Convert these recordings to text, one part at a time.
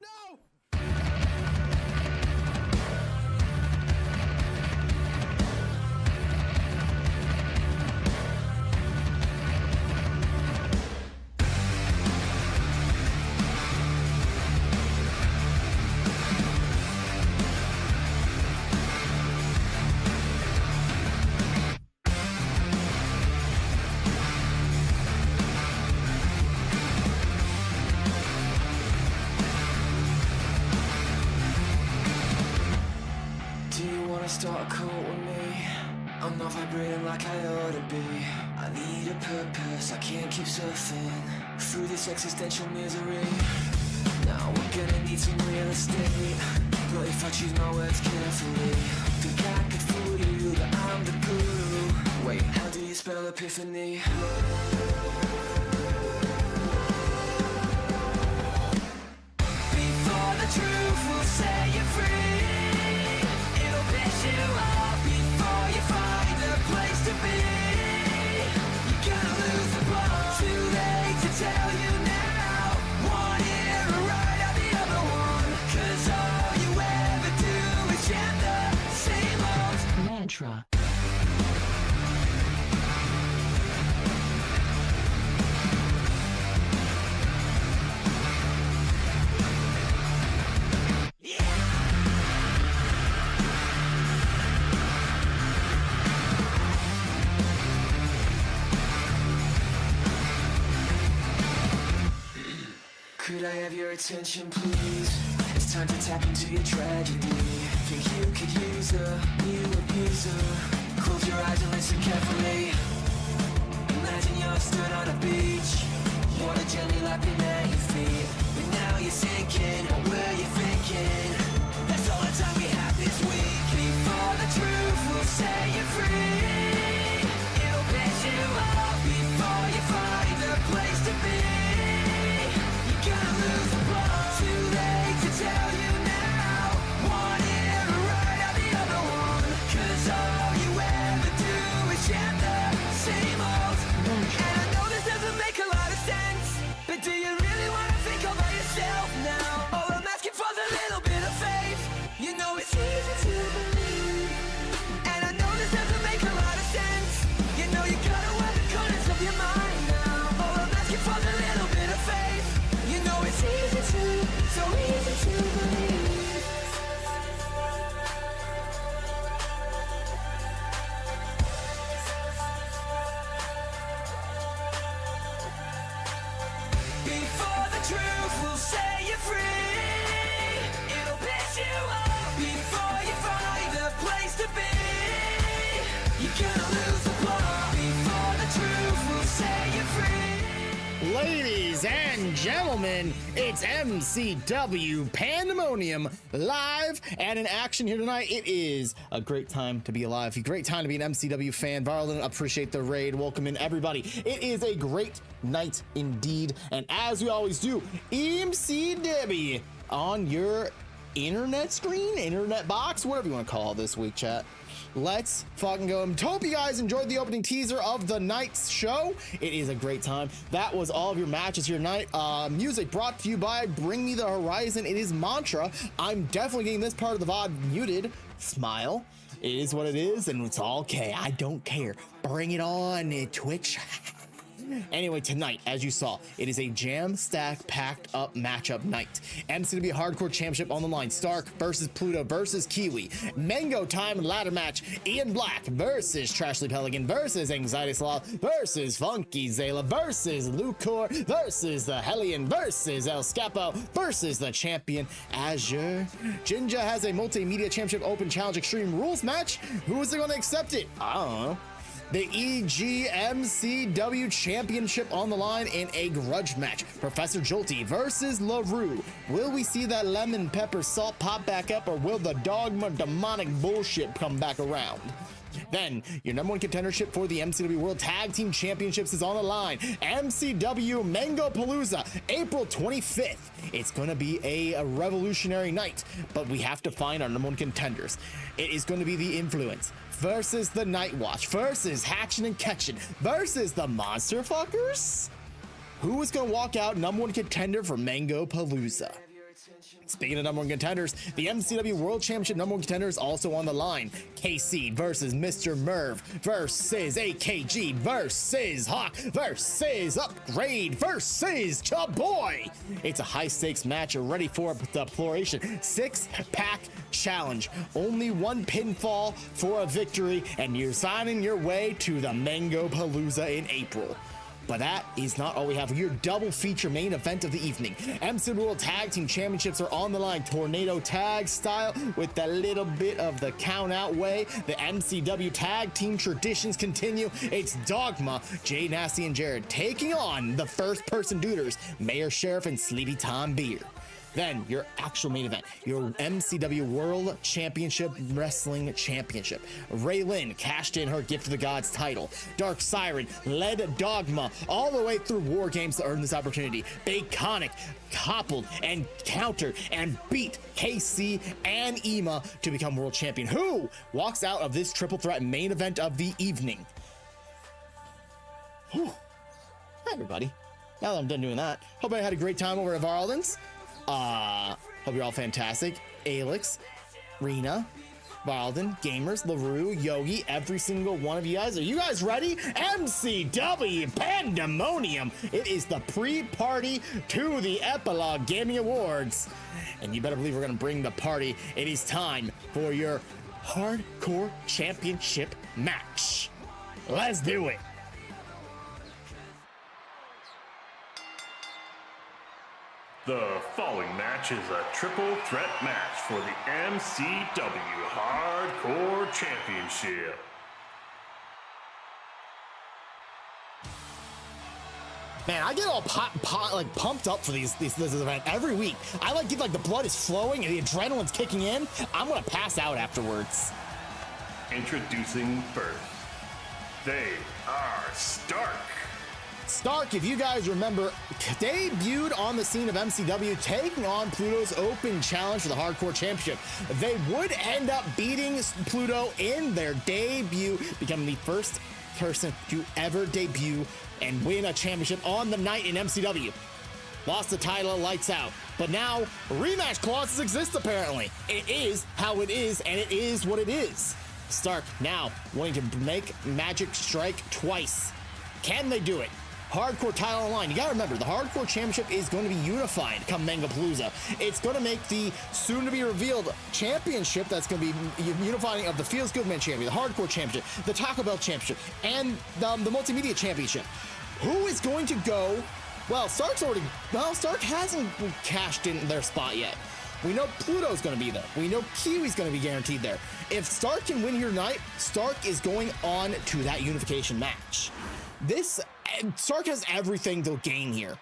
no! Start a cult with me. I'm not vibrating like I ought to be. I need a purpose, I can't keep surfing through this existential misery. Now we're gonna need some real estate, but if I choose my words carefully, think I could fool you that I'm the guru. Wait, how do you spell epiphany? Before the truth will set you free, piss you off before you find a place to be. You're gonna lose the plot. Too late to tell you now. One ear right out the other one. 'Cause all you ever do is chant the same old mantra. Could I have your attention, please? It's time to tap into your tragedy. Think you could use a new abuser? Close your eyes and listen carefully. Imagine you're stood on a beach, water gently lapping at your feet. But now you're sinking, what were you thinking? That's all the time we have this week. Before the truth will set you free, it'll piss you off before you find a place to be. Gonna lose the plot. Too late to tell you now. One ear right out the other one. 'Cause all you ever do is chant the same old mantra. And I know this doesn't make a lot of sense, but do you really want to think all by yourself now? All I'm asking for is a little bit of faith. You know it's easy to believe. And I know this doesn't make a lot of sense. You know you gotta wear the corners of your mind now. All I'm asking for is a little bit of faith. You know it's easy to, so easy to believe. Before the truth will set you free, it'll piss you off before you find a place to be. You're gonna lose the plot. Before the truth will set you free. Ladies and gentlemen, it's MCW Pandemonium live and in action here tonight. It is a great time to be alive, a great time to be an MCW fan. Varlin, appreciate the raid. Welcome in, everybody. It is a great night indeed. And as we always do, MCW on your internet screen, internet box, whatever you want to call it this week, chat. Let's fucking go. And hope you guys enjoyed the opening teaser of the night's show. It is a great time. That was all of your matches here tonight. Music brought to you by Bring Me the Horizon. It is Mantra. I'm definitely getting this part of the VOD muted. Smile. It is what it is, and it's all okay. I don't care. Bring it on, Twitch. Anyway, tonight, as you saw, it is a jam-stacked, packed-up matchup night. MCW Hardcore Championship on the line. Stark versus Pluto versus Kiwi. Mango Time ladder match. Ian Black versus Trashly Pelican versus Anxiety Slaw versus Funky Zayla versus Lucor versus the Hellion versus El Scapo versus the champion Azure. Jinja has a Multimedia Championship Open Challenge Extreme Rules match. Who is going to accept it? I don't know. The EGMCW Championship on the line in a grudge match. Professor Jolty versus LaRue. Will we see that lemon pepper salt pop back up, or will the dogma demonic bullshit come back around? Then, your number one contendership for the MCW World Tag Team Championships is on the line. MCW Mango Palooza, April 25th. It's going to be a revolutionary night, but we have to find our number one contenders. It is going to be the Influence versus the Night Watch versus Hatchin' and Ketchin' versus the Monster Fuckers. Who is going to walk out number one contender for Mango Palooza? Speaking of number one contenders, the MCW World Championship number one contender is also on the line. KC versus Mr. Merv versus AKG versus Hawk versus Upgrade versus Chaboy. It's a high stakes match ready for deploration. 6-pack challenge. Only one pinfall for a victory, and you're signing your way to the Mango Palooza in April. But that is not all we have. Your double feature main event of the evening. MCW World Tag Team Championships are on the line, tornado tag style with a little bit of the count out way. The MCW Tag Team traditions continue. It's Dogma, Jay Nasty and Jared taking on the first person dudes, Mayor Sheriff and Sleepy Tom Beer. Then your actual main event, your MCW World Championship Wrestling Championship. Ray Lynn cashed in her Gift of the Gods title. Dark Siren led Dogma all the way through War Games to earn this opportunity. Baconic toppled and countered and beat KC and Ema to become world champion. Who walks out of this triple threat main event of the evening? Whew. Hi everybody. Now that I'm done doing that, hope I had a great time over at Varaldin's. Hope you're all fantastic. Alex, Rena, Wilden, Gamers, LaRue, Yogi, every single one of you guys. Are you guys ready? MCW Pandemonium. It is the pre-party to the Epilogue Gaming Awards. And you better believe we're going to bring the party. It is time for your Hardcore Championship match. Let's do it. The following match is a triple threat match for the MCW Hardcore Championship. Man, I get all pumped up for this event every week. I get the blood is flowing and the adrenaline's kicking in. I'm gonna pass out afterwards. Introducing first, they are Stark. Stark, if you guys remember, debuted on the scene of MCW, taking on Pluto's Open Challenge for the Hardcore Championship. They would end up beating Pluto in their debut, becoming the first person to ever debut and win a championship on the night in MCW. Lost the title, lights out. But now, rematch clauses exist apparently. It is how it is, and it is what it is. Stark now wanting to make magic strike twice. Can they do it? Hardcore title on line. You gotta remember, the Hardcore Championship is going to be unified come Mangapalooza. It's going to make the soon-to-be-revealed championship that's going to be unifying of the Feels Good Man Champion, the Hardcore Championship, the Taco Bell Championship, and the Multimedia Championship. Who is going to go? Well, Stark hasn't cashed in their spot yet. We know Pluto's going to be there. We know Kiwi's going to be guaranteed there. If Stark can win here tonight, Stark is going on to that unification match. Stark has everything to gain here.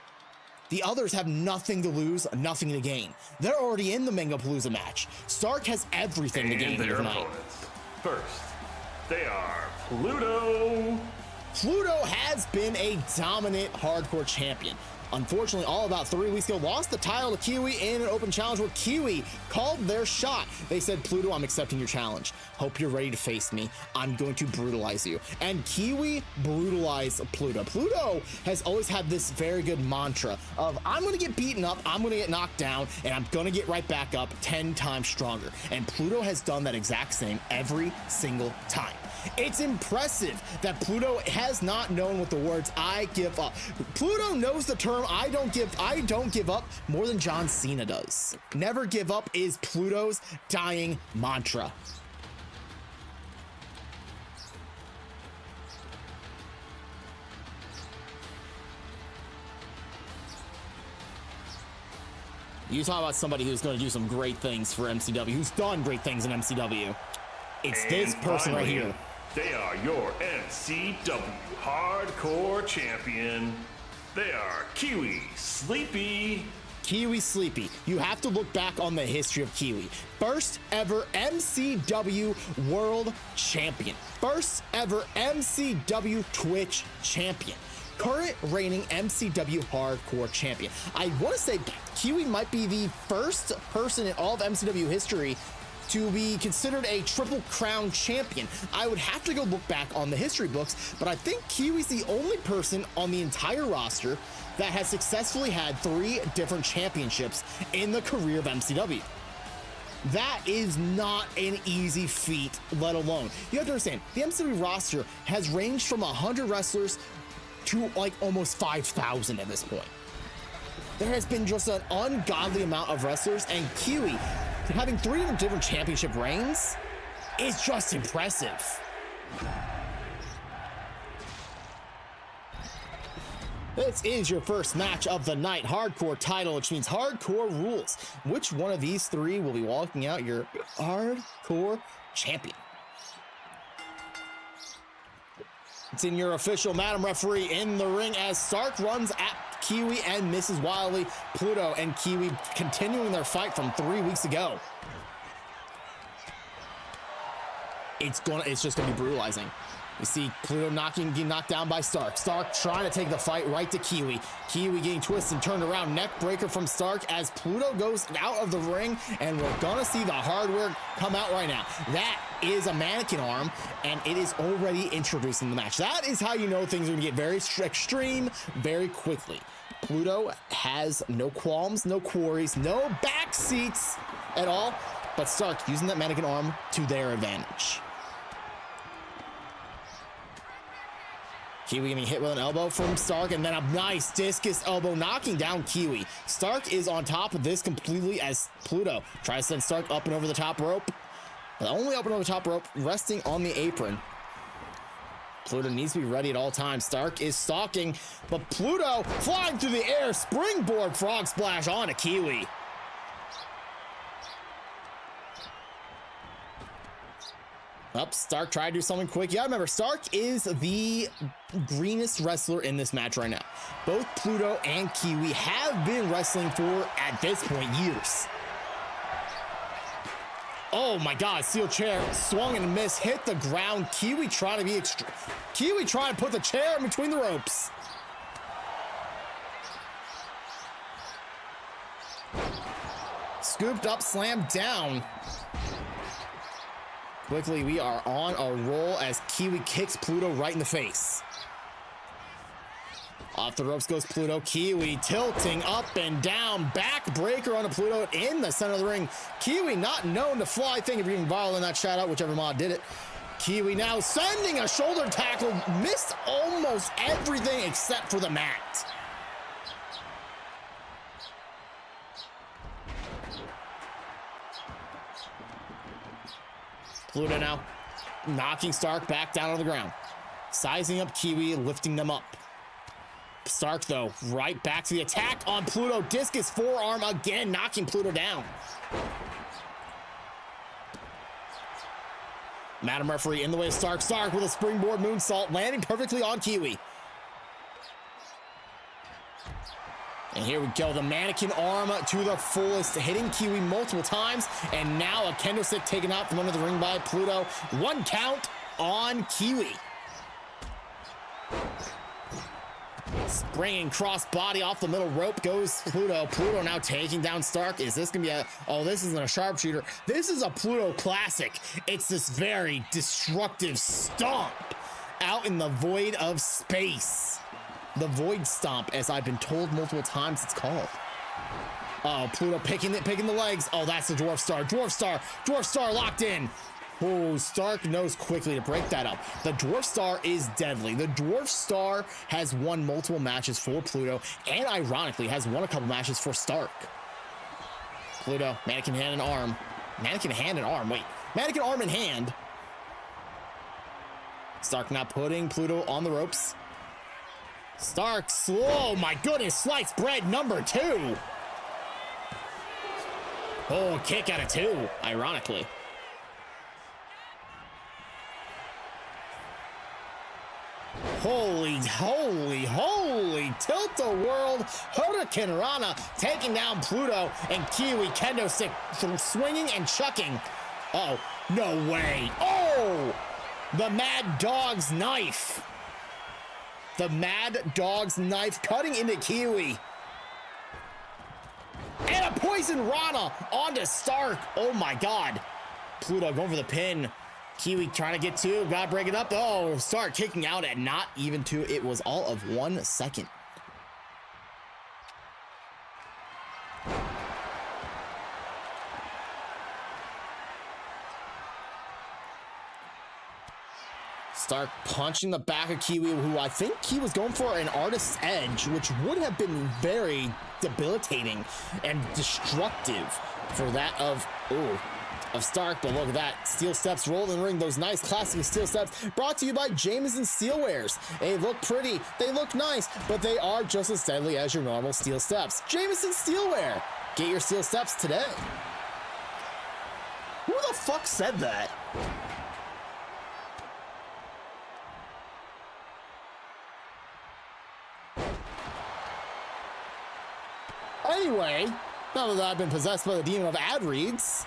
The others have nothing to lose, nothing to gain. They're already in the Mangapalooza match. Stark has everything to gain here tonight. First, they are Pluto. Pluto has been a dominant hardcore champion. Unfortunately, all about 3 weeks ago, lost the title to Kiwi in an open challenge where Kiwi called their shot. They said, Pluto, I'm accepting your challenge. Hope you're ready to face me. I'm going to brutalize you. And Kiwi brutalized Pluto. Pluto has always had this very good mantra of, I'm going to get beaten up, I'm going to get knocked down, and I'm going to get right back up 10 times stronger. And Pluto has done that exact same every single time. It's impressive that Pluto has not known what the words I give up. Pluto knows the term I don't give up more than John Cena does. Never give up is Pluto's dying mantra. You talk about somebody who's going to do some great things for MCW, who's done great things in MCW. It's this person right here. They are your MCW Hardcore Champion. They are Kiwi Sleepy. Kiwi Sleepy. You have to look back on the history of Kiwi. First ever MCW World Champion. First ever MCW Twitch Champion. Current reigning MCW Hardcore Champion. I want to say Kiwi might be the first person in all of MCW history to be considered a Triple Crown champion. I would have to go look back on the history books, but I think Kiwi's the only person on the entire roster that has successfully had 3 different championships in the career of MCW. That is not an easy feat, let alone. You have to understand, the MCW roster has ranged from 100 wrestlers to like almost 5,000 at this point. There has been just an ungodly amount of wrestlers, and Kiwi having 3 different championship reigns is just impressive. This is your first match of the night, Hardcore title, which means Hardcore rules. Which one of these 3 will be walking out your Hardcore champion? It's in your official Madam Referee in the ring as Stark runs at Kiwi and misses wildly. Pluto and Kiwi continuing their fight from 3 weeks ago. It's just gonna be brutalizing. You see Pluto getting knocked down by Stark. Stark trying to take the fight right to Kiwi. Kiwi getting twisted and turned around. Neck breaker from Stark as Pluto goes out of the ring, and we're gonna see the hardware come out right now. That is a mannequin arm, and it is already introduced in the match. That is how you know things are gonna get very extreme very quickly. Pluto has no qualms, no quarries, no back seats at all, but Stark using that mannequin arm to their advantage. Kiwi getting hit with an elbow from Stark, and then a nice discus elbow knocking down Kiwi. Stark is on top of this completely as Pluto tries to send Stark up and over the top rope. But only up and over the top rope, resting on the apron. Pluto needs to be ready at all times. Stark is stalking, but Pluto flying through the air, springboard frog splash onto Kiwi. Up, Stark tried to do something quick. You gotta remember, Stark is the greenest wrestler in this match right now. Both Pluto and Kiwi have been wrestling for, at this point, years. Oh my God, steel chair swung and missed, hit the ground. Kiwi trying to be Kiwi trying to put the chair in between the ropes. Scooped up, slammed down. Quickly, we are on a roll as Kiwi kicks Pluto right in the face. Off the ropes goes Pluto. Kiwi tilting up and down. Backbreaker onto Pluto in the center of the ring. Kiwi not known to fly. Thank you for being viral in that shout out, whichever mod did it. Kiwi now sending a shoulder tackle. Missed almost everything except for the mat. Pluto now knocking Stark back down on the ground. Sizing up Kiwi, lifting them up. Stark, though, right back to the attack on Pluto. Discus forearm again, knocking Pluto down. Madam Referee in the way of Stark. Stark with a springboard moonsault, landing perfectly on Kiwi. And here we go, the mannequin arm to the fullest, hitting Kiwi multiple times, and now a kendo stick taken out from under the ring by Pluto. 1 count on Kiwi. Springing cross body off the middle rope goes Pluto. Pluto now taking down Stark. Is this gonna be this isn't a sharpshooter. This is a Pluto classic. It's this very destructive stomp out in the void of space. The Void Stomp, as I've been told multiple times it's called. Oh, Pluto picking the legs. Oh, that's the Dwarf Star. Dwarf Star locked in. Oh, Stark knows quickly to break that up. The Dwarf Star is deadly. The Dwarf Star has won multiple matches for Pluto, and ironically has won a couple matches for Stark. Pluto, mannequin hand and arm. Mannequin hand and arm, wait. Mannequin arm and hand. Stark now putting Pluto on the ropes. Stark, slow, my goodness, sliced bread number 2. Oh, kick out of 2, ironically. Holy, tilt-a-world, Hurricane Rana taking down Pluto, and Kiwi kendo stick swinging and chucking. Oh, no way. Oh, the Mad Dog's knife. The Mad Dog's knife cutting into Kiwi. And a poison Rana onto Stark. Oh my God. Pluto going for the pin. Kiwi trying to get 2. Gotta break it up. Oh, Stark kicking out at not even 2. It was all of 1 second. Stark punching the back of Kiwi, who I think he was going for an artist's edge, which would have been very debilitating and destructive for that of Stark. But look at that, steel steps roll in the ring, those nice classic steel steps, brought to you by Jameson Steelwares. They look pretty, they look nice, but they are just as deadly as your normal steel steps. Jameson Steelware, get your steel steps today. Who the fuck said that? Anyway, now that I've been possessed by the demon of ad reads,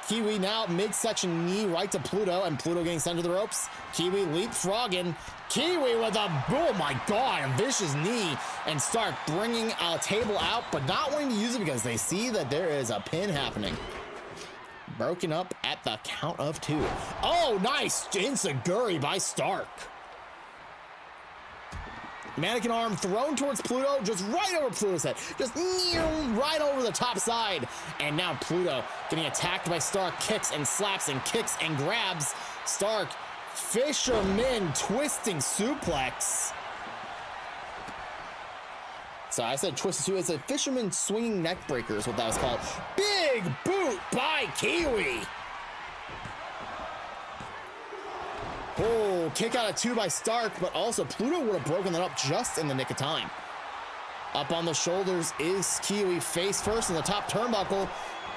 Kiwi now midsection knee right to Pluto, and Pluto getting sent to the ropes. Kiwi leapfrogging. Kiwi with a, oh my god, a vicious knee, and Stark bringing a table out, but not wanting to use it because they see that there is a pin happening. Broken up at the count of 2. Oh, nice enziguri by Stark. Mannequin arm thrown towards Pluto, just right over Pluto's head. Just right over the top side. And now Pluto getting attacked by Stark, kicks and slaps and kicks and grabs. Stark, fisherman twisting suplex. So I said twisted suplex. It's a fisherman swinging neck breaker is what that was called. Big boot by Kiwi. Oh, kick out of 2 by Stark, but also Pluto would have broken that up just in the nick of time. Up on the shoulders is Kiwi, face first in the top turnbuckle.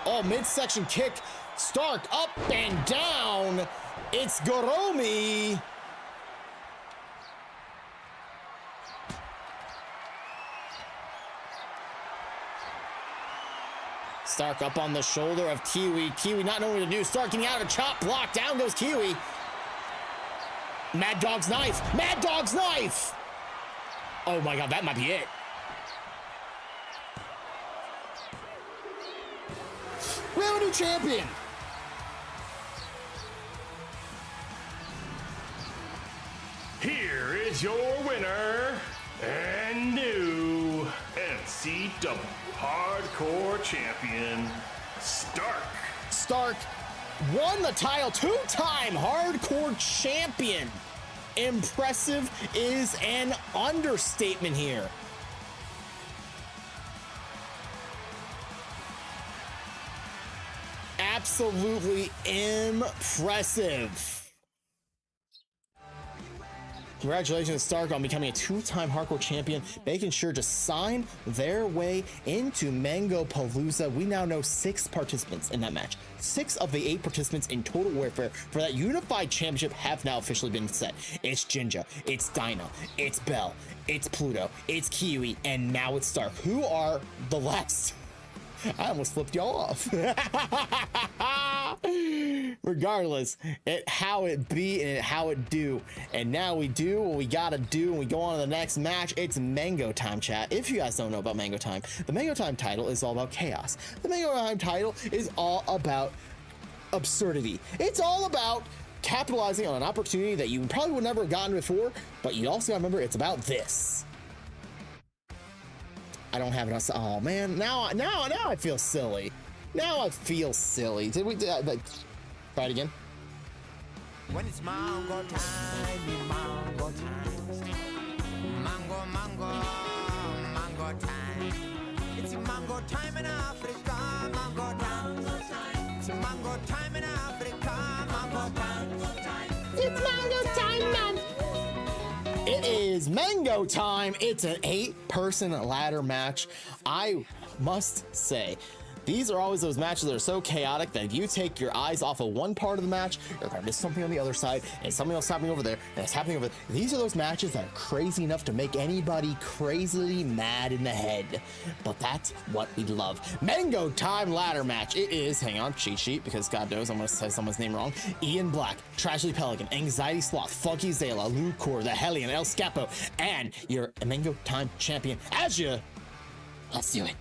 Oh, midsection kick. Stark up and down. It's Goromi. Stark up on the shoulder of Kiwi. Kiwi not knowing what to do. Stark getting out of a chop block. Down goes Kiwi. Mad Dog's knife. Mad Dog's knife. Oh my god, that might be it. We have a new champion. Here is your winner and new MCW Hardcore Champion, Stark. Stark won the title, 2-time Hardcore Champion. Impressive is an understatement here. Absolutely impressive. Congratulations to Stark on becoming a 2-time Hardcore Champion, making sure to sign their way into Mango Palooza. We now know 6 participants in that match. 6 of the 8 participants in Total Warfare for that unified championship have now officially been set. It's Jinja, it's Dinah, it's Belle, it's Pluto, it's Kiwi, and now it's Stark. Who are the last? I almost flipped y'all off. Regardless, how it be and how it do. And now we do what we gotta do and we go on to the next match. It's Mango Time, chat. If you guys don't know about Mango Time, the Mango Time title is all about chaos. The Mango Time title is all about absurdity. It's all about capitalizing on an opportunity that you probably would never have gotten before, but you also gotta remember it's about this. I don't have it on. Oh man, now I feel silly. Now I feel silly. Did we try it again? When it's mango time, mango time. Mango, mango, mango time. It's mango time in Africa, mango time. It's mango time in Africa, mango time. It's mango time, man. It is Mango Time. It's an 8-person ladder match. I must say, these are always those matches that are so chaotic that if you take your eyes off of one part of the match, you're gonna miss something on the other side, and something else happening over there, and it's happening over there. These are those matches that are crazy enough to make anybody crazily mad in the head. But that's what we love. Mango Time ladder match. It is, hang on, cheat sheet, because God knows I'm gonna say someone's name wrong. Ian Black, Tragedy Pelican, Anxiety Sloth, Funky Zayla, Lucor, The Hellion, El Scapo, and your Mango Time champion, Azure. Let's do it.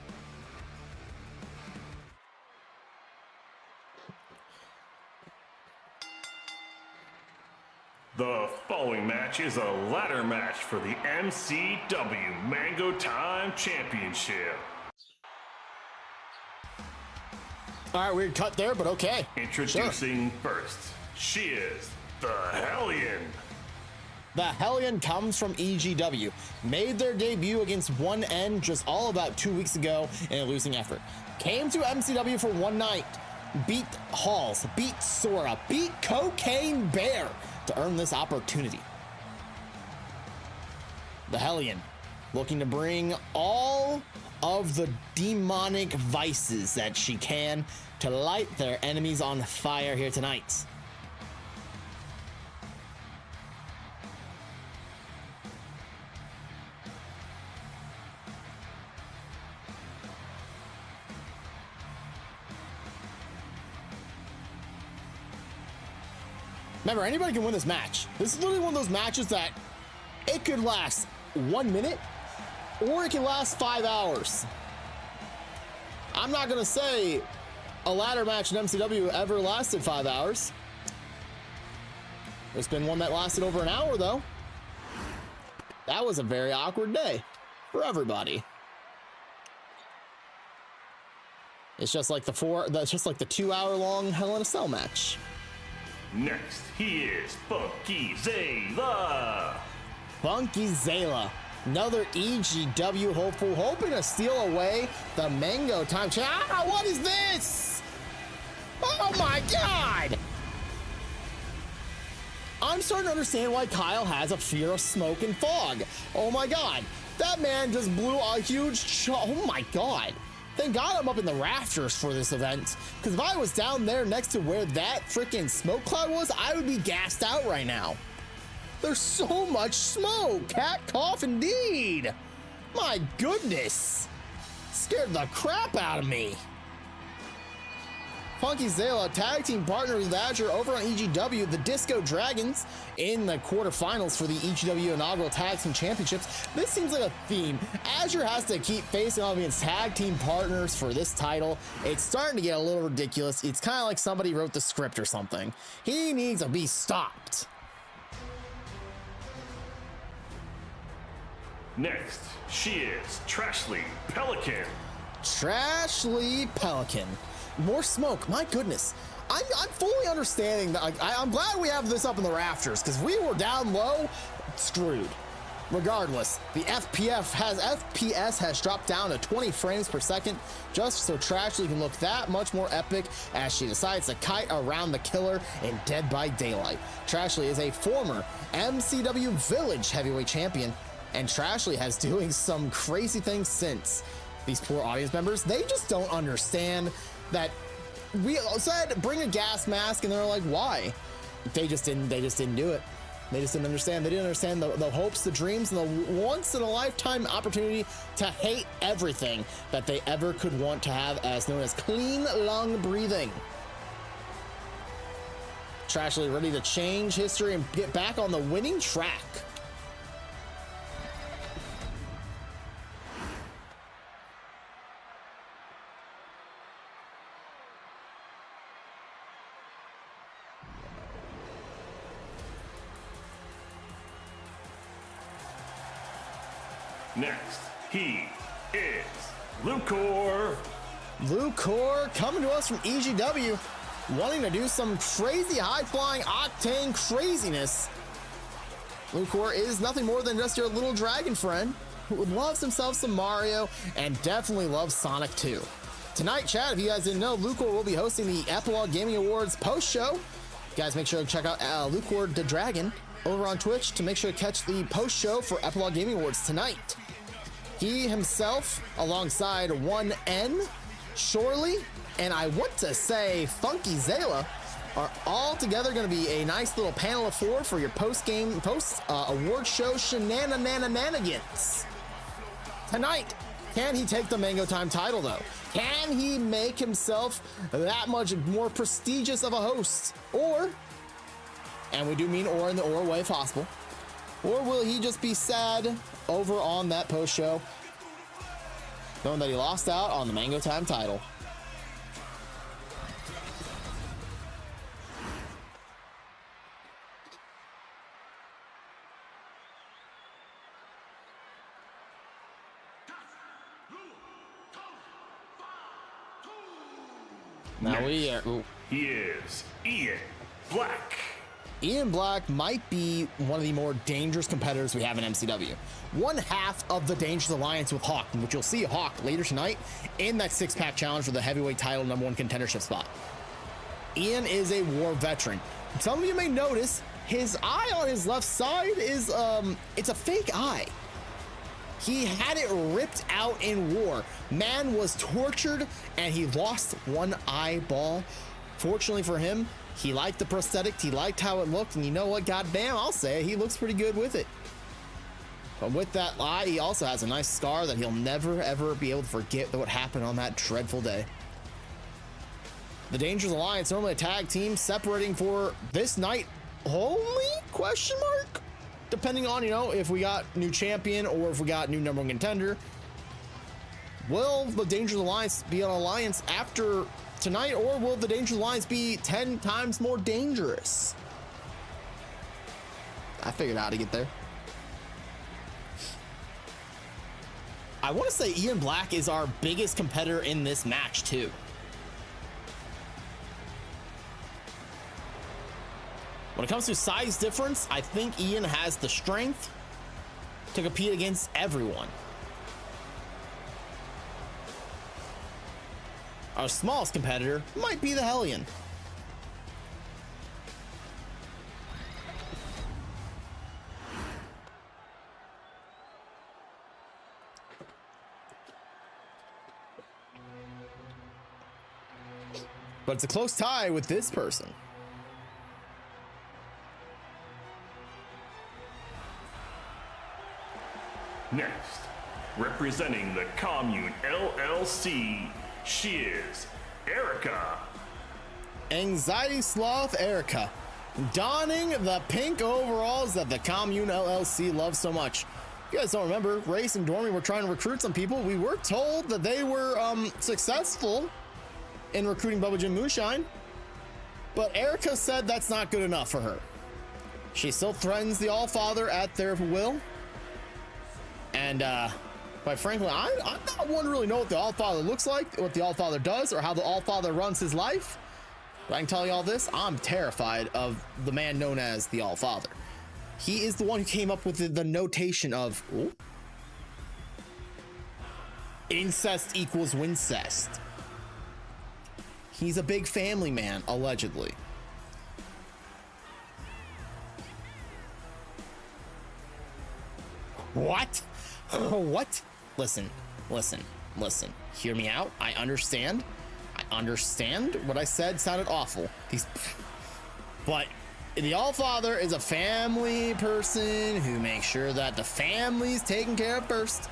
The following match is a ladder match for the MCW Mango Time Championship. All right, weird cut there, but okay. Introducing first, she is the Hellion. The Hellion comes from EGW, made their debut against 1N just all about 2 weeks ago in a losing effort. Came to MCW for one night, beat Halls, beat Sora, beat Cocaine Bear to earn this opportunity. The Hellion looking to bring all of the demonic vices that she can to light their enemies on fire here tonight. Remember, anybody can win this match. This is literally one of those matches that it could last 1 minute or it can last 5 hours. I'm not gonna say a ladder match in MCW ever lasted 5 hours. There's been one that lasted over an hour though. That was a very awkward day for everybody. It's just like the 2-hour-long Hell in a Cell match. Next, he is Funky Zayla. Funky Zayla, another EGW hopeful, hoping to steal away the Mango Time. Ah, what is this? Oh my God! I'm starting to understand why Kyle has a fear of smoke and fog. Oh my God, that man just blew a huge oh my God. Thank God I'm up in the rafters for this event, because if I was down there next to where that freaking smoke cloud was, I would be gassed out right now. There's so much smoke. Cat cough indeed. My goodness. Scared the crap out of me. Funky Zayla, tag team partner with Azure over on EGW, the Disco Dragons in the quarterfinals for the EGW inaugural tag team championships. This seems like a theme. Azure has to keep facing off against tag team partners for this title. It's starting to get a little ridiculous. It's kind of like somebody wrote the script or something. He needs to be stopped. Next, she is Trashley Pelican. Trashley Pelican. More smoke, my goodness. I'm fully understanding that. I'm glad we have this up in the rafters, because we were down low, screwed. Regardless, the FPS has dropped down to 20 frames per second, just so Trashley can look that much more epic as she decides to kite around the killer in Dead by Daylight. Trashley is a former MCW Village heavyweight champion, and Trashley has doing some crazy things since. These poor audience members, they just don't understand that we said bring a gas mask, and they're like, why? They just didn't do it. They just didn't understand. They didn't understand the hopes, the dreams, and the once in a lifetime opportunity to hate everything that they ever could want to have, as known as clean lung breathing. Trashley ready to change history and get back on the winning track. Next, he is Lucor. Lucor coming to us from EGW, wanting to do some crazy high-flying octane craziness. Lucor is nothing more than just your little dragon friend who loves himself some Mario and definitely loves Sonic 2. Tonight, chat, if you guys didn't know, Lucor will be hosting the Epilogue Gaming Awards post-show. Guys, make sure to check out Lucor the Dragon over on Twitch to make sure to catch the post-show for Epilogue Gaming Awards tonight. He himself, alongside 1N, Shorely, and I want to say Funky Zayla, are all together going to be a nice little panel of four for your post-award show shenanigans. Tonight, can he take the Mango Time title, though? Can he make himself that much more prestigious of a host? Or, and we do mean or in the or way possible, or will he just be sad over on that post show, knowing that he lost out on the Mango Time title? Now we are. He is Ian Black. Ian Black might be one of the more dangerous competitors we have in MCW. One half of the Dangerous Alliance with Hawk, which you'll see Hawk later tonight in that six-pack challenge for the heavyweight title #1 contendership spot. Ian is a war veteran. Some of you may notice his eye on his left side is, it's a fake eye. He had it ripped out in war. Man was tortured and he lost one eyeball. Fortunately for him, he liked the prosthetic, he liked how it looked, and you know what, goddamn, I'll say it, he looks pretty good with it. But with that eye, he also has a nice scar that he'll never ever be able to forget what happened on that dreadful day. The Dangerous Alliance, normally a tag team, separating for this night only, question mark? Depending on, you know, if we got new champion or if we got new #1 contender. Will the Dangerous Alliance be an alliance after tonight, or will the Dangerous Alliance be 10 times more dangerous? I figured out how to get there. I want to say Ian Black is our biggest competitor in this match too. When it comes to size difference, I think Ian has the strength to compete against everyone. Our smallest competitor might be the Hellion. But it's a close tie with this person. Next, representing the Commune LLC, she is Erica. Anxiety Sloth Erica, donning the pink overalls that the Commune LLC loves so much. If you guys don't remember, Race and Dormy were trying to recruit some people. We were told that they were successful in recruiting Bubba Jim Moonshine, but Erica said that's not good enough for her. She still threatens the Allfather at their will. And quite frankly, I'm not one to really know what the Allfather looks like, what the Allfather does, or how the Allfather runs his life. But I can tell you all this, I'm terrified of the man known as the Allfather. He is the one who came up with the notation of incest equals wincest. He's a big family man, allegedly. What? What? Listen. Hear me out. I understand what I said sounded awful. But the Allfather is a family person who makes sure that the family's taken care of first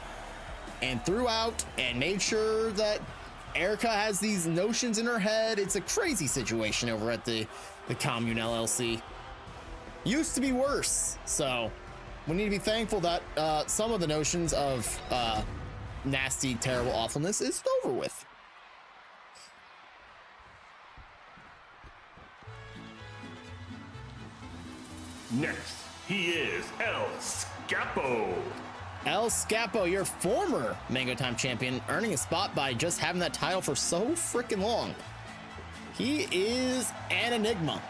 and throughout, and made sure that Erica has these notions in her head. It's a crazy situation over at the Commune LLC. Used to be worse, so we need to be thankful that some of the notions of nasty, terrible awfulness is over with. Next, he is El Scapo. El Scapo, your former Mango Time champion, earning a spot by just having that title for so freaking long. He is an enigma.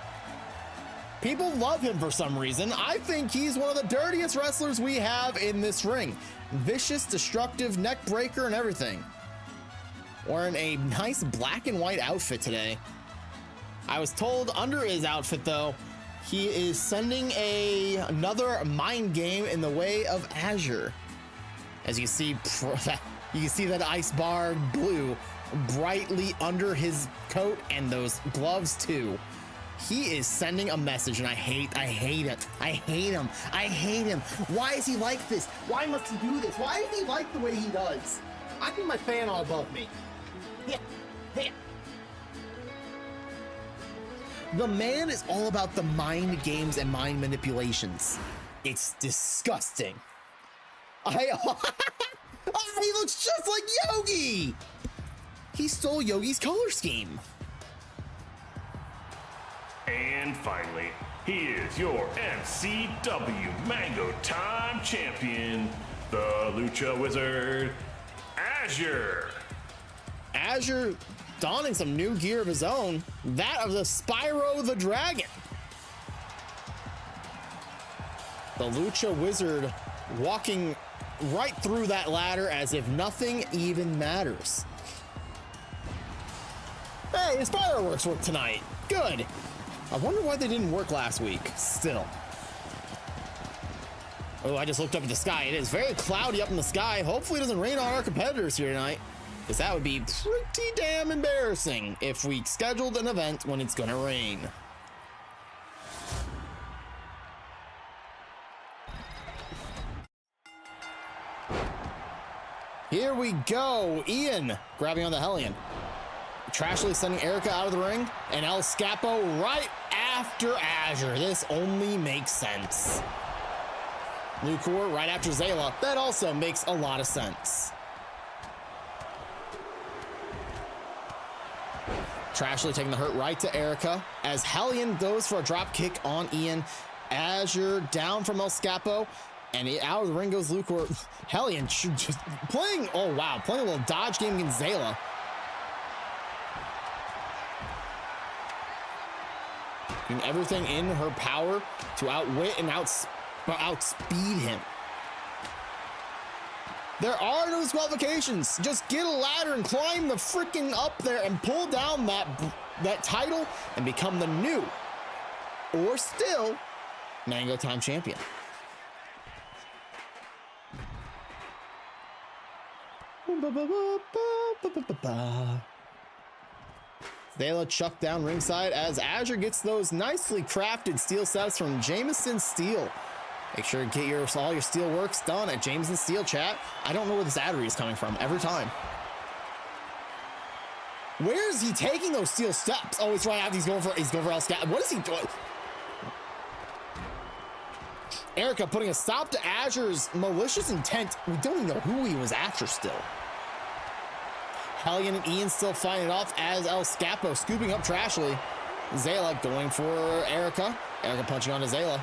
People love him for some reason. I think he's one of the dirtiest wrestlers we have in this ring. Vicious, destructive, neck breaker, and everything. Wearing a nice black and white outfit today. I was told under his outfit, though, he is sending another mind game in the way of Azure. As you see, you can see that ice bar blue brightly under his coat and those gloves too. He is sending a message, and I hate him. Why is he like this? Why must he do this? Why is he like the way he does? I need my fan all above me. Yeah. The man is all about the mind games and mind manipulations. It's disgusting. He looks just like Yogi. He stole Yogi's color scheme. And finally, he is your MCW Mango Time champion, the Lucha Wizard, Azure. Azure donning some new gear of his own, that of the Spyro the Dragon. The Lucha Wizard walking right through that ladder as if nothing even matters. Hey, his fireworks work tonight. Good. I wonder why they didn't work last week. Still. Oh, I just looked up at the sky. It is very cloudy up in the sky. Hopefully it doesn't rain on our competitors here tonight, because that would be pretty damn embarrassing if we scheduled an event when it's gonna rain. Here we go. Ian grabbing on the Hellion. Trashly sending Erica out of the ring, and El Scapo right after Azure. This only makes sense. Lucor right after Zayla. That also makes a lot of sense. Trashly taking the hurt right to Erica as Hellion goes for a drop kick on Ian. Azure down from El Scapo, and out of the ring goes Lucor. Hellion just playing, oh wow, playing a little dodge game against Zayla. Doing everything in her power to outwit and outspeed him. There are no disqualifications. Just get a ladder and climb the freaking up there and pull down that title and become the new, or still, Mango Time champion. Zayla chucked down ringside as Azure gets those nicely crafted steel sets from Jameson Steel. Make sure to get all your steel works done at Jameson Steel, chat. I don't know where this ad read is coming from every time. Where is he taking those steel steps? Oh, he's right out. He's going for El Scat. What is he doing? Erica putting a stop to Azure's malicious intent. We don't even know who he was after still. Hellion and Ian still fighting it off as El Scapo scooping up Trashly. Zayla going for Erica. Erica punching onto Zayla.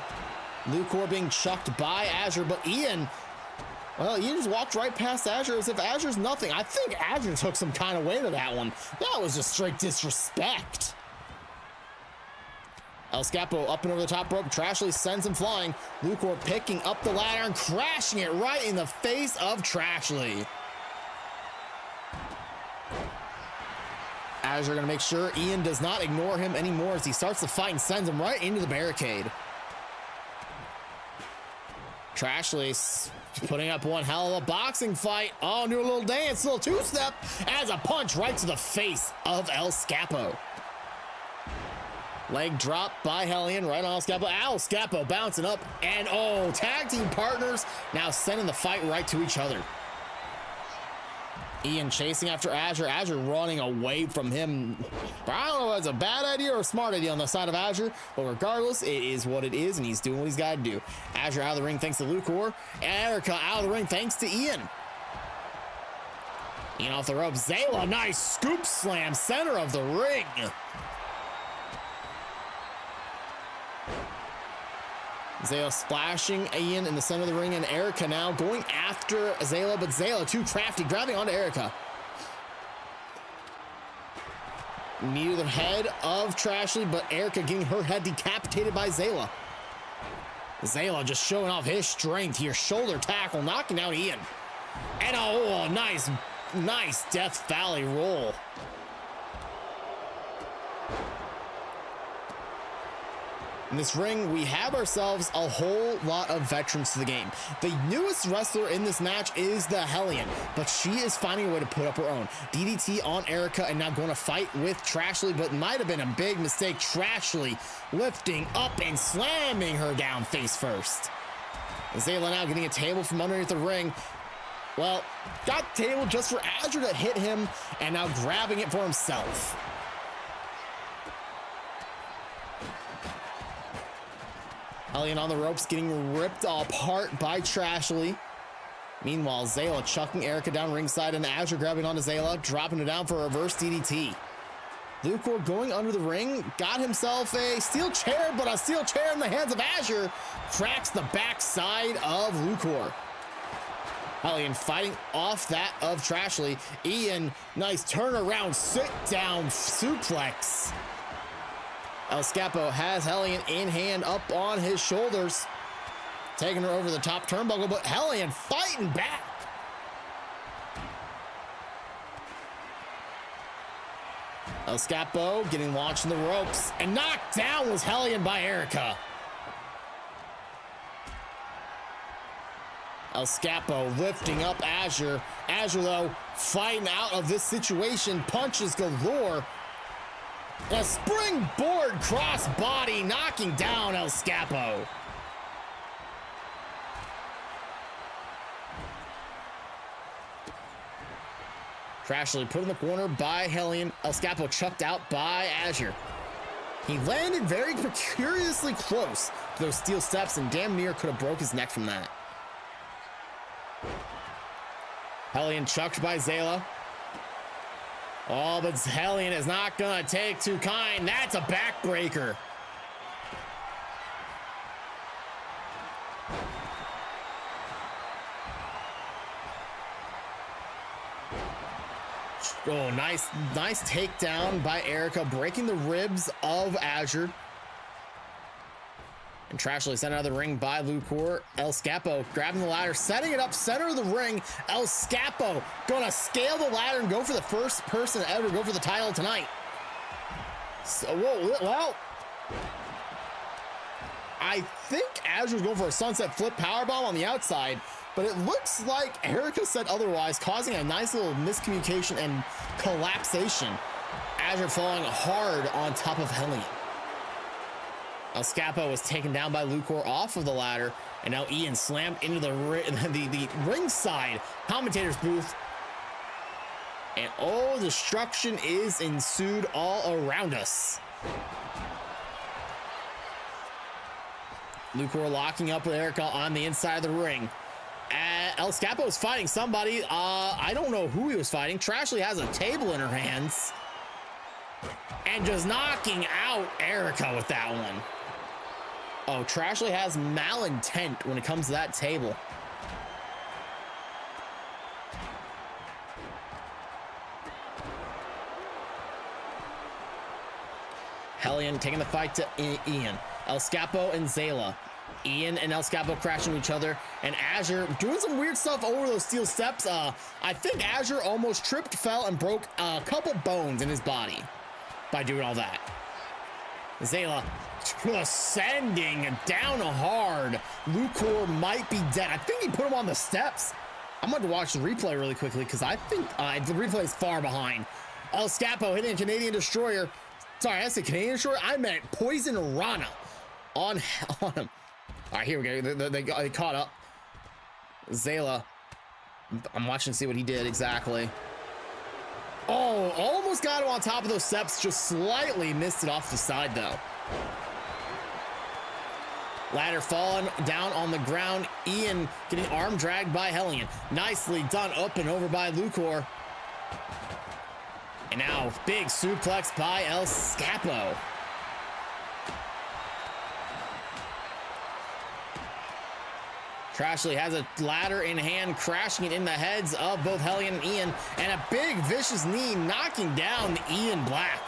Lucor being chucked by Azure, but Ian, well, Ian just walked right past Azure as if Azure's nothing. I think Azure took some kind of way to that one. That was just straight disrespect. El Scapo up and over the top rope. Trashly sends him flying. Lucor picking up the ladder and crashing it right in the face of Trashly. Azure gonna make sure Ian does not ignore him anymore as he starts the fight and sends him right into the barricade. Trashly putting up one hell of a boxing fight. Oh, new little dance, little two-step as a punch right to the face of El Scapo. Leg drop by Hellion right on El Scapo. El Scapo bouncing up, and oh, tag team partners now sending the fight right to each other. Ian chasing after Azure. Azure running away from him. I don't know if that's a bad idea or a smart idea on the side of Azure, but regardless, it is what it is, and he's doing what he's got to do. Azure out of the ring thanks to Lucor. Erica out of the ring thanks to Ian. Ian off the ropes. Zayla, nice scoop slam, center of the ring. Zayla splashing Ian in the center of the ring, and Erica now going after Zayla, but Zayla too crafty, grabbing onto Erica. Knee to the head of Trashly, but Erica getting her head decapitated by Zayla. Zayla just showing off his strength here. Shoulder tackle, knocking out Ian. And oh, nice Death Valley roll. In this ring, we have ourselves a whole lot of veterans to the game. The newest wrestler in this match is the Hellion, but she is finding a way to put up her own. DDT on Erica and now going to fight with Trashly, but might have been a big mistake. Trashly lifting up and slamming her down face first. Zayla now getting a table from underneath the ring. Well, got table just for Azure to hit him, and now grabbing it for himself. Hellion on the ropes getting ripped apart by Trashly. Meanwhile, Zayla chucking Erica down ringside, and Azure grabbing onto Zayla, dropping it down for a reverse DDT. Lucor going under the ring, got himself a steel chair, but a steel chair in the hands of Azure cracks the backside of Lucor. Hellion fighting off that of Trashly. Ian, nice turnaround, sit down suplex. El Scapo has Hellion in hand up on his shoulders. taking her over the top turnbuckle, but Hellion fighting back. El Scapo getting launched in the ropes, and knocked down was Hellion by Erica. El Scapo lifting up Azure. Azure, though, fighting out of this situation. Punches galore. A springboard crossbody knocking down El Scapo. Trashly put in the corner by Hellion. El Scapo chucked out by Azure. He landed very precariously close to those steel steps and damn near could have broke his neck from that. Hellion chucked by Zayla. Oh, but Hellion is not gonna take too kind. That's a backbreaker. Oh, nice takedown by Erica, breaking the ribs of Azure. And Trashly sent out of the ring by Lucor. El Scapo grabbing the ladder, setting it up center of the ring. El Scapo gonna scale the ladder and go for the first person to ever go for the title tonight. So, whoa, well, I think Azure's going for a sunset flip powerbomb on the outside, but it looks like Erica said otherwise, causing a nice little miscommunication and collapsation. Azure falling hard on top of Hellion. El Scapo was taken down by Lucor off of the ladder, and now Ian slammed into the ringside commentator's booth. And oh, destruction is ensued all around us. Lucor locking up with Erica on the inside of the ring. El Scapo was fighting somebody. I don't know who he was fighting. Trashly has a table in her hands. And just knocking out Erica with that one. Oh, Trashly has malintent when it comes to that table. Hellion taking the fight to Ian. El Scapo and Zayla. Ian and El Scapo crashing each other, and Azure doing some weird stuff over those steel steps. I think Azure almost tripped, fell, and broke a couple bones in his body by doing all that. Zayla ascending down hard. Lucor might be dead. I think he put him on the steps. I'm going to watch the replay really quickly because I think the replay is far behind. El Scapo hitting a Canadian Destroyer. Sorry, I said Canadian Destroyer. I meant Poison Rana on him. All right, here we go. They caught up. Zayla. I'm watching to see what he did exactly. Oh, almost got him on top of those steps. Just slightly missed it off the side, though. Ladder falling down on the ground. Ian getting arm dragged by Hellion. Nicely done up and over by Lucor. And now big suplex by El Scapo. Trashly has a ladder in hand, crashing it in the heads of both Hellion and Ian, and a big vicious knee knocking down Ian Black.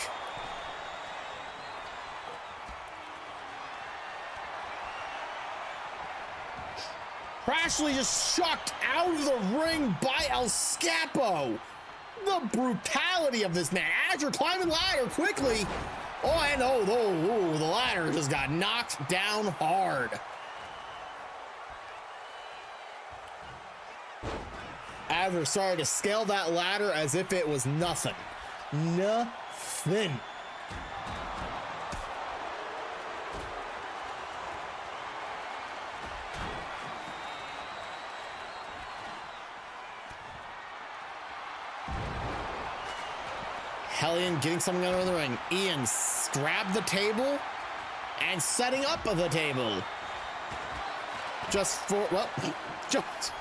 Trashly just chucked out of the ring by El Scapo. The brutality of this man. Azure climbing ladder quickly. Oh, and the ladder just got knocked down hard. Azure started to scale that ladder as if it was nothing. Nothing. Hellion getting something under the ring. Ian grabbed the table and setting up of the table. Just for, well, just...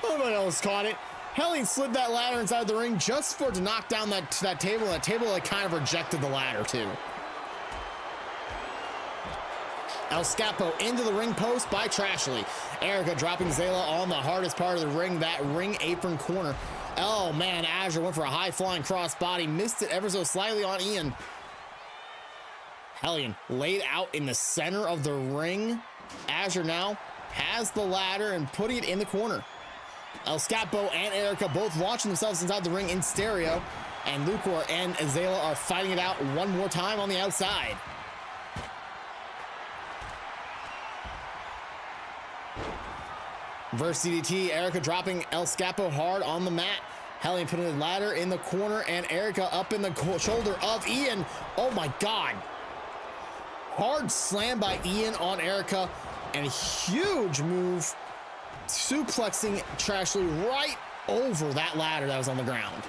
Nobody else caught it. Hellion slid that ladder inside the ring just for it to knock down that table. That table like kind of rejected the ladder too. El Scapo into the ring post by Trashly. Erica dropping Zayla on the hardest part of the ring, that ring apron corner. Oh man, Azure went for a high flying cross body, missed it ever so slightly on Ian. Hellion laid out in the center of the ring. Azure now has the ladder and putting it in the corner. El Scapo and Erica both launching themselves inside the ring in stereo. And Lucor and Azela are fighting it out one more time on the outside. Reverse DDT, Erica dropping El Scapo hard on the mat. Hellion putting the ladder in the corner and Erica up in the shoulder of Ian. Oh my God. Hard slam by Ian on Erica and a huge move suplexing Trashley right over that ladder that was on the ground.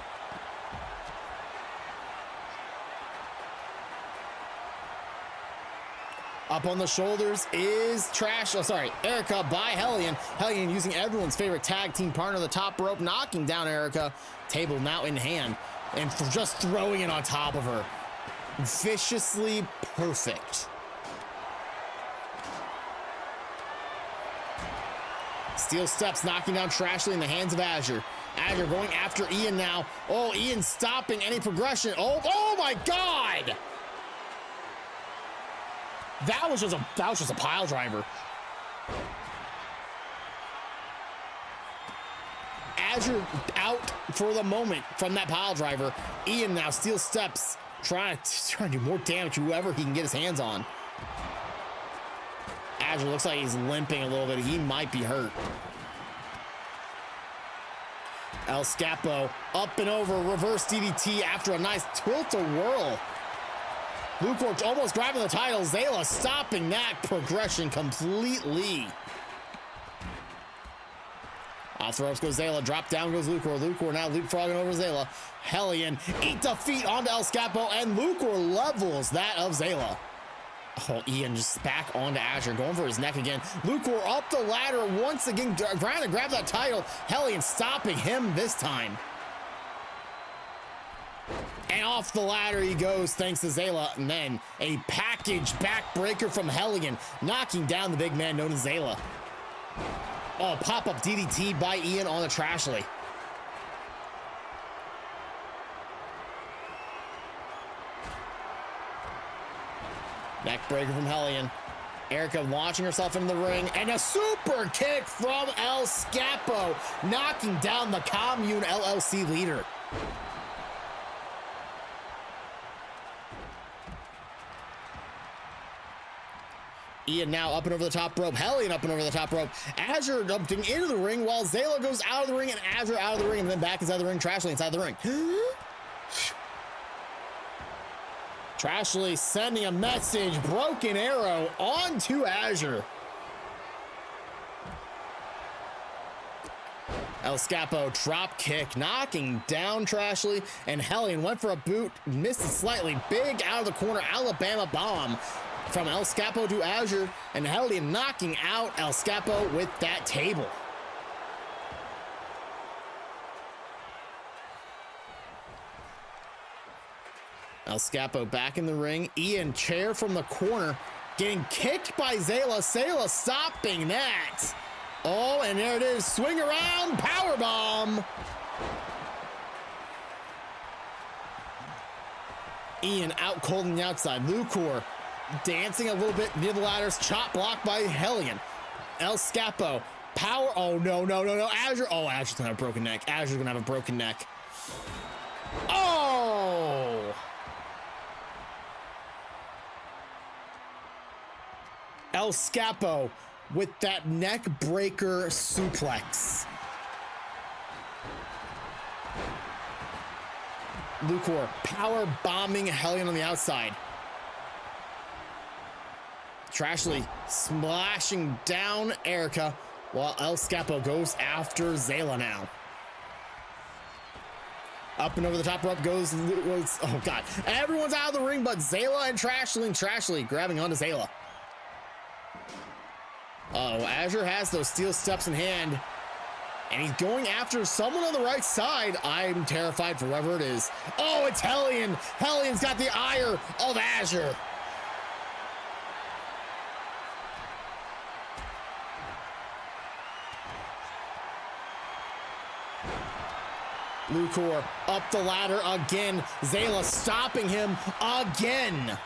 Up on the shoulders is Erica by Hellion. Hellion using everyone's favorite tag team partner, the top rope, knocking down Erica. Table now in hand and just throwing it on top of her. Viciously perfect. Steel steps, knocking down Trashley in the hands of Azure. Azure going after Ian now. Oh, Ian stopping any progression. Oh my God! That was just a pile driver. Azure out for the moment from that pile driver. Ian now steel steps, trying to do more damage to whoever he can get his hands on. Azure looks like he's limping a little bit. He might be hurt. El Scapo up and over, reverse DDT after a nice tilt-a-whirl. Lucor almost grabbing the title. Zayla stopping that progression completely. Off the ropes goes Zayla. Drop down goes Lucor. Lucor now leapfrogging over Zayla. Hellion eat defeat onto El Scapo, and Lucor levels that of Zayla. Oh, Ian just back onto Azure, going for his neck again. Lucor up the ladder once again, trying to grab that title. Hellion stopping him this time. And off the ladder he goes, thanks to Zayla. And then a package backbreaker from Hellion, knocking down the big man known as Zayla. Oh, pop-up DDT by Ian on the Trashley. Neckbreaker from Hellion. Erica launching herself into the ring, and a super kick from El Scapo, knocking down the Commune LLC leader. Ian now up and over the top rope. Hellion up and over the top rope. Azure jumping into the ring while Zayla goes out of the ring and Azure out of the ring and then back inside the ring. Trashley inside the ring. Trashley sending a message. Broken arrow onto Azure. El Scapo drop kick, knocking down Trashley, and Hellion went for a boot, missed it slightly. Big out of the corner, Alabama bomb from El Scapo to Azure, and Hellion knocking out El Scapo with that table. El Scapo back in the ring. Ian chair from the corner, getting kicked by Zayla. Zayla stopping that. Oh, and there it is. Swing around, power bomb. Ian out cold on the outside. Lucor dancing a little bit near the ladders. Chop block by Hellion. El Scapo power. Oh no. Azure. Oh, Azure's gonna have a broken neck. Azure's gonna have a broken neck. Oh. El Scapo with that neck breaker suplex. Lucor power bombing Hellion on the outside. Trashley splashing down Erica while El Scapo goes after Zayla now. Up and over the top rope goes, oh God. Everyone's out of the ring but Zayla and Trashley grabbing onto Zayla. Oh, Azure has those steel steps in hand, and he's going after someone on the right side. I'm terrified for whoever it is. Oh, it's Hellion. Hellion's got the ire of Azure. Lucor up the ladder again. Zayla stopping him again.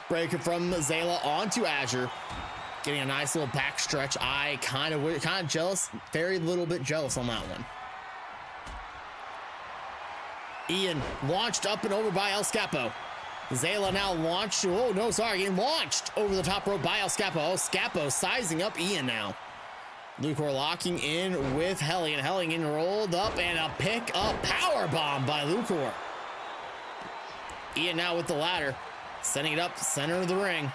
Breaker from Zayla onto Azure. Getting a nice little back stretch. I kind of jealous, very little bit jealous on that one. Ian launched up and over by El Scapo. Zayla now launched. Oh, no, sorry. Getting launched over the top rope by El Scapo. El Scapo sizing up Ian now. Lucor locking in with Hellion. Hellion rolled up and a pick up power bomb by Lucor. Ian now with the ladder. Setting it up center of the ring.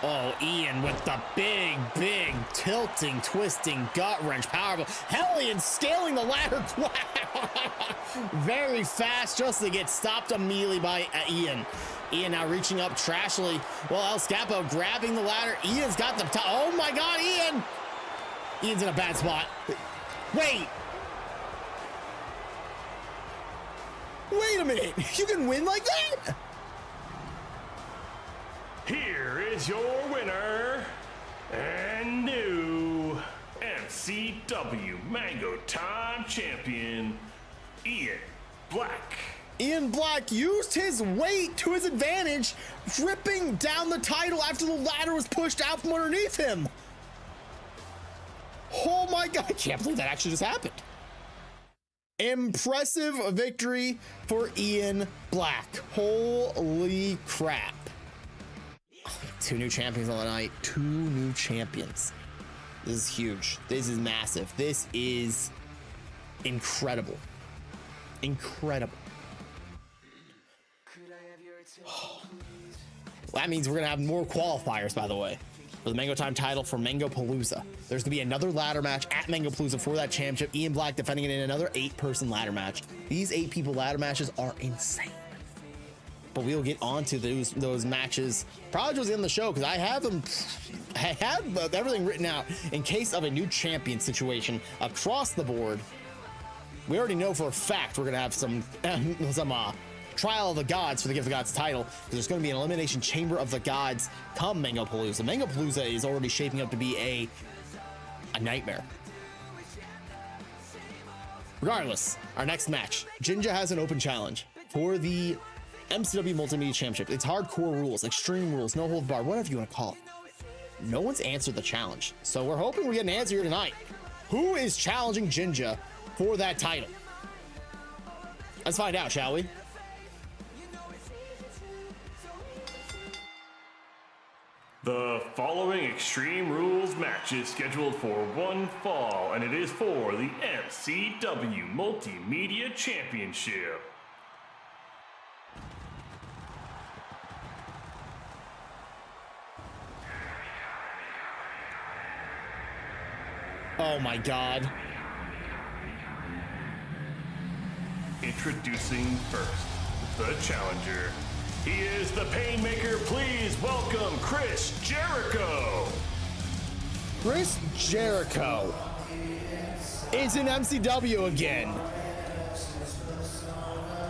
Oh, Ian with the big tilting, twisting, gut wrench powerbomb. Hellion scaling the ladder very fast just to get stopped immediately by Ian. Ian now reaching up trashily. Well, El Scapo grabbing the ladder. Ian's got the top. Oh my God, Ian! Ian's in a bad spot. Wait a minute. You can win like that? Here is your winner and new MCW Mango Time Champion, Ian Black. Ian Black used his weight to his advantage, ripping down the title after the ladder was pushed out from underneath him. Oh my God, I can't believe that actually just happened. Impressive victory for Ian Black. Holy crap. 2 new champions on the night. 2 new champions. This is huge. This is massive. This is incredible. Incredible. That means we're gonna have more qualifiers, by the way, for the Mango Time title for Mango Palooza. There's gonna be another ladder match at Mango Palooza for that championship. Ian Black defending it in another 8-person ladder match. These 8 people ladder matches are insane. But we'll get onto those matches probably towards the end of the show, because I have everything written out in case of a new champion situation across the board. We already know for a fact we're gonna have some Trial of the Gods for the Gift of Gods title, because there's going to be an Elimination Chamber of the Gods come Mango Palooza. Mango Palooza is already shaping up to be a nightmare. Regardless, our next match, Jinja has an open challenge for the MCW Multimedia Championship. It's hardcore rules, extreme rules, no hold bar, whatever you want to call it. No one's answered the challenge, so we're hoping we get an answer here tonight. Who is challenging Jinja for that title? Let's find out, shall we? The following Extreme Rules match is scheduled for one fall, and it is for the MCW Multimedia Championship. Oh my God. Introducing first, the challenger. He is the Painmaker. Please welcome Chris Jericho. Chris Jericho is in MCW again.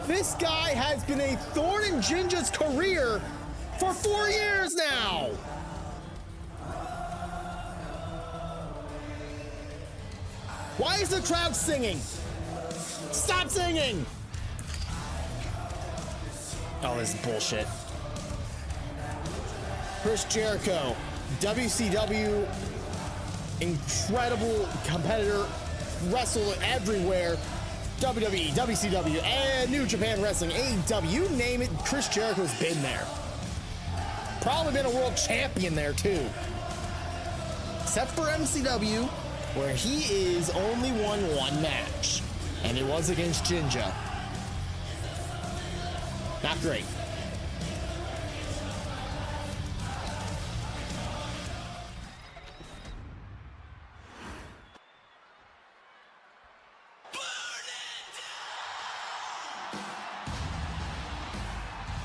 This guy has been a thorn in Jinja's career for 4 years now. Why is the crowd singing? Stop singing! Oh, this is bullshit. Chris Jericho, WCW, incredible competitor, wrestled everywhere. WWE, WCW, and New Japan Wrestling, AEW, you name it, Chris Jericho's been there. Probably been a world champion there too. Except for MCW, where he is only won 1 match, and it was against Jinja. Not great.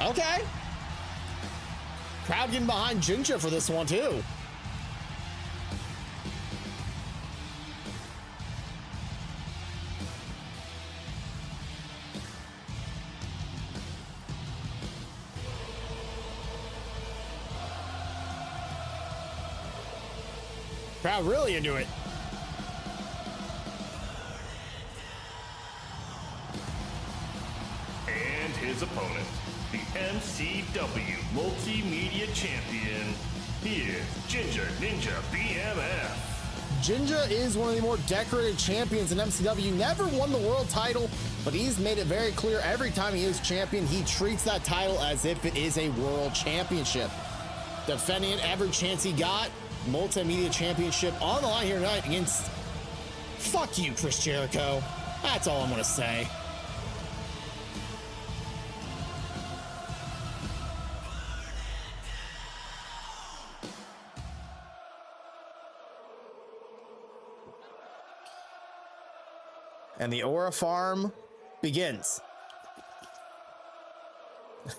Okay. Crowd getting behind Jinja for this one too. Crowd really into it. And his opponent, the MCW Multimedia Champion. He is Ginger Ninja BMF. Jinja is one of the more decorated champions in MCW. Never won the world title, but he's made it very clear every time he is champion, he treats that title as if it is a world championship. Defending it every chance he got. Multimedia championship on the line here tonight against, fuck you, Chris Jericho. That's all I'm gonna say. And the Aura Farm begins.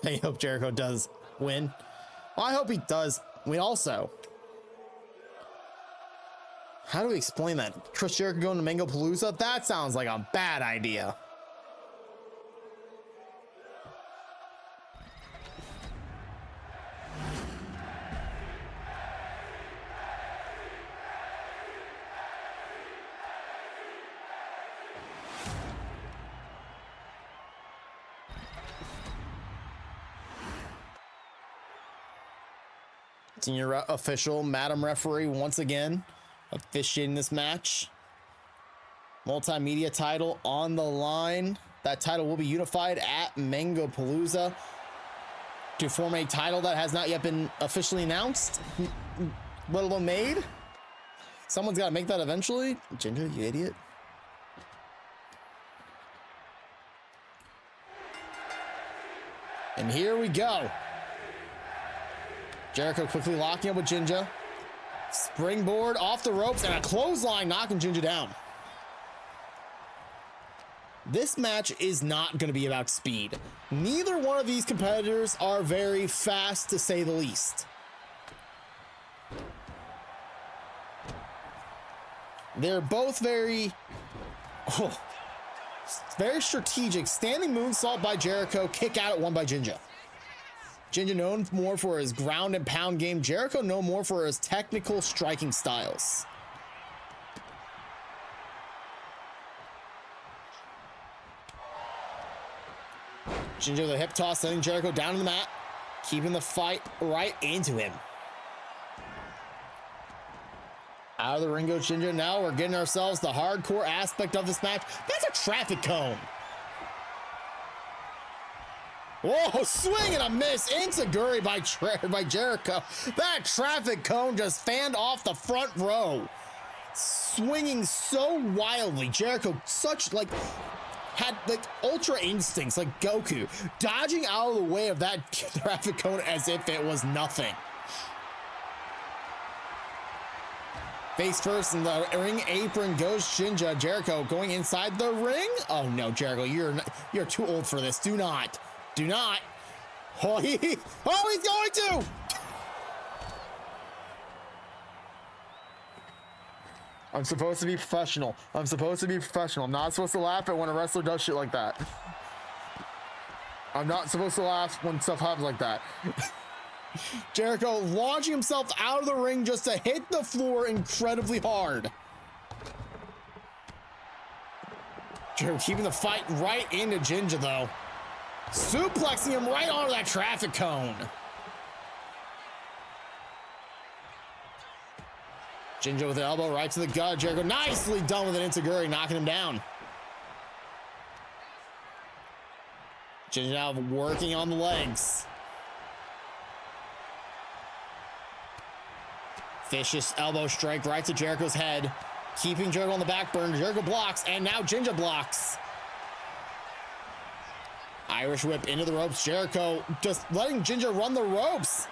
I hope Jericho does win. Well, I hope he does win also. How do we explain that? Chris Jericho going to Mango Palooza? That sounds like a bad idea. Senior official, Madam Referee, once again officiating this match. Multimedia title on the line. That title will be unified at Mango Palooza to form a title that has not yet been officially announced, let alone made. Someone's got to make that eventually. Ginger, you idiot. And here we go. Jericho quickly locking up with Jinja. Springboard off the ropes and a clothesline knocking Jinja down. This match is not going to be about speed. Neither one of these competitors are very fast, to say the least. They're both very strategic. Standing moonsault by Jericho, kick out at one by Jinja. Jinja known more for his ground and pound game. Jericho known more for his technical striking styles. Jinja with a hip toss, sending Jericho down to the mat, keeping the fight right into him. Out of the ring goes Jinja. Now we're getting ourselves the hardcore aspect of this match. That's a traffic cone. Whoa, swing and a miss. Enziguri by Jericho. That traffic cone just fanned off the front row. Swinging so wildly. Jericho had ultra instincts like Goku. Dodging out of the way of that traffic cone as if it was nothing. Face first in the ring apron goes Jinja. Jericho going inside the ring. Oh no, Jericho, you're too old for this. Do not. Oh, he's going to. I'm supposed to be professional. I'm not supposed to laugh at when a wrestler does shit like that. I'm not supposed to laugh when stuff happens like that. Jericho launching himself out of the ring just to hit the floor incredibly hard. Jericho keeping the fight right into Jinja though. Suplexing him right onto that traffic cone. Jinja with the elbow right to the gut. Jericho nicely done with an Enziguri, knocking him down. Jinja now working on the legs. Vicious elbow strike right to Jericho's head. Keeping Jericho on the back burner. Jericho blocks, and now Jinja blocks. Irish whip into the ropes. Jericho just letting Jinja run the ropes.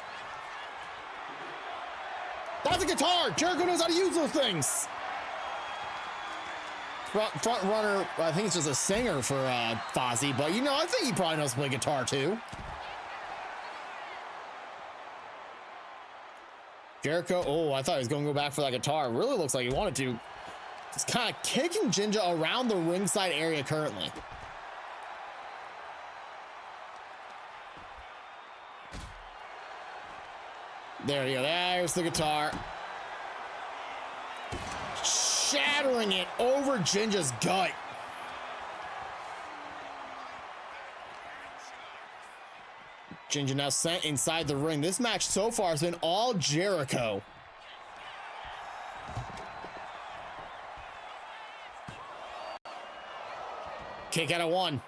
That's a guitar. Jericho knows how to use those things. Front runner, I think it's just a singer for Fozzy, but I think he probably knows to play guitar too. Jericho, oh, I thought he was going to go back for that guitar. Really looks like he wanted to. He's kind of kicking Jinja around the ringside area currently. There you go. There's the guitar. Shattering it over Jinja's gut. Ginger now sent inside the ring. This match so far has been all Jericho. Kick out of 1.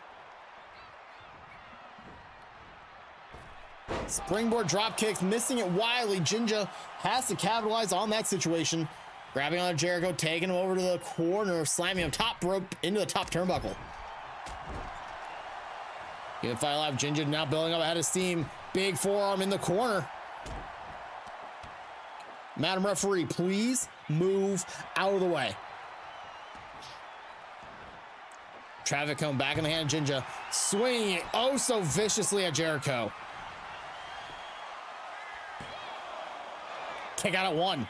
Springboard drop kicks, missing it wildly. Ginger has to capitalize on that situation. Grabbing on Jericho, taking him over to the corner, slamming him top rope into the top turnbuckle. Unified Live, Ginger now building up ahead of steam. Big forearm in the corner. Madam Referee, please move out of the way. Traffic cone back in the hand of Ginger, swinging it oh so viciously at Jericho. Kick out at 1.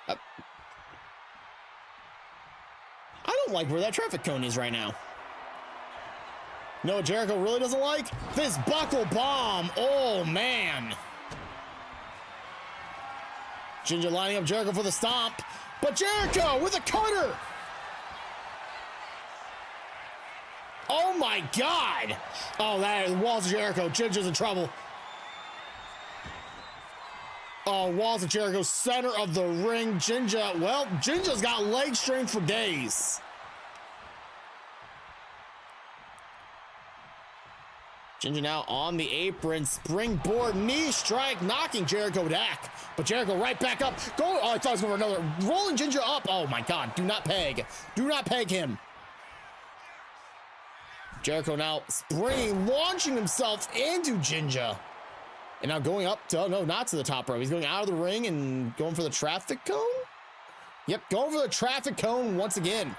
I don't like where that traffic cone is right now. No, Jericho really doesn't like this buckle bomb. Oh, man. Ginger lining up Jericho for the stomp, but Jericho with a cutter. Oh, my God. Oh, that is Walls of Jericho. Ginger's in trouble. Oh, Walls of Jericho, center of the ring. Ginger, well, Ginger's got leg strength for days. Ginger now on the apron, springboard knee strike, knocking Jericho back. But Jericho right back up. Go! Oh, I thought it was going for another. Rolling Ginger up. Oh my God! Do not peg. Do not peg him. Jericho now springing, launching himself into Ginger, and now going up. To, no, not to the top rope. He's going out of the ring and going for the traffic cone. Yep, going for the traffic cone once again.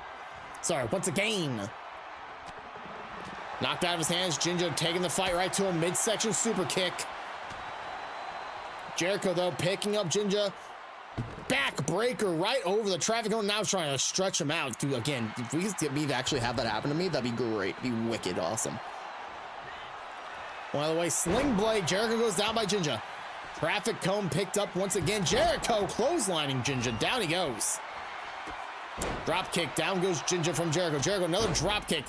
Sorry, once again. Knocked out of his hands. Ginger taking the fight right to a midsection super kick. Jericho, though, picking up Ginger. Backbreaker right over the traffic cone. Now trying to stretch him out. Dude, again, if we could get me to actually have that happen to me, that'd be great. Be wicked awesome. One other way, sling blade. Jericho goes down by Ginger. Traffic cone picked up once again. Jericho clotheslining Ginger. Down he goes. Drop kick. Down goes Ginger from Jericho. Jericho, another drop kick.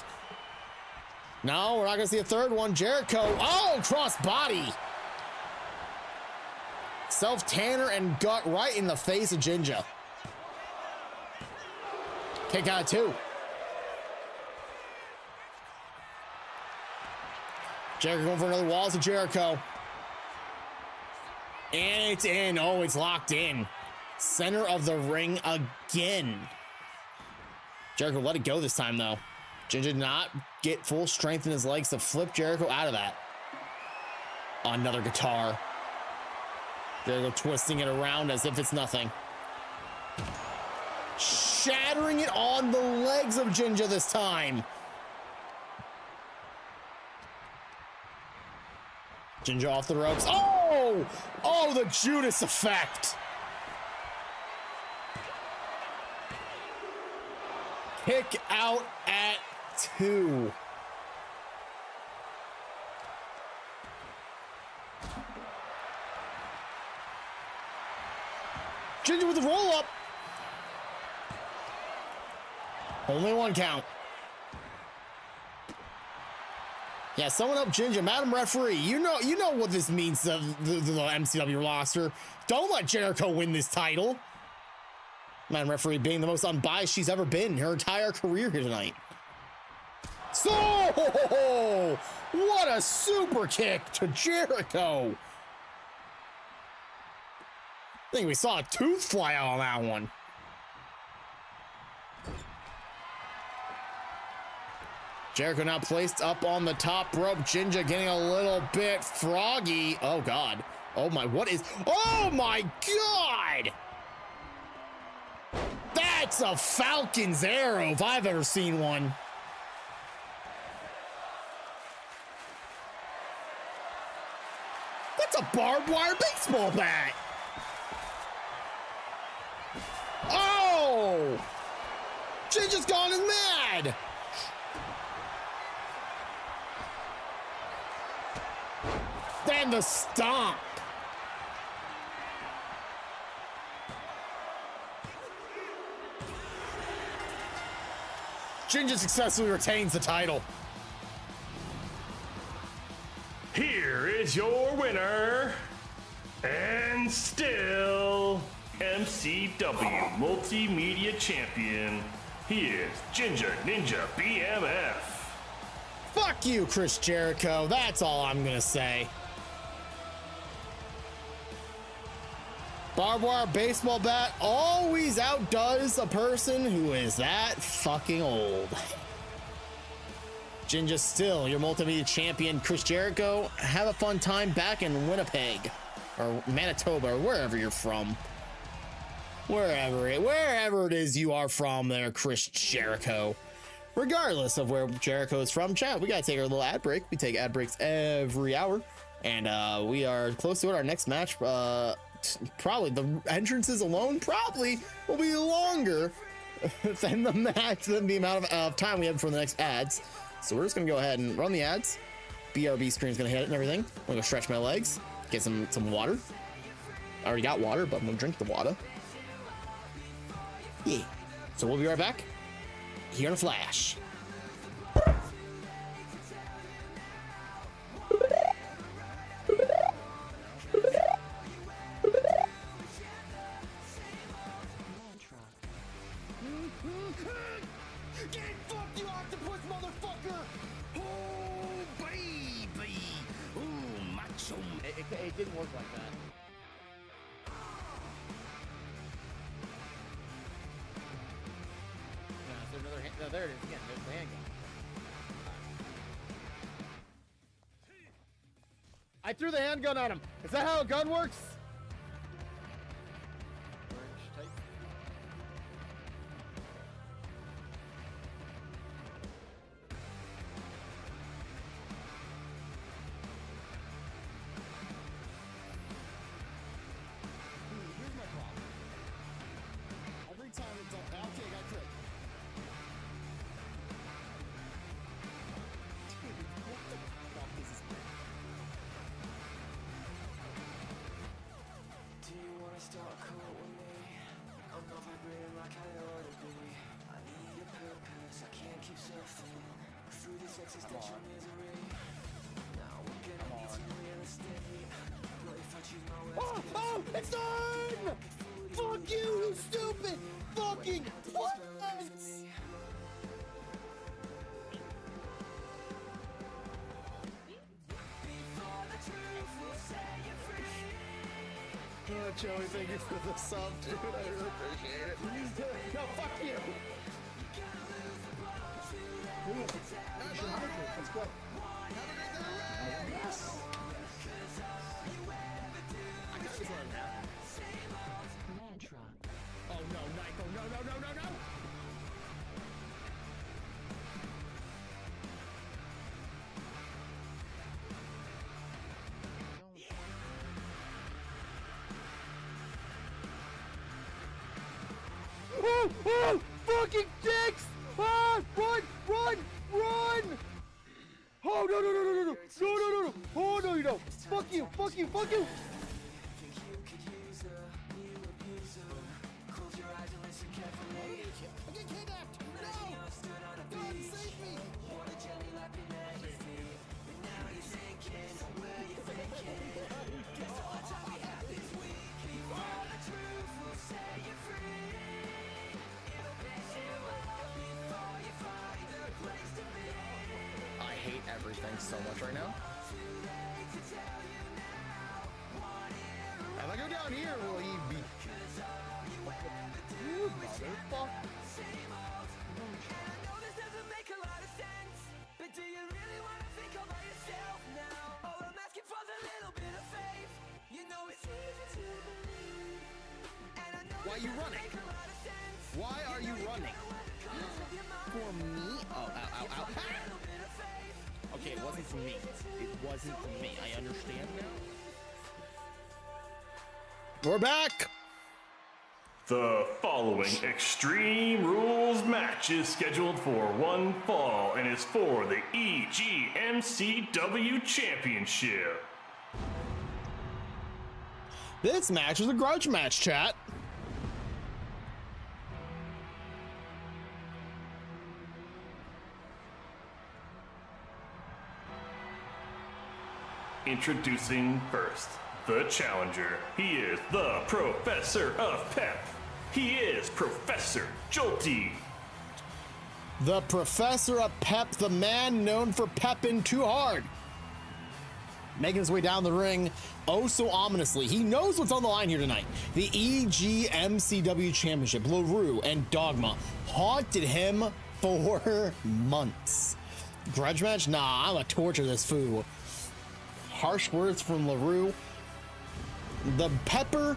No, we're not going to see a third one. Jericho, oh, cross body. Self-tanner and gut right in the face of Ginger. Kick out of 2. Jericho going for another Walls of Jericho. And it's in. Oh, it's locked in. Center of the ring again. Jericho let it go this time, though. Ginger did not get full strength in his legs to flip Jericho out of that. Another guitar. Jericho twisting it around as if it's nothing. Shattering it on the legs of Ginger this time. Ginger off the ropes. Oh! Oh, the Judas effect. Kick out at 2. Ginger with the roll up. Only 1 count. Yeah, someone up Ginger. Madam Referee, you know what this means to the MCW roster. Don't let Jericho win this title. Madam Referee being the most unbiased she's ever been her entire career here tonight. So, what a super kick to Jericho. I think we saw a tooth fly out on that one. Jericho now placed up on the top rope. Ginger getting a little bit froggy. Oh, God. Oh, my. What is... Oh, my God! That's a Falcon's arrow if I've ever seen one. That's a barbed wire baseball bat. Oh! Ginger's gone and mad. Then the stomp. Ginger successfully retains the title. is your winner, and still MCW Multimedia Champion. He is Ginger Ninja BMF. Fuck you, Chris Jericho. That's all I'm gonna say. Barbed wire baseball bat always outdoes a person who is that fucking old. Ginger still your multimedia champion, Chris Jericho. Have a fun time back in Winnipeg or Manitoba or wherever you're from. Wherever it is you are from there, Chris Jericho. Regardless of where Jericho is from, chat, we gotta take our little ad break. We take ad breaks every hour, and we are close to it. Our next match, probably the entrances alone probably will be longer than the match, than the amount of time we have for the next ads. So we're just gonna go ahead and run the ads. BRB screen's gonna hit it and everything. I'm gonna go stretch my legs, get some water. I already got water, but I'm gonna drink the water. Yeah. So we'll be right back here in a flash. Get fucked, you octopus motherfucker! Oh, baby! Ooh, macho. It didn't work like that. No, there it is again. There's the handgun. I threw the handgun at him. Is that how a gun works? Here's my problem. Every time it's up, okay, got crit. Do you wanna start a cult with me? I'm not vibrating like I ought to be. I need a purpose, I can't keep surfing through this existential misery. Now we're gonna need some real estate. But if I choose my words, Oh, it's done! Fuck you, you stupid fucking what? Oh, Joey, thank you for the sub, dude. I really appreciate it. No, fuck you. Let's go. Yes. I got this one now. Oh no, Nico, no. Oh, fucking dicks! Ah, run! Oh, no. Oh, no, you don't. Fuck you. think you could use a new abuser. Close your eyes and listen carefully. I'm getting kidnapped! Imagine you're stood on a God, beach. save me! Water jelly lapping at your feet. But now you're thinking, where you thinking? Guess all the time we have this week. Before the truth will set you free. It'll piss you up before you find a place to be. I hate everything so much right now. If I go down here, will he be? You motherfucker. Why are you running? Why are you running? For me? Oh, ow. Okay, it wasn't for me. It wasn't for me. I understand now. We're back! The following Extreme Rules match is scheduled for one fall and is for the EGMCW Championship. This match is a grudge match, chat. Introducing first, the challenger. He is the Professor of Pep. He is Professor Jolty. The Professor of Pep, the man known for pepping too hard. Making his way down the ring, oh so ominously. He knows what's on the line here tonight. The MCW Championship. LaRue and Dogma haunted him for months. Grudge match? Nah, I'm gonna torture this fool. Harsh words from LaRue. The Pepper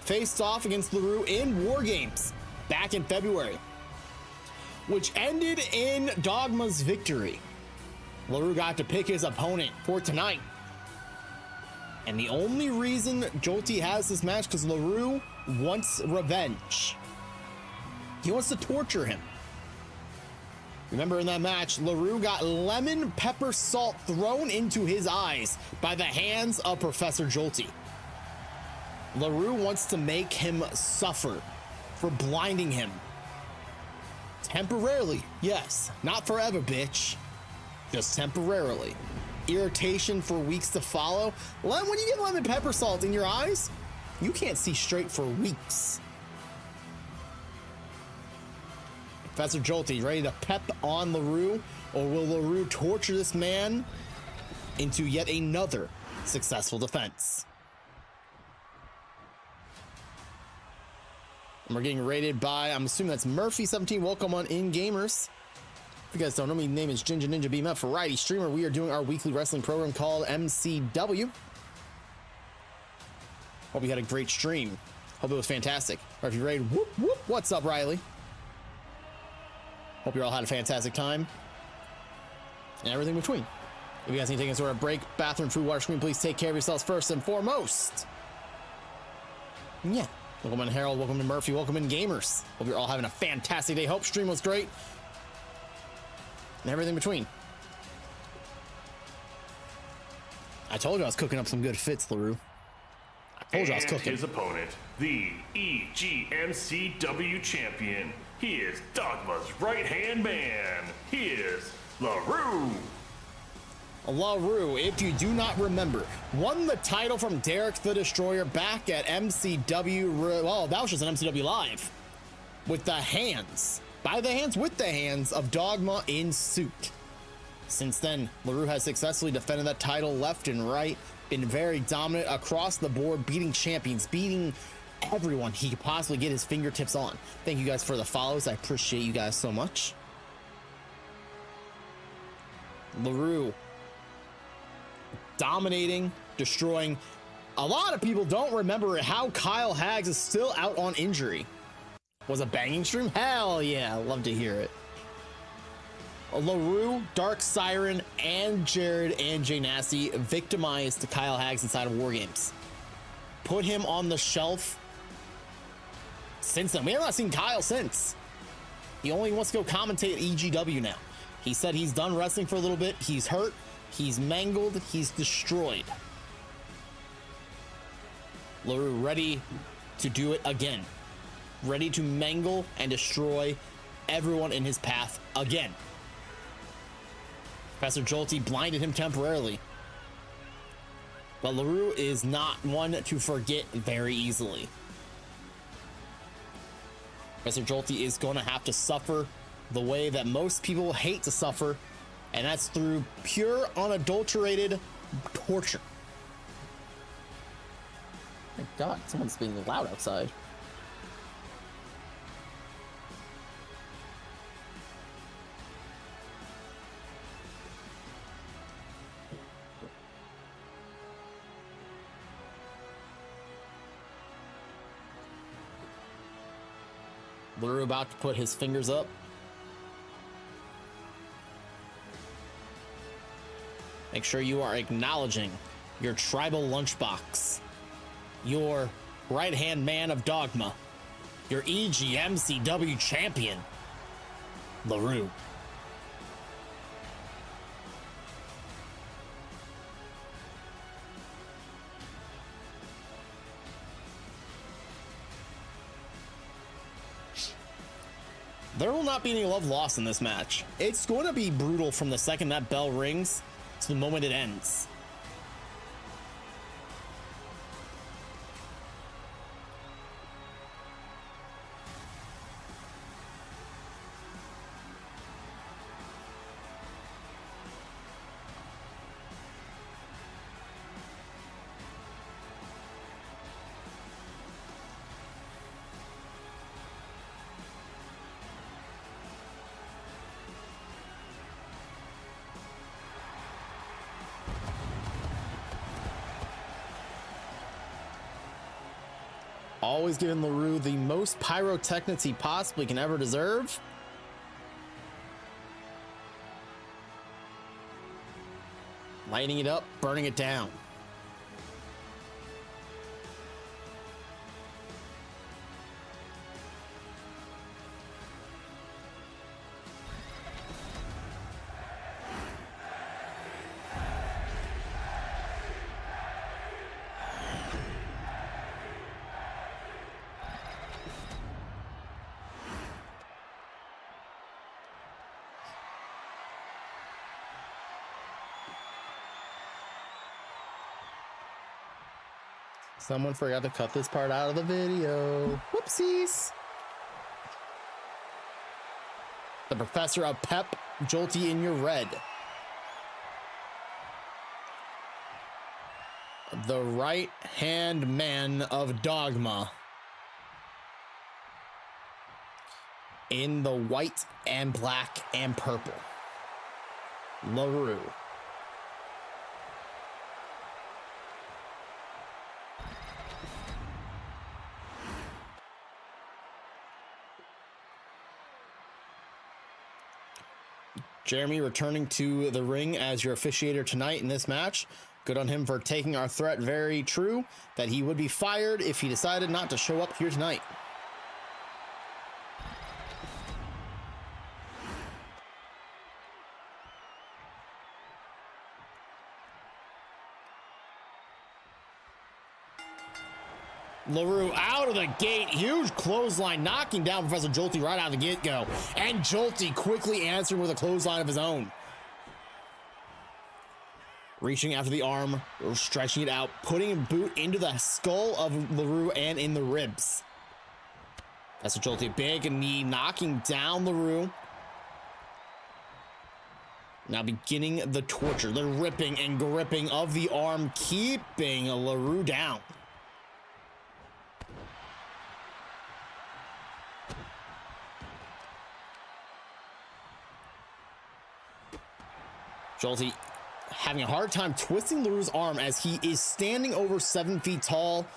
faced off against LaRue in War Games back in February, which ended in Dogma's victory. LaRue got to pick his opponent for tonight. And the only reason Jolty has this match because LaRue wants revenge. He wants to torture him. Remember in that match, LaRue got lemon pepper salt thrown into his eyes by the hands of Professor Jolty. LaRue wants to make him suffer for blinding him. Temporarily, yes. Not forever, bitch. Just temporarily. Irritation for weeks to follow. When you get lemon pepper salt in your eyes, you can't see straight for weeks. Professor Jolty ready to pep on LaRue, or will LaRue torture this man into yet another successful defense? And we're getting rated by, I'm assuming that's Murphy17. Welcome on in, gamers. If you guys don't know me, my name is Ginger Ninja BMF, variety streamer. We are doing our weekly wrestling program called MCW. Hope you had a great stream. Hope it was fantastic. Or if you're ready, whoop, whoop. What's up, Riley? Hope you all had a fantastic time. And everything between. If you guys need to take a sort of break, bathroom, food, water, screen, please take care of yourselves first and foremost. Yeah. Welcome in, Harold. Welcome to Murphy. Welcome in, gamers. Hope you're all having a fantastic day. Hope stream was great. And everything between. I told you I was cooking up some good fits, LaRue. I told you I was cooking. His opponent, the EGMCW champion. He is Dogma's right-hand man. He is LaRue. LaRue, if you do not remember, won the title from Derek the Destroyer back at MCW. Well, that was just an MCW Live. With the hands. By the hands, with the hands of Dogma in suit. Since then, LaRue has successfully defended that title left and right, been very dominant across the board, beating champions, beating everyone he could possibly get his fingertips on. Thank you guys for the follows. I appreciate you guys so much. LaRue dominating, destroying. A lot of people don't remember how Kyle Haggs is still out on injury. Was a banging stream? Hell yeah, love to hear it. LaRue, Dark Siren, and Jared and Jay Nasty victimized Kyle Haggs inside of War Games. Put him on the shelf. Since then, we have not seen Kyle since. He only wants to go commentate at EGW now. He said he's done wrestling for a little bit. He's hurt. He's mangled. He's destroyed. LaRue ready to do it again. Ready to mangle and destroy everyone in his path again. Professor Jolty blinded him temporarily. But LaRue is not one to forget very easily. Professor Jolty is going to have to suffer the way that most people hate to suffer, and that's through pure, unadulterated torture. My God, someone's being loud outside. LaRue about to put his fingers up. Make sure you are acknowledging your tribal lunchbox, your right-hand man of Dogma, your EGMCW champion, LaRue. There will not be any love lost in this match. It's going to be brutal from the second that bell rings to the moment it ends. Always giving LaRue the most pyrotechnics he possibly can ever deserve. Lighting it up, burning it down. Someone forgot to cut this part out of the video. Whoopsies. The Professor of Pep, Jolty in your red. The right-hand man of Dogma in the white and black and purple. LaRue. Jeremy returning to the ring as your officiator tonight in this match. Good on him for taking our threat very true, that he would be fired if he decided not to show up here tonight. LaRue out of the gate, huge clothesline, knocking down Professor Jolty right out of the get-go. And Jolty quickly answering with a clothesline of his own. Reaching after the arm, stretching it out, putting a boot into the skull of LaRue and in the ribs. Professor Jolty, big knee, knocking down LaRue. Now beginning the torture, the ripping and gripping of the arm, keeping LaRue down. Jolty having a hard time twisting LaRue's arm as he is standing over 7 feet tall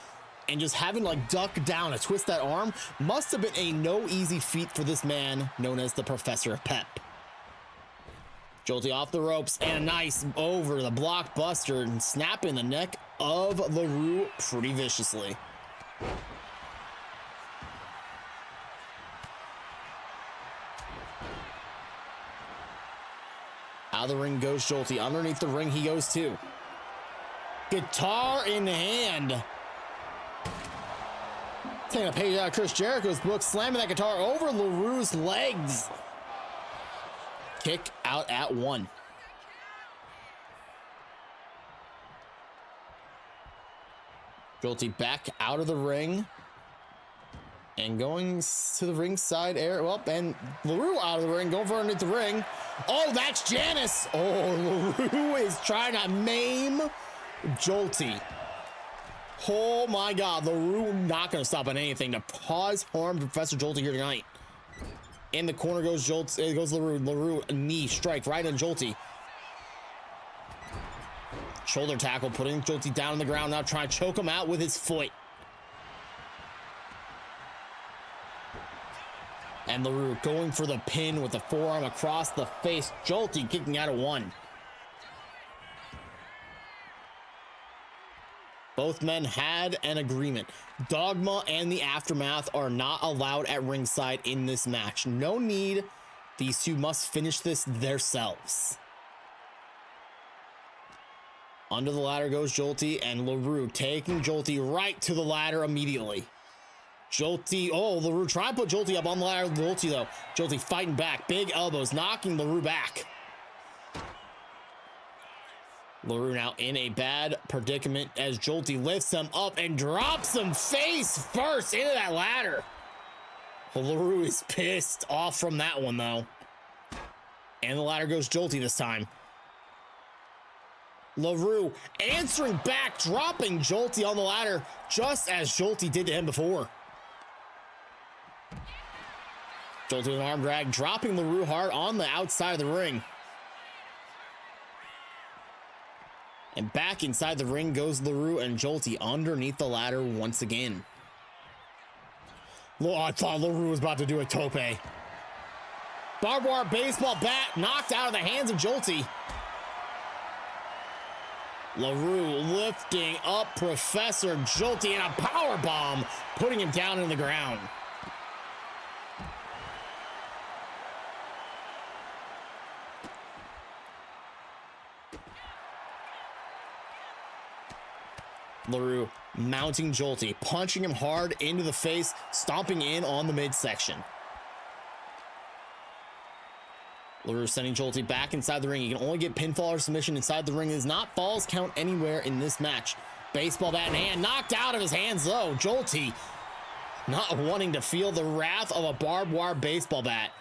and just having to like duck down to twist that arm. Must have been a no easy feat for this man known as the Professor of Pep. Jolty off the ropes and a nice over the blockbuster and snapping the neck of LaRue pretty viciously. Out of the ring goes Jolty. Underneath the ring he goes too. Guitar in hand. Taking a page out of Chris Jericho's book, slamming that guitar over LaRue's legs. Kick out at 1. Jolty back out of the ring. And going to the ringside area. Well, and LaRue out of the ring, going for underneath the ring. Oh, that's Janice. Oh, LaRue is trying to maim Jolty. Oh my God, LaRue not going to stop at anything to cause harm to Professor Jolty here tonight. In the corner goes Jolty. It goes LaRue. LaRue, a knee strike right on Jolty. Shoulder tackle, putting Jolty down on the ground now, trying to choke him out with his foot. And LaRue going for the pin with the forearm across the face. Jolty kicking out at 1. Both men had an agreement. Dogma and the Aftermath are not allowed at ringside in this match. No need. These two must finish this themselves. Under the ladder goes Jolty, and LaRue taking Jolty right to the ladder immediately. Jolty, oh, LaRue trying to put Jolty up on the ladder. Jolty, though. Jolty fighting back. Big elbows, knocking LaRue back. LaRue now in a bad predicament as Jolty lifts him up and drops him face first into that ladder. Well, LaRue is pissed off from that one, though. And the ladder goes Jolty this time. LaRue answering back, dropping Jolty on the ladder just as Jolty did to him before. Jolty with an arm drag, dropping LaRue hard on the outside of the ring. And back inside the ring goes LaRue and Jolty underneath the ladder once again. I thought LaRue was about to do a tope. Barbed wire baseball bat knocked out of the hands of Jolty. LaRue lifting up Professor Jolty in a power bomb, putting him down in the ground. LaRue mounting Jolty, punching him hard into the face, stomping in on the midsection. LaRue sending Jolty back inside the ring. He can only get pinfall or submission inside the ring. It does not falls count anywhere in this match. Baseball bat in hand, knocked out of his hands though. Jolty not wanting to feel the wrath of a barbed wire baseball bat.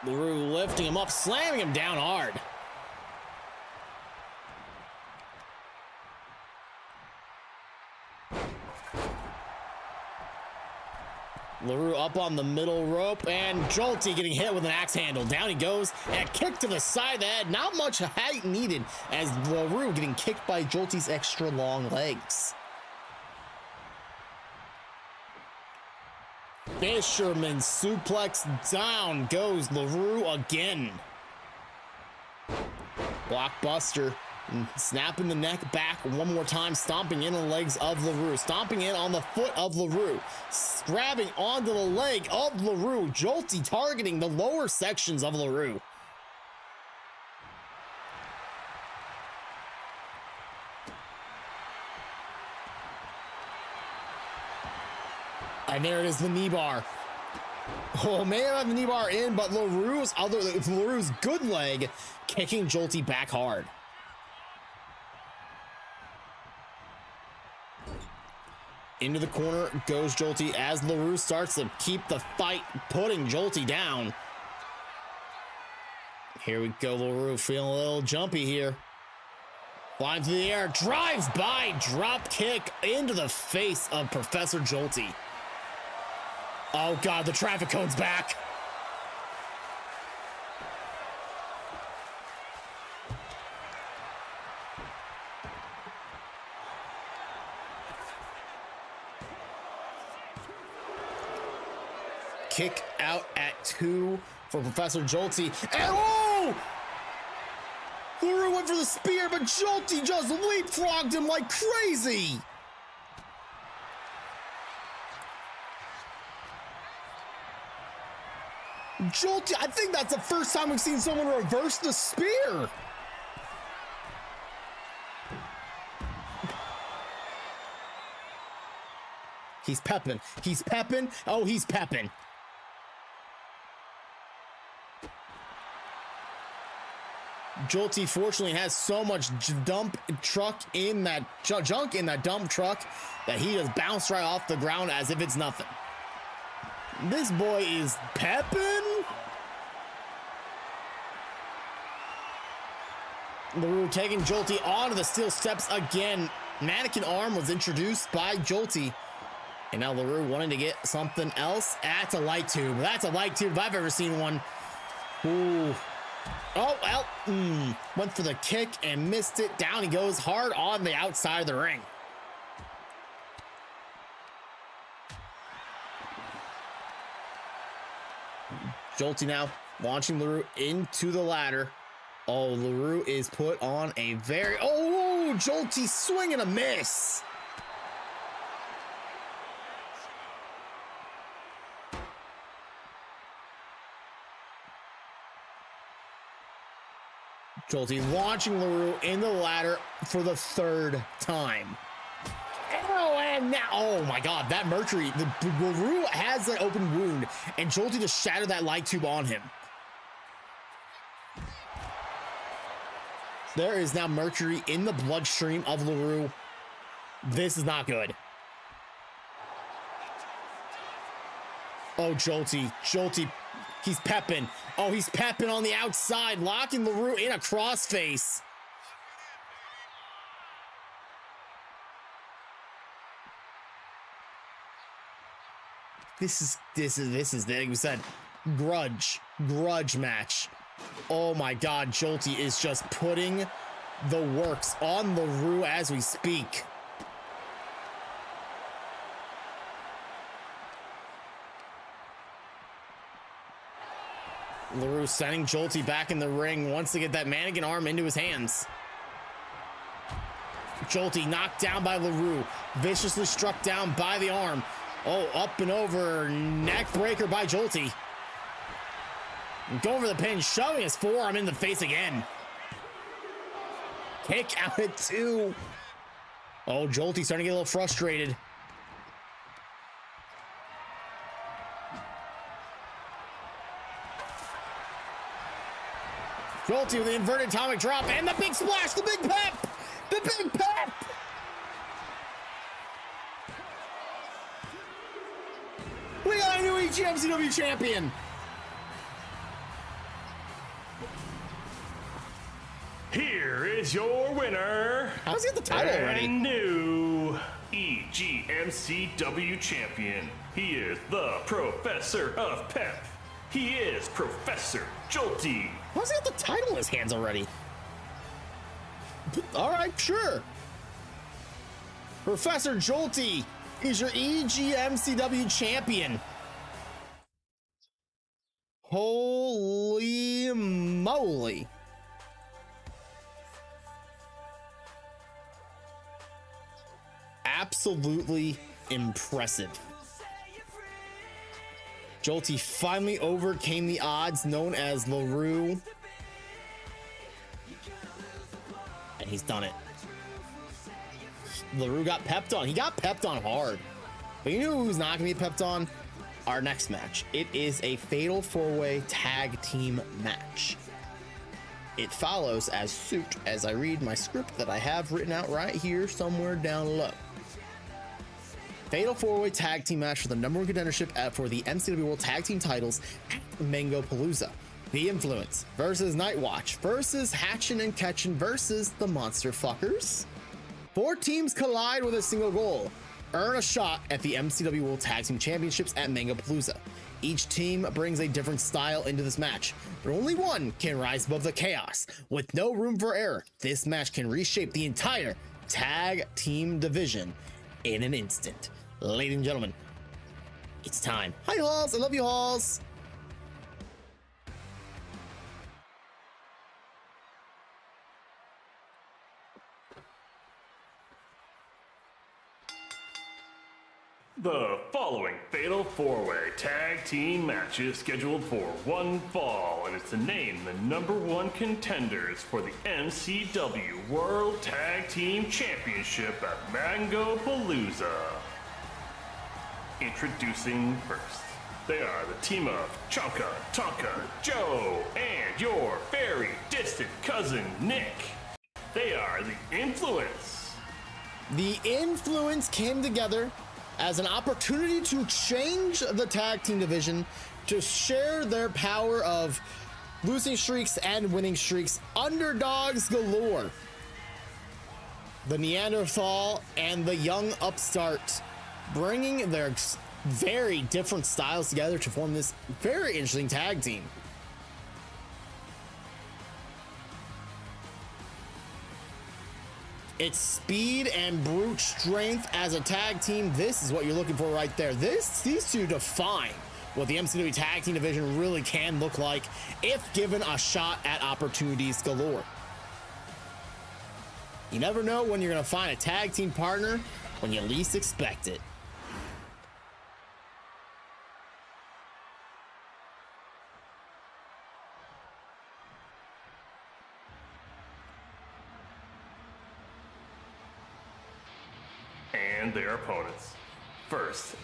LaRue lifting him up, slamming him down hard. LaRue up on the middle rope, and Jolty getting hit with an axe handle. Down he goes, and a kick to the side of the head. Not much height needed, as LaRue getting kicked by Jolty's extra long legs. Fisherman suplex, down goes LaRue again. Blockbuster. Snapping the neck back one more time, stomping in on the legs of LaRue, stomping in on the foot of LaRue, grabbing onto the leg of LaRue. Jolty targeting the lower sections of LaRue. And there it is, the knee bar. Oh, may have the knee bar in, but LaRue's good leg kicking Jolty back hard. Into the corner goes Jolty as LaRue starts to keep the fight, putting Jolty down. Here we go, LaRue feeling a little jumpy here. Flying through the air, drives by, drop kick into the face of Professor Jolty. Oh God, the traffic cone's back. Kick out at 2 for Professor Jolty. And oh! LaRue went for the spear, but Jolty just leapfrogged him like crazy. Jolty, I think that's the first time we've seen someone reverse the spear. He's pepping. He's pepping. Oh, he's pepping. Jolty fortunately has so much junk in that dump truck that he just bounced right off the ground as if it's nothing. This boy is pepping. LaRue taking Jolty onto the steel steps again. Mannequin arm was introduced by Jolty. And now LaRue wanting to get something else. That's a light tube. That's a light tube if I've ever seen one. Ooh. Oh, well. Went for the kick and missed it. Down he goes hard on the outside of the ring. Jolty now launching LaRue into the ladder. Oh, LaRue is put on a very... Oh, Jolty swing and a miss. Jolty launching LaRue in the ladder for the 3rd time. Oh, and now, oh my God, that Mercury, LaRue has an open wound, and Jolty just shattered that light tube on him. There is now mercury in the bloodstream of LaRue. This is not good. Oh, Jolty, he's pepping. Oh, he's pepping on the outside, locking LaRue in a crossface. This is like we said, grudge match. Oh my God, Jolty is just putting the works on LaRue as we speak. LaRue sending Jolty back in the ring, wants to get that mannequin arm into his hands. Jolty knocked down by LaRue, viciously struck down by the arm. Oh, up and over, neck breaker by Jolty. Going for the pin, shoving his forearm in the face again. Kick out at 2. Oh, Jolty starting to get a little frustrated. Jolty with the inverted atomic drop and the big splash, the big pep, the big pep. We got a new MCW champion. Here is your winner. How's he get the title and already? New EGMCW champion. He is the Professor of Pep. He is Professor Jolty. How's he get the title in his hands already? All right, sure. Professor Jolty is your EGMCW champion. Holy moly. Absolutely impressive. Jolty finally overcame the odds known as LaRue. And he's done it. LaRue got pepped on. He got pepped on hard. But you know who's not going to be pepped on? Our next match. It is a fatal 4-way tag team match. It follows as suit as I read my script that I have written out right here somewhere down low. Fatal 4-way tag team match for the #1 contendership for the MCW World Tag Team titles at Mango Palooza. The Influence versus Nightwatch versus Hatchin' and Ketchin' versus the Monster Fuckers. 4 teams collide with a single goal: earn a shot at the MCW World Tag Team Championships at Mango Palooza. Each team brings a different style into this match, but only one can rise above the chaos. With no room for error, this match can reshape the entire tag team division in an instant. Ladies and gentlemen, it's time. Hi, Halls. I love you, Halls. The following Fatal 4-Way Tag Team match is scheduled for one fall, and it's to name the #1 contenders for the MCW World Tag Team Championship at Mango Palooza. Introducing first, they are the team of Chonka, Tonka, Joe, and your very distant cousin, Nick. They are the Influence. The Influence came together as an opportunity to change the tag team division, to share their power of losing streaks and winning streaks. Underdogs galore. The Neanderthal and the young upstart, bringing their very different styles together to form this very interesting tag team. It's speed and brute strength as a tag team. This is what you're looking for right there. These two define what the MCW tag team division really can look like if given a shot at opportunities galore. You never know when you're going to find a tag team partner when you least expect it. And their opponents. First,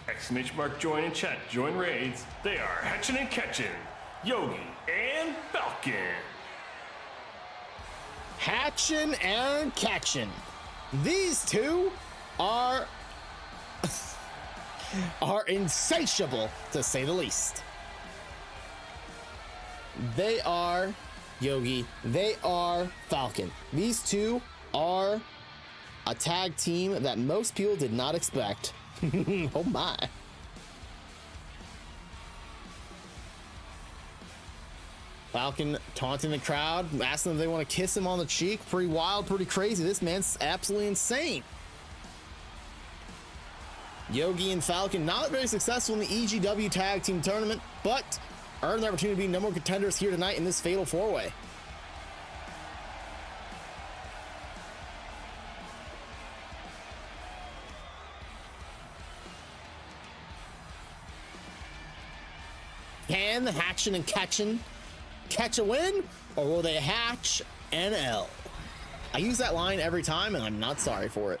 !join in chat, join raids. They are Hatchin' and Ketchin', Yogi, and Falcon. Hatchin' and Ketchin'. These two are insatiable, to say the least. They are Yogi. They are Falcon. These two are a tag team that most people did not expect. Oh my. Falcon taunting the crowd, asking if they want to kiss him on the cheek. Pretty wild, pretty crazy. This man's absolutely insane. Yogi and Falcon not very successful in the EGW tag team tournament, but earn the opportunity to be number one contenders here tonight in this fatal four-way. Can the Hatchin' and Catchin' catch a win, or will they hatch an L? I use that line every time, and I'm not sorry for it.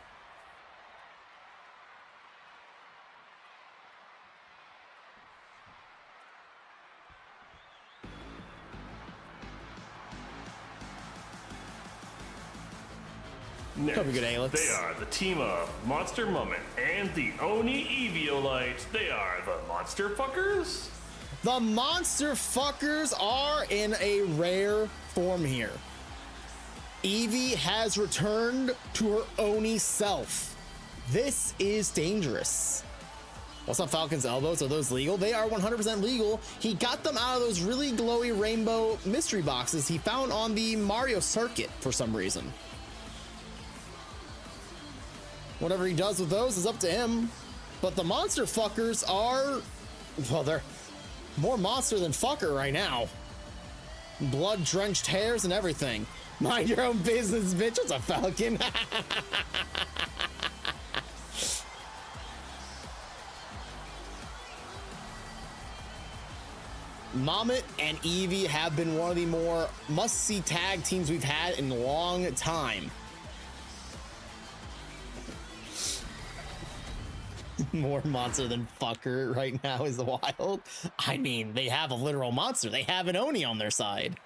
Next, Hope you're good, Alex. they are the team of Monster Moment and the Oni Eviolite. They are the Monster Fuckers. The Monster Fuckers are in a rare form here. Evie has returned to her Oni self. This is dangerous. What's up, Falcon's elbows? Are those legal? They are 100% legal. He got them out of those really glowy rainbow mystery boxes he found on the Mario circuit for some reason. Whatever he does with those is up to him. But the Monster Fuckers are, well, they're more monster than fucker right now. Blood-drenched hairs and everything. Mind your own business, bitch. What's a Falcon? Mamet and Evie have been one of the more must-see tag teams we've had in a long time. More monster than fucker right now is wild. I mean, they have a literal monster. They have an Oni on their side.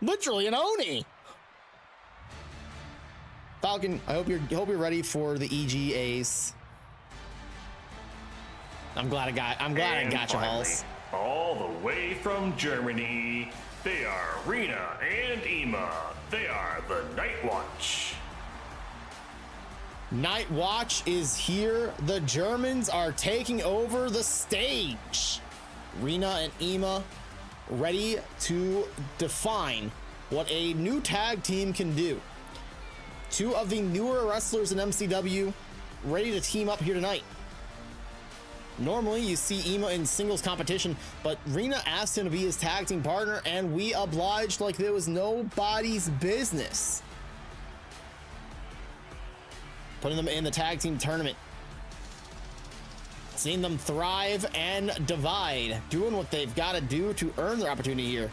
Literally an Oni. Falcon, I hope you're ready for the EGAs. I'm glad I got you, Halls. All the way from Germany, they are Rena and Ema. They are the Night Watch. Night Watch is here. The Germans are taking over the stage. Rena and Ema ready to define what a new tag team can do. Two of the newer wrestlers in MCW ready to team up here tonight. Normally you see Ema in singles competition, but Rena asked him to be his tag team partner, and we obliged like there was nobody's business. Putting them in the tag team tournament. Seeing them thrive and divide. Doing what they've got to do to earn their opportunity here.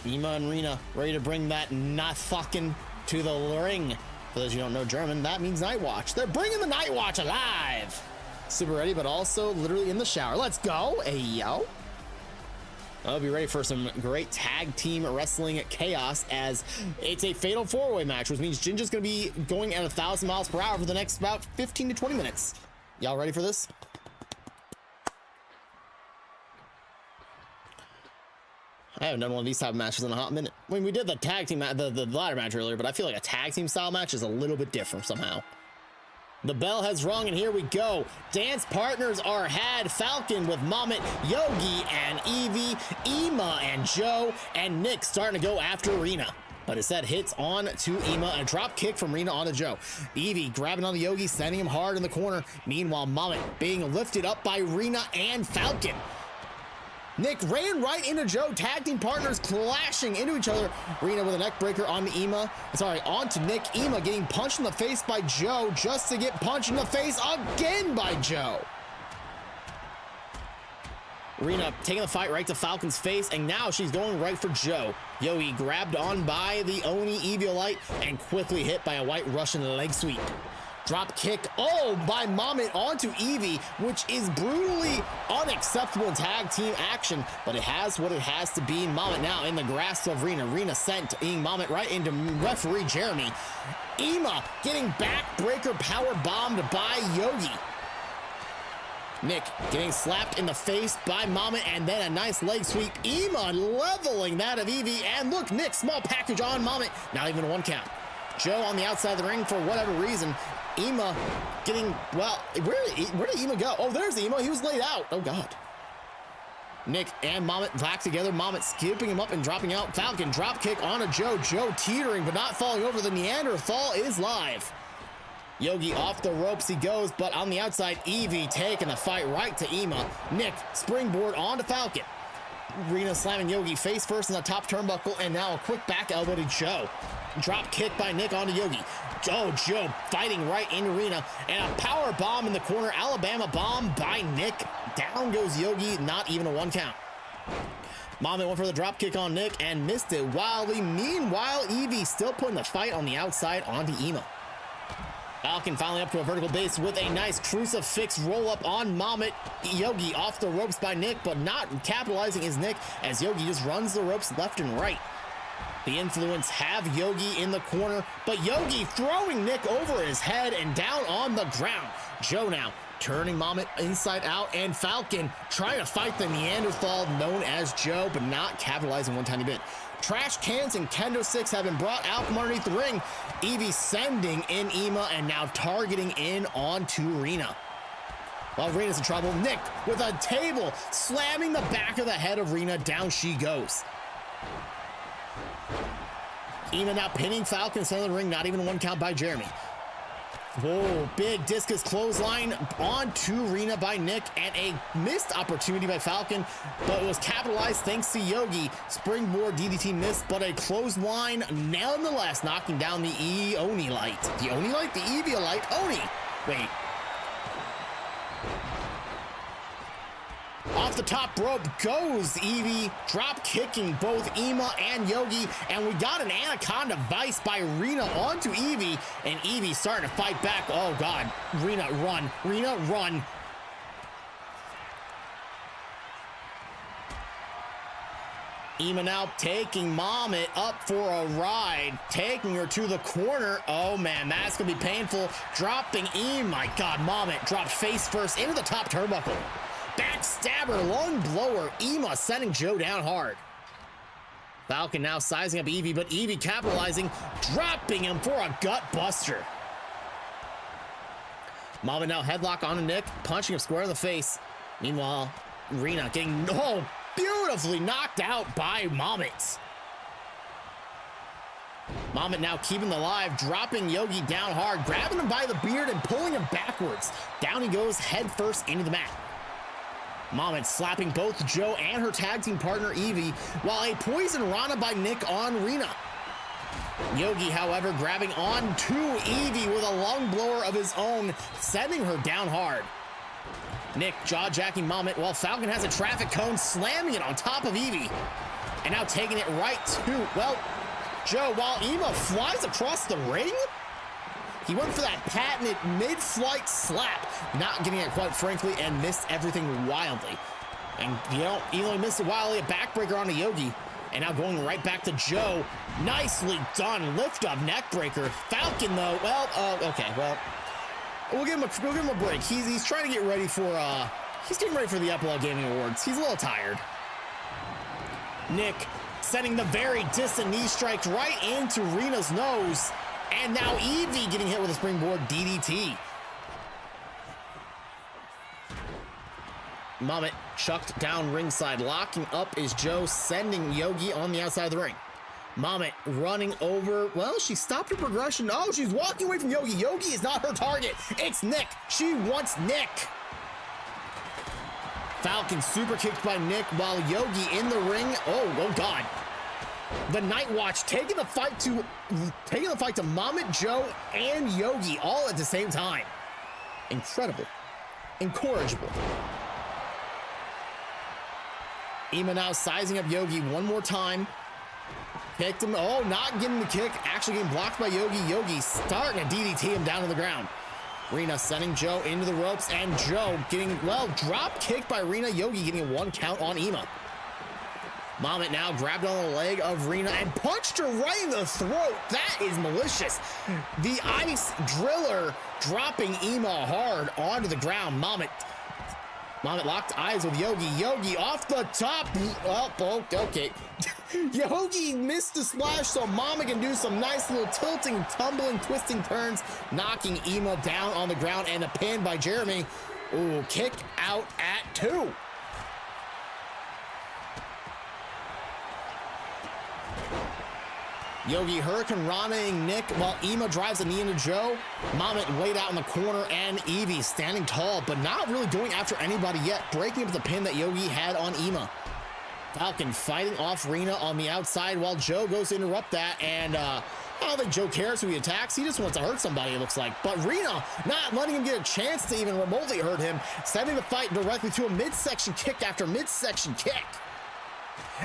Ema and Rena ready to bring that not fucking to the ring. For those who don't know German, that means Night Watch. They're bringing the Night Watch alive. Super ready, but also literally in the shower. Let's go. Hey, yo. I'll be ready for some great tag team wrestling chaos, as it's a fatal four-way match, which means Jinja's going to be going at 1,000 miles per hour for the next about 15 to 20 minutes. Y'all ready for this? I haven't done one of these type of matches in a hot minute. I mean, we did the tag team, the ladder match earlier, but I feel like a tag team style match is a little bit different somehow. The bell has rung, and here we go. Dance partners are had. Falcon with Mamet, Yogi, and Evie, Ema and Joe, and Nick starting to go after Rena. But instead hits on to Ema, and a drop kick from Rena onto Joe. Evie grabbing on the Yogi, sending him hard in the corner. Meanwhile, Mamet being lifted up by Rena and Falcon. Nick ran right into Joe. Tag team partners clashing into each other. Rena with a neck breaker on Ema. Sorry, on to Nick. Ema getting punched in the face by Joe, just to get punched in the face again by Joe. Rena taking the fight right to Falcon's face, and now she's going right for Joe. Yogi grabbed on by the Oni Eviolite and quickly hit by a White Russian leg sweep. Drop kick, by Mamet onto Evie, which is brutally unacceptable in tag team action, but it has what it has to be. Mamet now in the grasp of Rena. Rena sent Mamet right into referee Jeremy. Ema getting backbreaker power bombed by Yogi. Nick getting slapped in the face by Mamet, and then a nice leg sweep. Ema leveling that of Evie, and look, Nick, small package on Mamet. Not even a one count. Joe on the outside of the ring for whatever reason. Ema getting, well, where did Ema go? Oh, there's Ema. He was laid out. Oh, God. Nick and Mamet back together. Mamet skipping him up and dropping out. Falcon drop kick onto Joe. Joe teetering but not falling over. The Neanderthal is live. Yogi off the ropes he goes, but on the outside, Evie taking the fight right to Ema. Nick springboard onto Falcon. Rena slamming Yogi face first in the top turnbuckle, and now a quick back elbow to Joe. Drop kick by Nick onto Yogi. Oh, Joe fighting right into Rena, and a power bomb in the corner. Alabama bomb by Nick. Down goes Yogi, not even a 1 count. Mama went for the drop kick on Nick and missed it wildly. Meanwhile, Evie still putting the fight on the outside onto Ema. Falcon finally up to a vertical base with a nice crucifix roll up on Mamet. Yogi off the ropes by Nick, but not capitalizing is Nick as Yogi just runs the ropes left and right. The Influence have Yogi in the corner, but Yogi throwing Nick over his head and down on the ground. Joe now turning Mamet inside out, and Falcon trying to fight the Neanderthal known as Joe, but not capitalizing one tiny bit. Trash cans and kendo sticks have been brought out from underneath the ring. Evie sending in Ema and now targeting in onto Rena. While Rena's in trouble, Nick with a table slamming the back of the head of Rena. Down she goes. Ema now pinning Falcon in the center of the ring, not even a 1 count by Jeremy. Whoa, big discus clothesline onto Rena by Nick, and a missed opportunity by Falcon, but it was capitalized thanks to Yogi. Springboard DDT missed, but a clothesline nonetheless, knocking down the Oni light. The Oni light? The Evie light? Oni! Wait. Off the top rope goes Evie, drop kicking both Ema and Yogi, and we got an Anaconda Vice by Rena onto Evie, and Evie starting to fight back. Oh God, Rena run, Rena run. Ema now taking Mamet up for a ride, taking her to the corner. Oh man, that's gonna be painful. Dropping Ema, my God, Mamet dropped face first into the top turnbuckle. Backstabber, lung blower, Ema sending Joe down hard. Falcon now sizing up Evie, but Evie capitalizing, dropping him for a gut buster. Mama now headlock onto Nick, punching him square in the face. Meanwhile, Rena getting beautifully knocked out by Mamet. Mamet now keeping the live, dropping Yogi down hard, grabbing him by the beard and pulling him backwards. Down he goes head first into the mat. Mamet slapping both Joe and her tag team partner Evie, while a poison Rana by Nick on Rena. Yogi, however, grabbing on to Evie with a lung blower of his own, sending her down hard. Nick jaw-jacking Mamet while Falcon has a traffic cone, slamming it on top of Evie. And now taking it right to, well, Joe, while Ema flies across the ring. He went for that patented mid-flight slap, not getting it quite frankly, and missed everything wildly. And you know, even though he missed it wildly, a backbreaker onto Yogi. And now going right back to Joe. Nicely done, lift up neck breaker. Falcon though, well, okay, well, we'll give him a break. He's trying to get ready for he's getting ready for the Upload Gaming Awards. He's a little tired. Nick sending the very distant knee strike right into Rena's nose. And now Evie getting hit with a springboard DDT. Mamet chucked down ringside. Locking up is Joe, sending Yogi on the outside of the ring. Mamet running over. Well, she stopped her progression. Oh, she's walking away from Yogi. Yogi is not her target. It's Nick. She wants Nick. Falcon super kicked by Nick while Yogi in the ring. Oh God. The Night Watch taking the fight to Mamet, Joe, and Yogi all at the same time. Incredible. Incorrigible. Ema now sizing up Yogi one more time. Kicked him. Oh, not getting the kick. Actually getting blocked by Yogi. Yogi starting to DDT him down to the ground. Rena sending Joe into the ropes, and Joe getting, well, drop kicked by Rena. Yogi getting a 1 count on Ema. Mamet now grabbed on the leg of Rena and punched her right in the throat. That is malicious. The ice driller dropping Ema hard onto the ground. Mamet locked eyes with Yogi. Yogi off the top. Oh, okay. Yogi missed the splash, so Mamet can do some nice little tilting, tumbling, twisting turns, knocking Ema down on the ground, and a pin by Jeremy. Ooh, kick out at 2. Yogi Hurricane Ranaing Nick while Ema drives a knee into Joe. Mamet laid out in the corner and Evie standing tall, but not really going after anybody yet, breaking up the pin that Yogi had on Ema. Falcon fighting off Rena on the outside while Joe goes to interrupt that, and I don't think Joe cares who he attacks. He just wants to hurt somebody, it looks like. But Rena not letting him get a chance to even remotely hurt him, sending the fight directly to a midsection kick after midsection kick.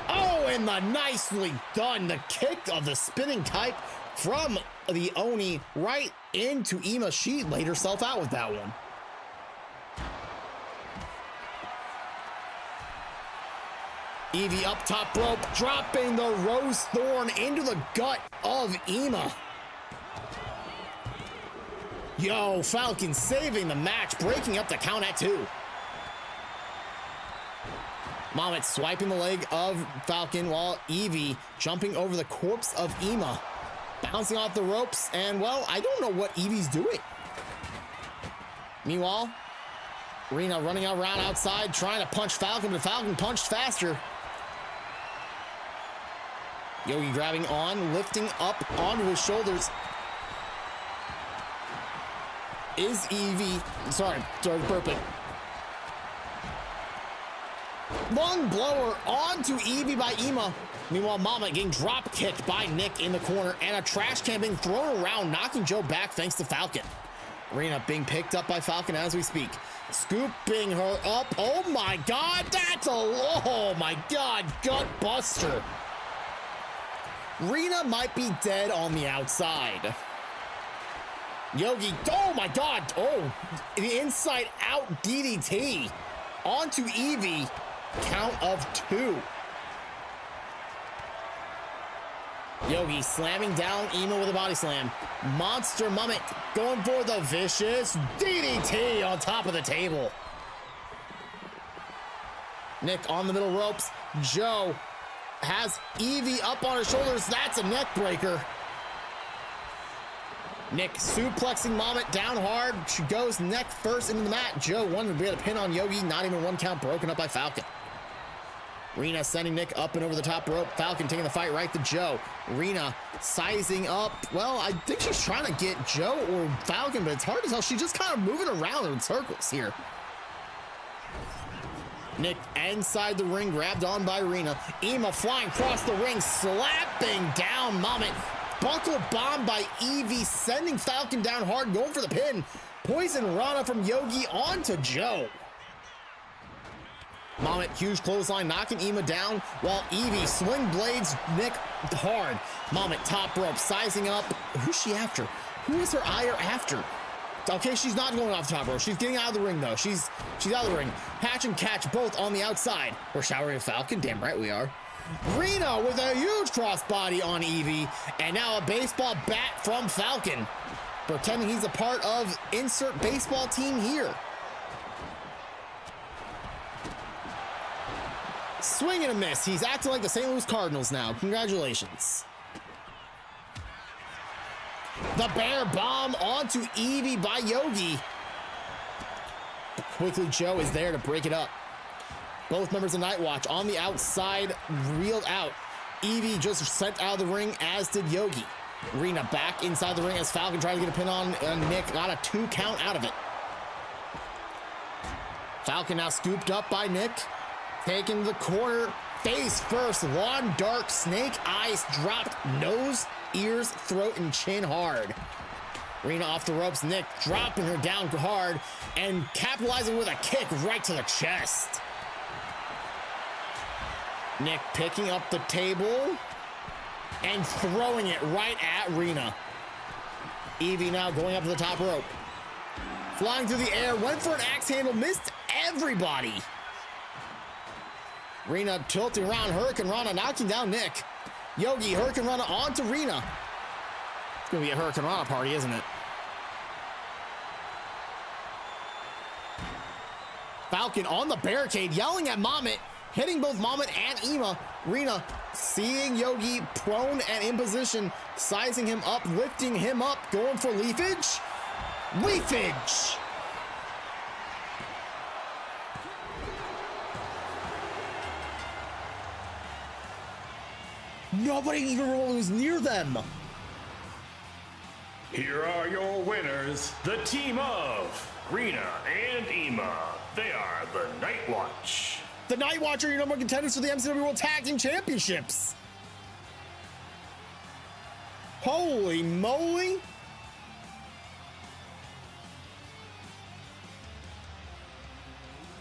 Oh, and the nicely done, the kick of the spinning type from the Oni right into Ema. She laid herself out with that one. Evie up top rope, dropping the Rose Thorn into the gut of Ema. Yo, Falcon saving the match, breaking up the count at 2. Mamet swiping the leg of Falcon while Evie jumping over the corpse of Ema. Bouncing off the ropes, and well, I don't know what Evie's doing. Meanwhile, Rena running around outside trying to punch Falcon, but Falcon punched faster. Yogi grabbing on, lifting up onto his shoulders. Is Evie, sorry, burping. Lung blower onto Evie by Ema. Meanwhile, Mama getting drop kicked by Nick in the corner, and a trash can being thrown around, knocking Joe back thanks to Falcon. Rena being picked up by Falcon as we speak. Scooping her up. Oh my God, that's a, oh my God, gut buster. Rena might be dead on the outside. Yogi, oh my God, oh, the inside out DDT onto Evie, count of 2. Yogi slamming down Ema with a body slam. Monster Mummet going for the vicious DDT on top of the table. Nick on the middle ropes. Joe has Evie up on his shoulders. That's a neck breaker. Nick suplexing Mamet down hard. She goes neck first into the mat. Joe wanted to get a pin on Yogi. Not even 1 count, broken up by Falcon. Rena sending Nick up and over the top rope. Falcon taking the fight right to Joe. Rena sizing up. Well, I think she's trying to get Joe or Falcon, but it's hard to tell. She's just kind of moving around in circles here. Nick inside the ring, grabbed on by Rena. Ema flying across the ring, slapping down Mamet. Buckle bomb by Evie, sending Falcon down hard, going for the pin. Poison Rana from Yogi onto Joe. Mamet, huge clothesline, knocking Ema down, while Evie swing blades Nick hard. Mamet, top rope, sizing up. Who's she after? Who is her ire after? Okay, she's not going off the top rope. She's getting out of the ring, though. She's out of the ring. Hatch and catch both on the outside. We're showering a Falcon. Damn right we are. Reno with a huge crossbody on Evie, and now a baseball bat from Falcon, pretending he's a part of insert baseball team here. Swing and a miss. He's acting like the St. Louis Cardinals now. Congratulations. The bear bomb onto Evie by Yogi. Quickly, Joe is there to break it up. Both members of Night Watch on the outside, reeled out. Evie just sent out of the ring, as did Yogi. Rena back inside the ring as Falcon tried to get a pin on Nick. Got a 2 count out of it. Falcon now scooped up by Nick. Taking the corner, face first, lawn dart, snake eyes dropped, nose, ears, throat, and chin hard. Rena off the ropes, Nick dropping her down hard and capitalizing with a kick right to the chest. Nick picking up the table and throwing it right at Rena. Evie now going up to the top rope. Flying through the air, went for an axe handle, missed everybody. Rena tilting around, Hurricane Rana knocking down Nick. Yogi, Hurricane Rana onto Rena. It's gonna be a Hurricane Rana party, isn't it? Falcon on the barricade, yelling at Mamet, hitting both Mamet and Ema. Rena seeing Yogi prone and in position, sizing him up, lifting him up, going for leafage. Leafage! Nobody even was near them. Here are your winners, the team of Rena and Ema. They are the Night Watch. The Night Watch are your number one contenders for the MCW World Tag Team Championships. Holy moly.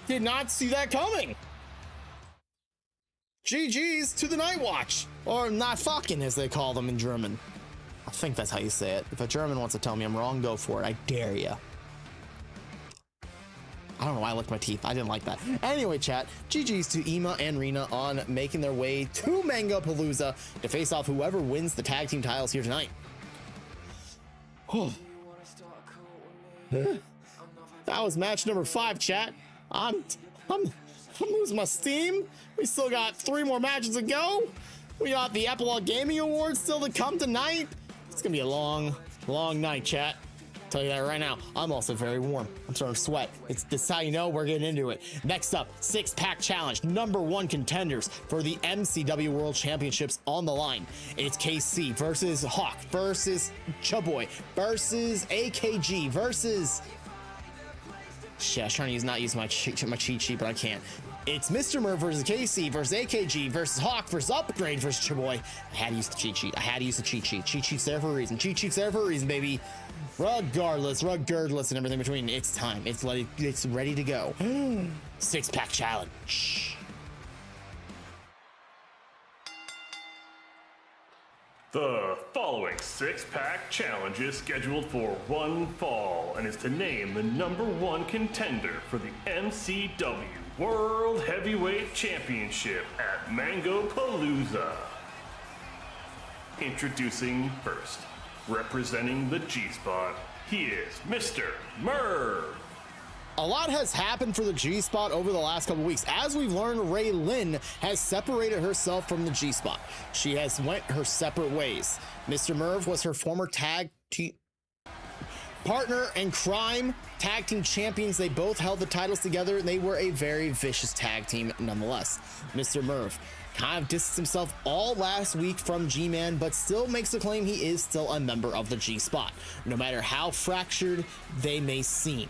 Did not see that coming. GG's to the Night Watch, or not fucking as they call them in German. I think that's how you say it. If a German wants to tell me I'm wrong, go for it. I dare you. I don't know why I licked my teeth. I didn't like that. Anyway, chat, GG's to Ema and Rena on making their way to Mango Palooza to face off whoever wins the tag team titles here tonight. That was match number 5, chat. I'm losing my steam. We still got 3 more matches to go. We got the Epilogue Gaming Awards still to come tonight. It's gonna be a long night, chat. Tell you that right now. I'm also very warm. I'm starting to sweat. This is how you know we're getting into it. Next up, 6-pack challenge. Number 1 contenders for the MCW World Championships on the line. It's KC versus Hawk versus Chaboy versus AKG versus... Shit, I was trying to not use my cheat sheet, but I can't. It's Mr. Merv versus KC versus AKG versus Hawk versus Upgrade versus Chaboy. I had to use the cheat sheet. I had to use the cheat sheet. Cheat sheet's there for a reason. Cheat sheet's there for a reason, baby. Regardless, and everything between. It's time. It's ready to go. 6-pack challenge. The following 6-pack challenge is scheduled for one fall and is to name the number 1 contender for the MCW World Heavyweight Championship at Mango Palooza. Introducing first, representing the G-Spot, he is Mr. Merv. A lot has happened for the G-Spot over the last couple weeks. As we've learned, Ray Lynn has separated herself from the G-Spot. She has went her separate ways. Mr. Merv was her former tag team partner and crime tag team champions. They both held the titles together, and they were a very vicious tag team nonetheless. Mr. Merv kind of distanced himself all last week from G-Man, but still makes the claim he is still a member of the G-Spot, no matter how fractured they may seem.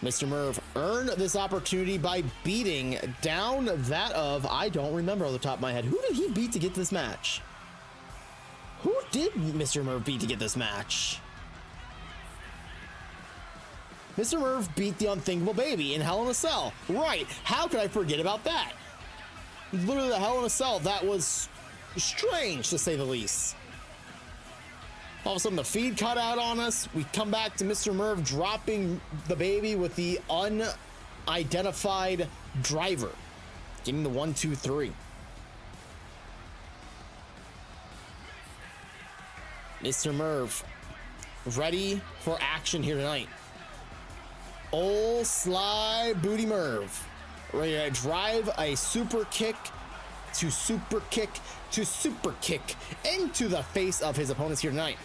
Mr. Merv earned this opportunity by beating down that of, I don't remember off the top of my head. Who did he beat to get this match? Who did Mr. Merv beat to get this match? Mr. Merv beat the Unthinkable Baby in Hell in a Cell. Right, how could I forget about that? Literally the Hell in a Cell, that was strange to say the least. All of a sudden the feed cut out on us. We come back to Mr. Merv dropping the baby with the unidentified driver. Getting the 1, 2, 3. Mr. Merv ready for action here tonight. Old Sly Booty Merv ready to drive a super kick to super kick to super kick into the face of his opponents here tonight.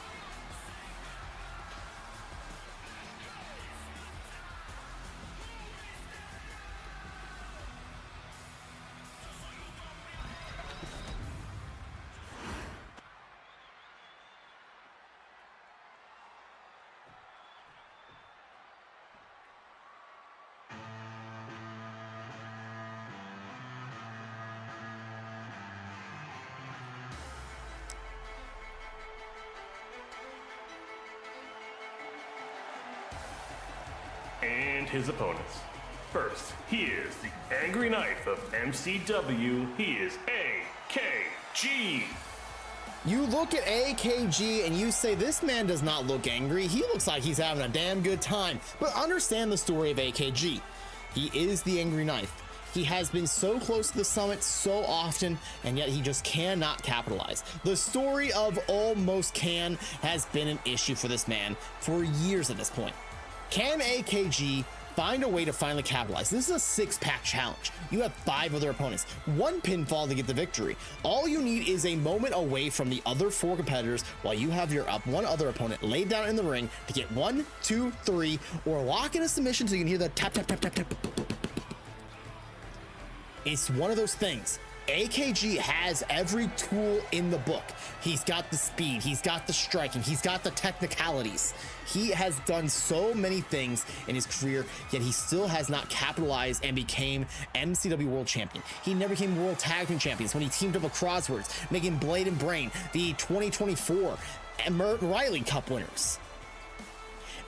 And his opponents. First, he is the Angry Knife of MCW. He is AKG. You look at AKG and you say, this man does not look angry. He looks like he's having a damn good time. But understand the story of AKG. He is the Angry Knife. He has been so close to the summit so often, and yet he just cannot capitalize. The story of almost can has been an issue for this man for years at this point. Can AKG find a way to finally capitalize? This is a 6-pack challenge. You have 5 other opponents, 1 pinfall to get the victory. All you need is a moment away from the other 4 competitors while you have your one other opponent laid down in the ring to get 1, 2, 3, or lock in a submission so you can hear the tap, tap, tap, tap, tap. It's one of those things. AKG has every tool in the book. He's got the speed, he's got the striking, he's got the technicalities. He has done so many things in his career, yet he still has not capitalized and became MCW World Champion. He never became World Tag Team Champions when he teamed up with Crosswords, making Blade and Brain the 2024 Riley Cup winners.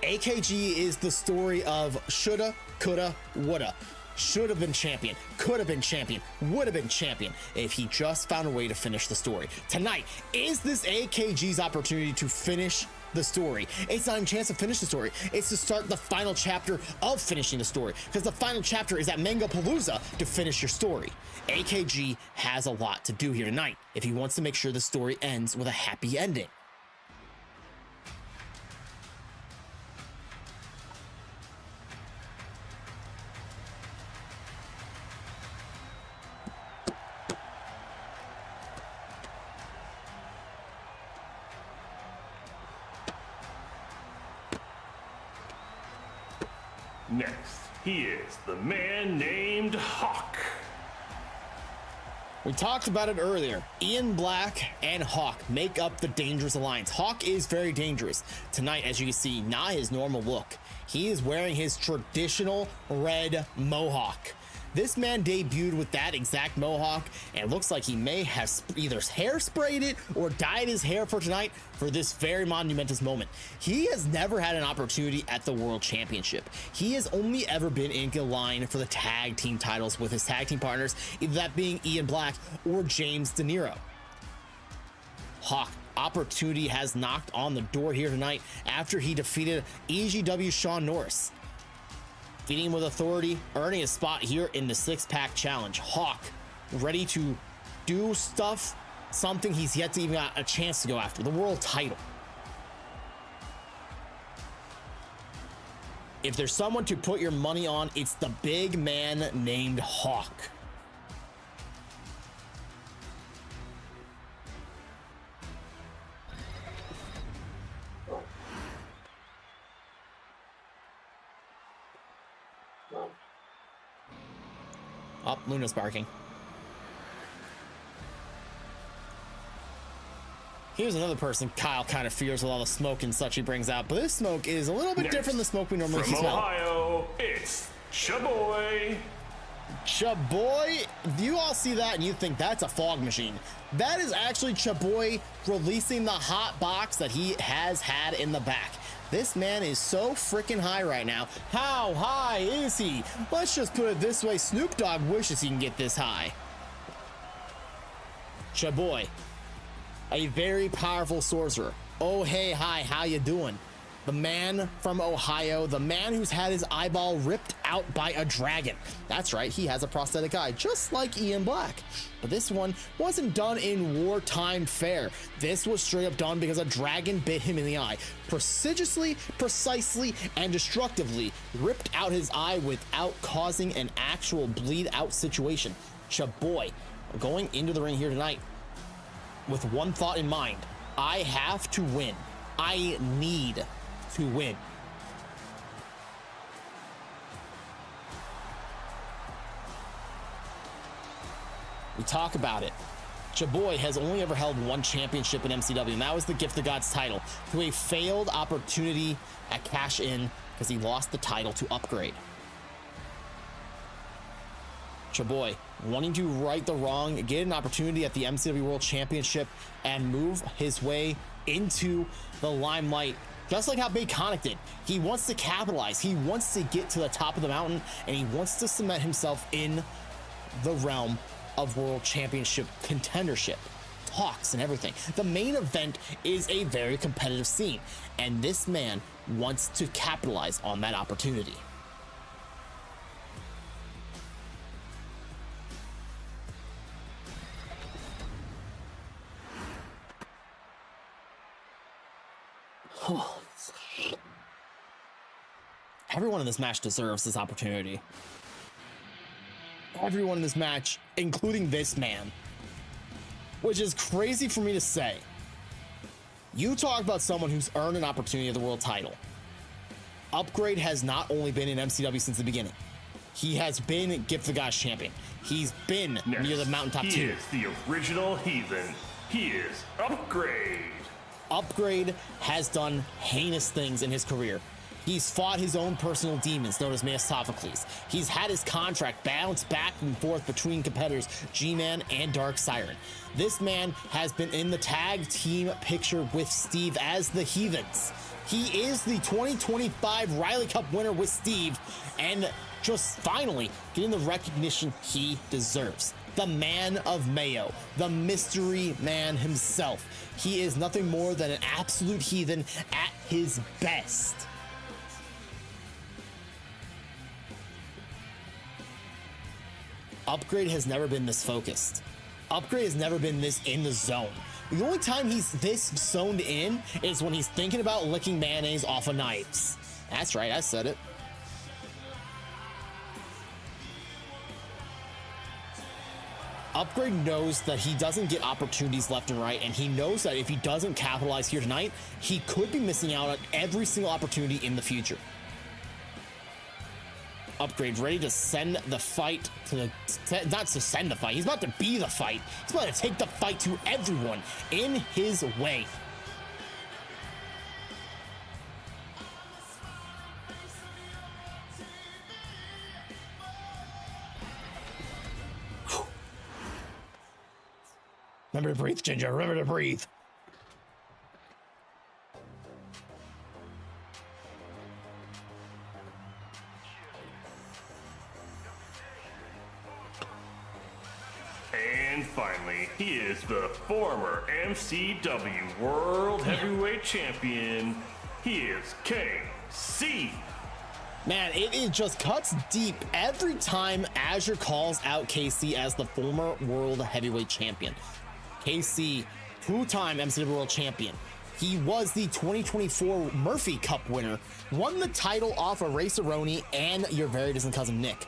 AKG is the story of shoulda, coulda, woulda. Should have been champion, could have been champion, would have been champion if he just found a way to finish the story. Tonight, is this AKG's opportunity to finish the story? It's not even a chance to finish the story. It's to start the final chapter of finishing the story, because the final chapter is at Mangapalooza to finish your story. AKG has a lot to do here tonight if he wants to make sure the story ends with a happy ending. Next, he is the man named Hawk. We talked about it earlier. Ian Black and Hawk make up the dangerous alliance. Hawk is very dangerous. Tonight, as you can see, not his normal look. He is wearing his traditional red mohawk. This man debuted with that exact mohawk, and looks like he may have either hair-sprayed it or dyed his hair for tonight for this very monumentous moment. He has never had an opportunity at the World Championship. He has only ever been in the line for the tag team titles with his tag team partners, either that being Ian Black or James De Niro. Hawk, opportunity has knocked on the door here tonight after he defeated EGW Sean Norris. Beating him with authority, earning a spot here in the six-pack challenge. Hawk, ready to do something he's yet to even got a chance to go after, the world title. If there's someone to put your money on, it's the big man named Hawk. Oh, Luna's barking. Here's another person Kyle kind of fears with all the smoke and such he brings out, but this smoke is a little bit different than the smoke we normally From smell. Ohio, it's Chaboy. Chaboy, you all see that and you think that's a fog machine. That is actually Chaboy releasing the hot box that he has had in the back. This man is so freaking high right now. How high is he? Let's just put it this way, Snoop Dogg wishes he can get this high. Chaboy, a very powerful sorcerer. Oh, hey, hi, how you doing? The man from Ohio, the man who's had his eyeball ripped out by a dragon. That's right, he has a prosthetic eye, just like Ian Black. But this one wasn't done in wartime fare. This was straight up done because a dragon bit him in the eye. Precisely, and destructively ripped out his eye without causing an actual bleed out situation. Chaboy going into the ring here tonight with one thought in mind. I have to win. I need to win. We talk about it. Chaboy has only ever held one championship in MCW, and that was the Gift of Gods title, to a failed opportunity at Cash In because he lost the title to Upgrade. Chaboy wanting to right the wrong, get an opportunity at the MCW World Championship, and move his way into the limelight, just like how Big Conic did. He wants to capitalize. He wants to get to the top of the mountain, and he wants to cement himself in the realm of World Championship contendership, talks and everything. The main event is a very competitive scene, and this man wants to capitalize on that opportunity. Everyone in this match deserves this opportunity. Everyone in this match, including this man, which is crazy for me to say. You talk about someone who's earned an opportunity at the world title. Upgrade has not only been in MCW since the beginning. He has been Gift the Gods champion. He's been Next, near the mountaintop he tier. is the original heathen. He is Upgrade. Upgrade has done heinous things in his career. He's fought his own personal demons known as Mephistopheles. He's had his contract bounce back and forth between competitors G-Man and Dark Siren. This man has been in the tag team picture with Steve as the Heathens. He is the 2025 Riley Cup winner with Steve and just finally getting the recognition he deserves. The man of Mayo, the mystery man himself. He is nothing more than an absolute heathen at his best. Upgrade has never been this focused. Upgrade has never been this in the zone. The only time he's this zoned in is when he's thinking about licking mayonnaise off of knives. That's right, I said it. Upgrade knows that he doesn't get opportunities left and right, and he knows that if he doesn't capitalize here tonight, he could be missing out on every single opportunity in the future. Upgrade ready to send the fight to the, not to send the fight, he's about to be the fight. He's about to take the fight to everyone in his way. Remember to breathe, Ginger. Remember to breathe. And finally, he is the former MCW World Heavyweight Champion. He is KC. Man, it just cuts deep every time Azure calls out KC as the former World Heavyweight Champion. KC, two-time MCW World Champion. He was the 2024 Murphy Cup winner, won the title off of Ray Cerrone and your very distant cousin Nick.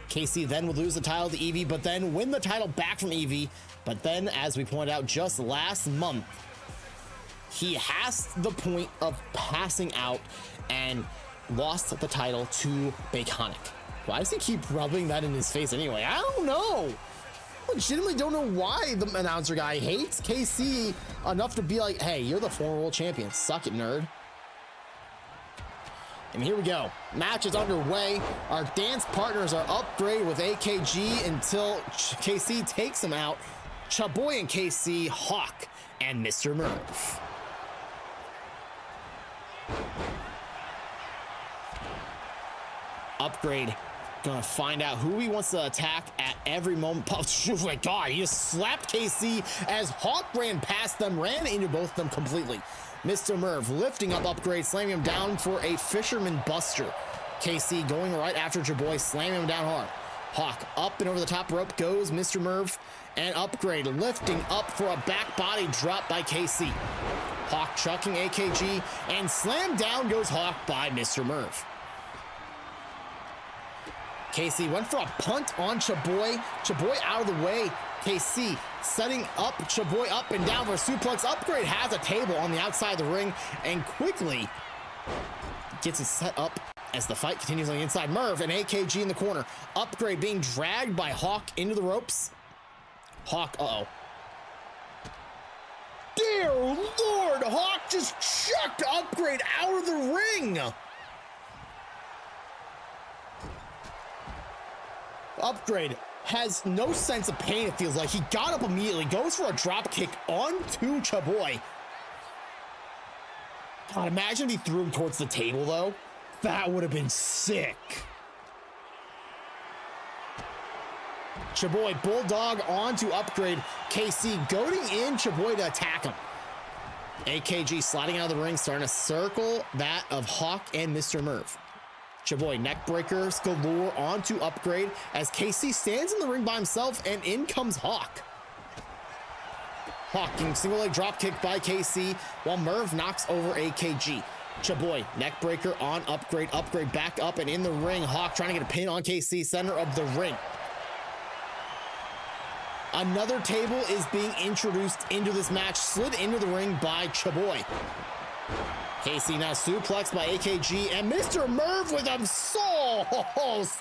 KC then would lose the title to Evie, but then win the title back from Evie. But then, as we pointed out just last month, he has the point of passing out and lost the title to Baconic. Why does he keep rubbing that in his face anyway? I don't know. Legitimately don't know why the announcer guy hates KC enough to be like, hey, you're the former world champion. Suck it, nerd. And here we go. Match is underway. Our dance partners are Upgrade with AKG until KC takes him out. Chaboy and KC, Hawk, and Mr. Merv. Upgrade gonna find out who he wants to attack at every moment. Oh my god, he just slapped KC as Hawk ran past them, ran into both of them completely. Mr. Merv lifting up Upgrade, slamming him down for a Fisherman Buster. KC going right after Jaboy, slamming him down hard. Hawk up and over the top rope goes Mr. Merv, and Upgrade lifting up for a back body drop by KC. Hawk chucking AKG, and slam down goes Hawk by Mr. Merv. KC went for a punt on Chaboy. Chaboy out of the way. KC setting up Chaboy up and down for a suplex. Upgrade has a table on the outside of the ring and quickly gets it set up as the fight continues on the inside. Merv and AKG in the corner. Upgrade being dragged by Hawk into the ropes. Hawk, uh-oh. Dear Lord, Hawk just chucked Upgrade out of the ring. Upgrade has no sense of pain, it feels like. He got up immediately, goes for a drop kick onto Chaboy. God, imagine if he threw him towards the table, though. That would have been sick. Chaboy, Bulldog onto Upgrade. KC goading in Chaboy to attack him. AKG sliding out of the ring, starting to circle that of Hawk and Mr. Merv. Chaboy neckbreakers galore onto Upgrade as KC stands in the ring by himself, and in comes Hawk. Hawk getting single leg drop kick by KC while Merv knocks over AKG. Chaboy neckbreaker on Upgrade. Upgrade back up and in the ring. Hawk trying to get a pin on KC, center of the ring. Another table is being introduced into this match, slid into the ring by Chaboy. Casey now suplexed by AKG, and Mr. Merv with a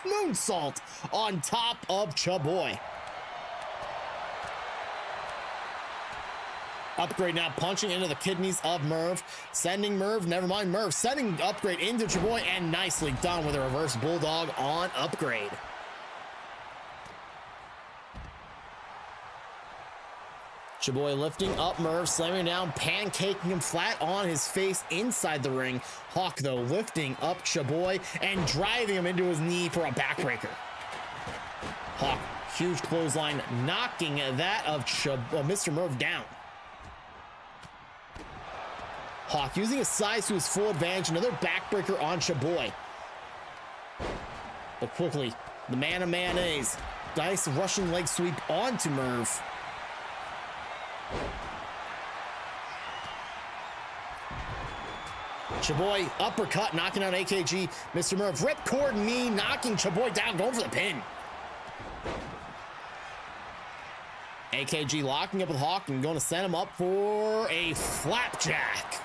moonsault on top of Chaboy. Upgrade now punching into the kidneys of Merv, sending Merv, never mind Merv, sending Upgrade into Chaboy, and nicely done with a reverse bulldog on Upgrade. Chaboy lifting up Merv, slamming down, pancaking him flat on his face inside the ring. Hawk, though, lifting up Chaboy and driving him into his knee for a backbreaker. Hawk, huge clothesline, knocking that of Mr. Merv down. Hawk using his size to his full advantage, another backbreaker on Chaboy. But quickly, the man of mayonnaise, nice Russian leg sweep onto Merv. Chaboy uppercut, knocking out AKG. Mr. Merv ripcord knee, knocking Chaboy down, going for the pin. AKG locking up with Hawk and going to send him up for a flapjack.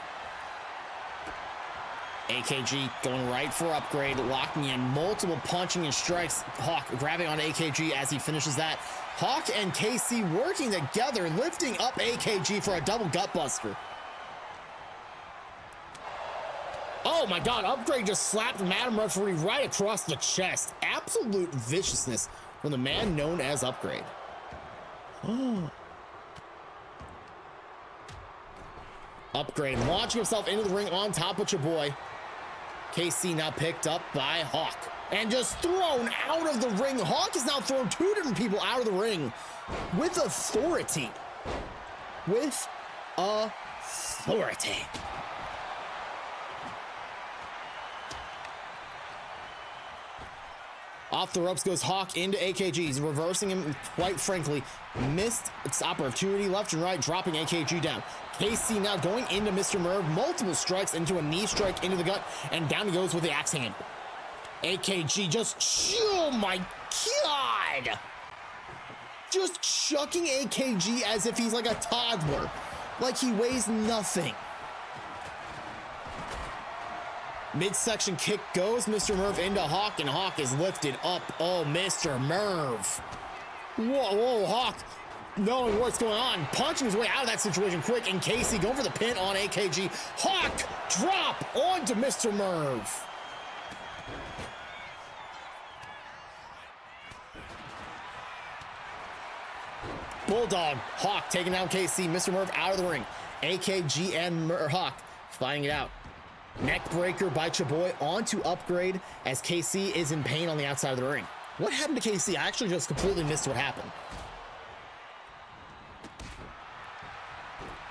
AKG going right for Upgrade, locking in multiple punching and strikes. Hawk grabbing on AKG as he finishes that. Hawk and KC working together, lifting up AKG for a double gutbuster. Oh my God, Upgrade just slapped Madam Referee right across the chest. Absolute viciousness from the man known as Upgrade. Upgrade launching himself into the ring on top of Chaboy. KC now picked up by Hawk and just thrown out of the ring. Hawk has now thrown two different people out of the ring with authority. With authority. Off the ropes goes Hawk into AKG. He's reversing him, quite frankly. Missed its opportunity left and right, dropping AKG down. KC now going into Mr. Merv. Multiple strikes into a knee strike into the gut, and down he goes with the axe handle. AKG just, oh my God! Just chucking AKG as if he's like a toddler. Like he weighs nothing. Midsection kick goes Mr. Merv into Hawk, and Hawk is lifted up. Oh, Mr. Merv. Whoa, Hawk, knowing what's going on, punching his way out of that situation quick, and Casey going for the pin on AKG. Hawk drop onto Mr. Merv. Bulldog, Hawk taking down KC, Mr. Merv out of the ring. AKG and Hawk fighting it out. Neck breaker by Chaboy onto Upgrade as KC is in pain on the outside of the ring. What happened to KC? I actually just completely missed what happened.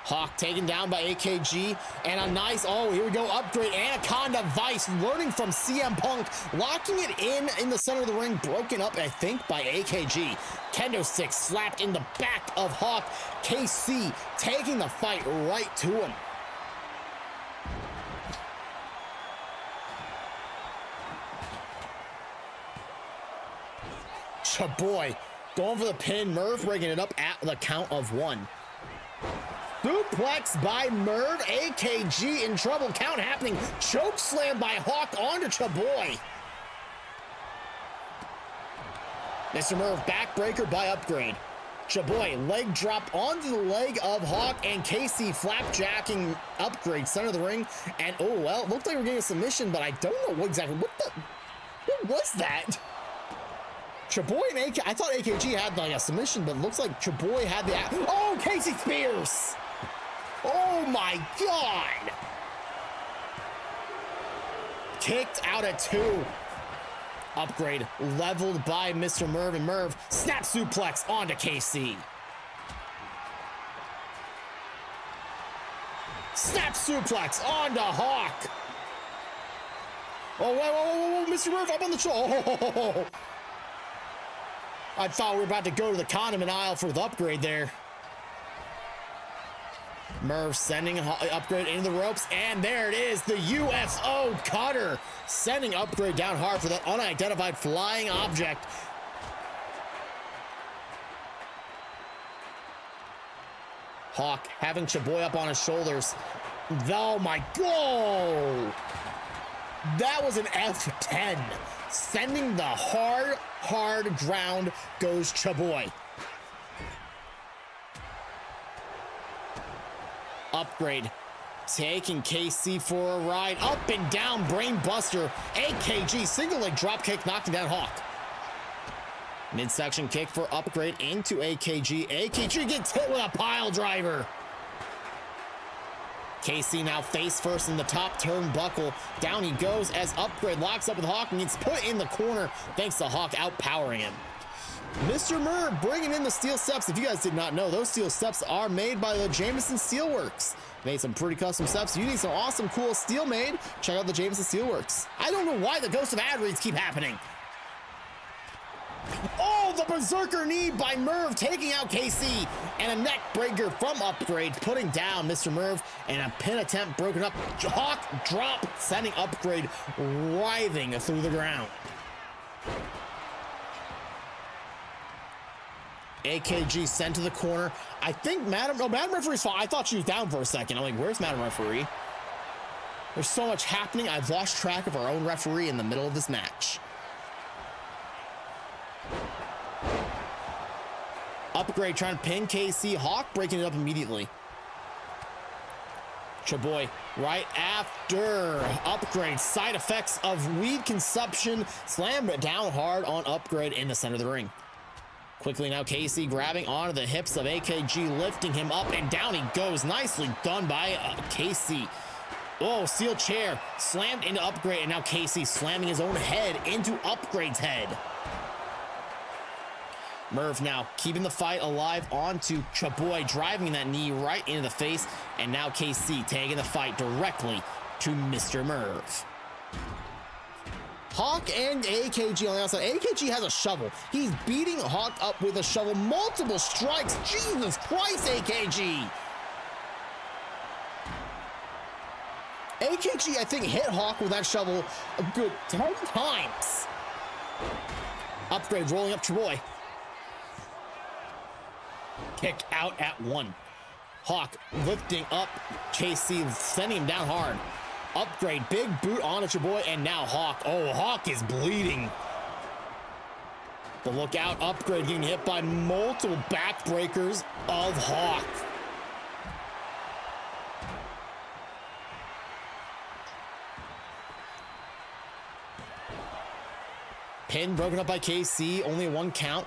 Hawk taken down by AKG, and a nice, oh, here we go, Upgrade, Anaconda Vice, learning from CM Punk, locking it in the center of the ring, broken up, I think, by AKG. Kendo stick slapped in the back of Hawk. KC taking the fight right to him. Chaboy going for the pin. Merv breaking it up at the count of one. Suplex by Merv. AKG in trouble. Count happening. Choke slam by Hawk onto Chaboy. Mr. Merv backbreaker by Upgrade. Chaboy leg drop onto the leg of Hawk, and Casey flapjacking Upgrade center of the ring. And oh well, it looked like we're getting a submission, but I don't know what exactly. What was that? Chaboy and AKG, I thought AKG had like a submission, but it looks like Chaboy had the, oh, Casey Spears. Oh my God. Kicked out at 2. Upgrade leveled by Mr. Merv, and Merv snap suplex onto KC. Snap suplex onto Hawk. Oh, whoa, Mr. Merv up on the shoulder. Oh. I thought we were about to go to the condiment aisle for the Upgrade there. Merv sending Upgrade into the ropes, and there it is, the UFO cutter, sending Upgrade down hard for that unidentified flying object. Hawk having Chaboy up on his shoulders. Oh my God! That was an F10. Sending the hard ground goes Chaboy. Upgrade. Taking KC for a ride. Up and down, brain buster. AKG, single leg drop kick, knocking down Hawk. Midsection kick for Upgrade into AKG. AKG gets hit with a pile driver. KC now face first in the top turnbuckle. Down he goes as Upgrade locks up with Hawk and gets put in the corner thanks to Hawk outpowering him. Mr. Merv bringing in the steel steps. If you guys did not know, those steel steps are made by the Jameson Steelworks. Made some pretty custom steps. You need some awesome, cool steel made. Check out the Jameson Steelworks. I don't know why the ghost of ad reads keep happening. Oh, the berserker knee by Merv taking out KC, and a neck breaker from Upgrade putting down Mr. Merv, and a pin attempt broken up. Hawk drop sending Upgrade writhing through the ground. AKG sent to the corner. I think Madam Referee's fine. I thought she was down for a second. I'm like, where's Madam Referee? There's so much happening. I've lost track of our own referee in the middle of this match. Upgrade trying to pin KC. Hawk breaking it up immediately. Chaboy right after Upgrade. Side effects of weed consumption. Slammed it down hard on Upgrade in the center of the ring. Quickly now KC grabbing onto the hips of AKG, lifting him up, and down he goes. Nicely done by KC. Oh, steel chair slammed into Upgrade, and now KC slamming his own head into Upgrade's head. Merv now keeping the fight alive onto Chaboy, driving that knee right into the face, and now KC taking the fight directly to Mr. Merv. Hawk and AKG on the outside. AKG has a shovel. He's beating Hawk up with a shovel. Multiple strikes. Jesus Christ, AKG. AKG, I think, hit Hawk with that shovel a good 10 times. Upgrade rolling up Chaboy. Kick out at 1. Hawk lifting up KC, sending him down hard. Upgrade, big boot on Chaboy, and now Hawk. Oh, Hawk is bleeding. But look out, Upgrade getting hit by multiple backbreakers of Hawk. Pin broken up by KC, only a 1 count.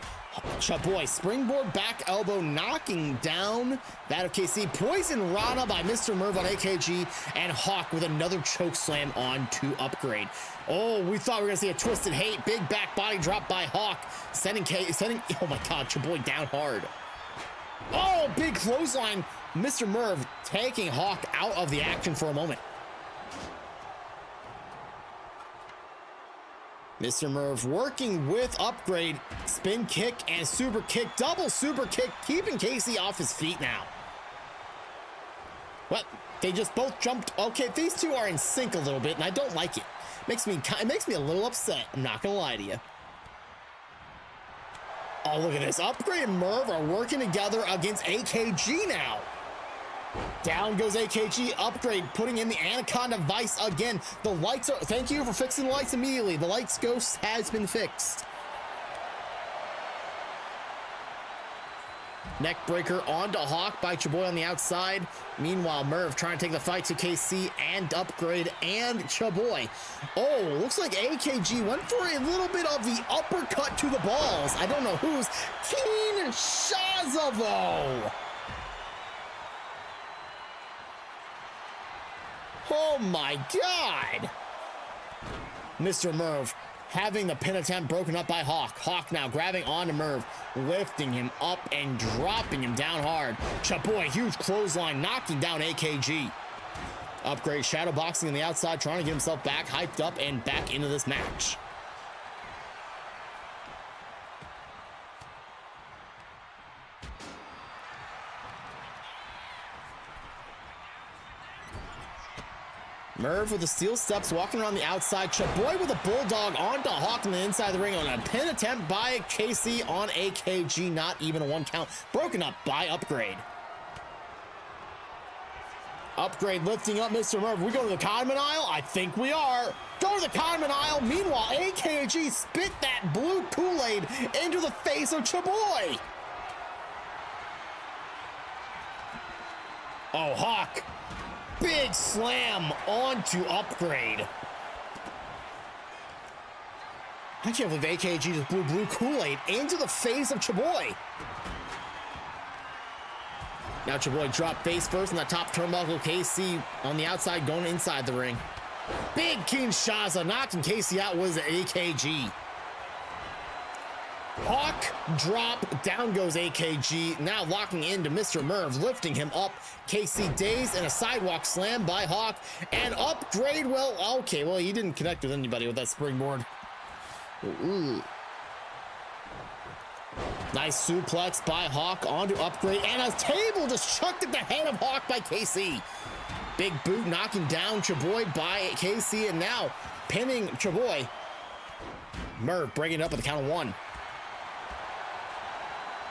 Chaboy, springboard back elbow, knocking down that of KC. Poison Rana by Mr. Merv on AKG, and Hawk with another choke slam on to Upgrade. Oh, we thought we were gonna see a twisted hate. Big back body drop by Hawk, sending oh my God, Chaboy down hard. Oh, big clothesline. Mr. Merv taking Hawk out of the action for a moment. Mr. Merv working with Upgrade, spin kick and super kick, double super kick, keeping KC off his feet now. Well, they just both jumped. Okay, these two are in sync a little bit, and I don't like it. It makes me a little upset. I'm not gonna lie to you. Oh, look at this. Upgrade and Merv are working together against AKG now. Down goes AKG. Upgrade putting in the Anaconda Vice again. The lights are, thank you for fixing the lights immediately. The lights ghost has been fixed. Neck breaker onto Hawk by Chaboy on the outside. Meanwhile, Merv trying to take the fight to KC and Upgrade and Chaboy. Oh, looks like AKG went for a little bit of the uppercut to the balls. I don't know whose. Keen Shazavo. Oh my God! Mr. Merv having the pin attempt broken up by Hawk. Hawk now grabbing onto Merv, lifting him up and dropping him down hard. Chaboy, huge clothesline, knocking down AKG. Upgrade shadow boxing on the outside, trying to get himself back, hyped up and back into this match. Merv with the steel steps, walking around the outside. Chaboy with a bulldog onto Hawk on the inside of the ring on a pin attempt by KC on AKG. Not even a 1 count. Broken up by Upgrade. Upgrade lifting up Mr. Merv. We go to the condiment aisle? I think we are. Go to the condiment aisle. Meanwhile, AKG spit that blue Kool-Aid into the face of Chaboy. Oh, Hawk. Big slam onto Upgrade. I can't believe AKG just blew blue Kool-Aid into the face of Chaboy. Now Chaboy dropped face first in that top turnbuckle. KC on the outside going inside the ring. Big Kinshasa knocking KC out was AKG. Hawk drop, down goes AKG. Now locking into Mr. Merv, lifting him up. KC dazed and a sidewalk slam by Hawk. And Upgrade, well, okay, well, he didn't connect with anybody with that springboard. Ooh. Nice suplex by Hawk onto Upgrade, and a table just chucked at the head of Hawk by KC. Big boot knocking down Chaboy by KC, and now pinning Chaboy. Merv bringing it up at the count of 1.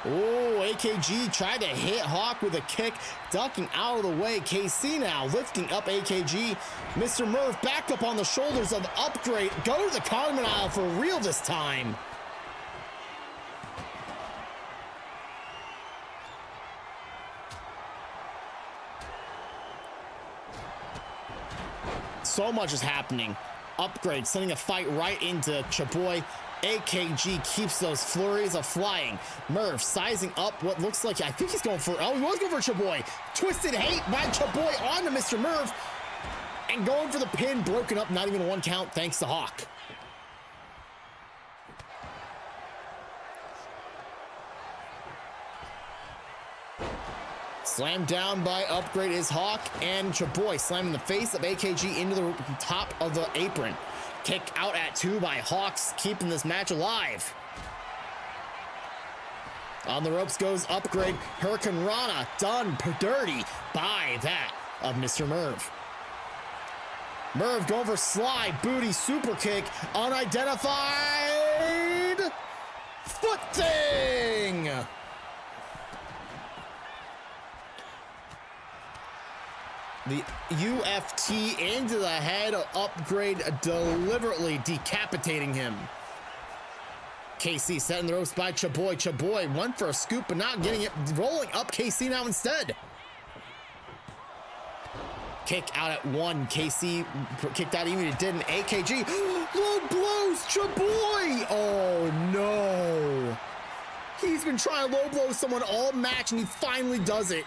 Oh, AKG tried to hit Hawk with a kick, ducking out of the way. KC now lifting up AKG. Mr. Merv back up on the shoulders of Upgrade. Go to the condiment aisle for real this time. So much is happening. Upgrade sending a fight right into Chaboy. AKG keeps those flurries of flying. Merv sizing up what looks like, I think he's going for, oh, he was going for Chaboy. Twisted hate by Chaboy onto Mr. Merv. And going for the pin, broken up, not even a 1 count thanks to Hawk. Slammed down by Upgrade is Hawk, and Chaboy slamming the face of AKG into the top of the apron. Kick out at 2 by Hawks, keeping this match alive. On the ropes goes Upgrade. Hurricane Rana done dirty by that of Mr. Merv. Merv going for slide, booty, super kick, unidentified footing. The UFT into the head of Upgrade, deliberately decapitating him. KC setting the ropes by Chaboy. Chaboy went for a scoop, but not getting it. Rolling up KC now instead. Kick out at 1. KC kicked out even it didn't. AKG. Low blows Chaboy. Oh no. He's been trying to low blow someone all match and he finally does it.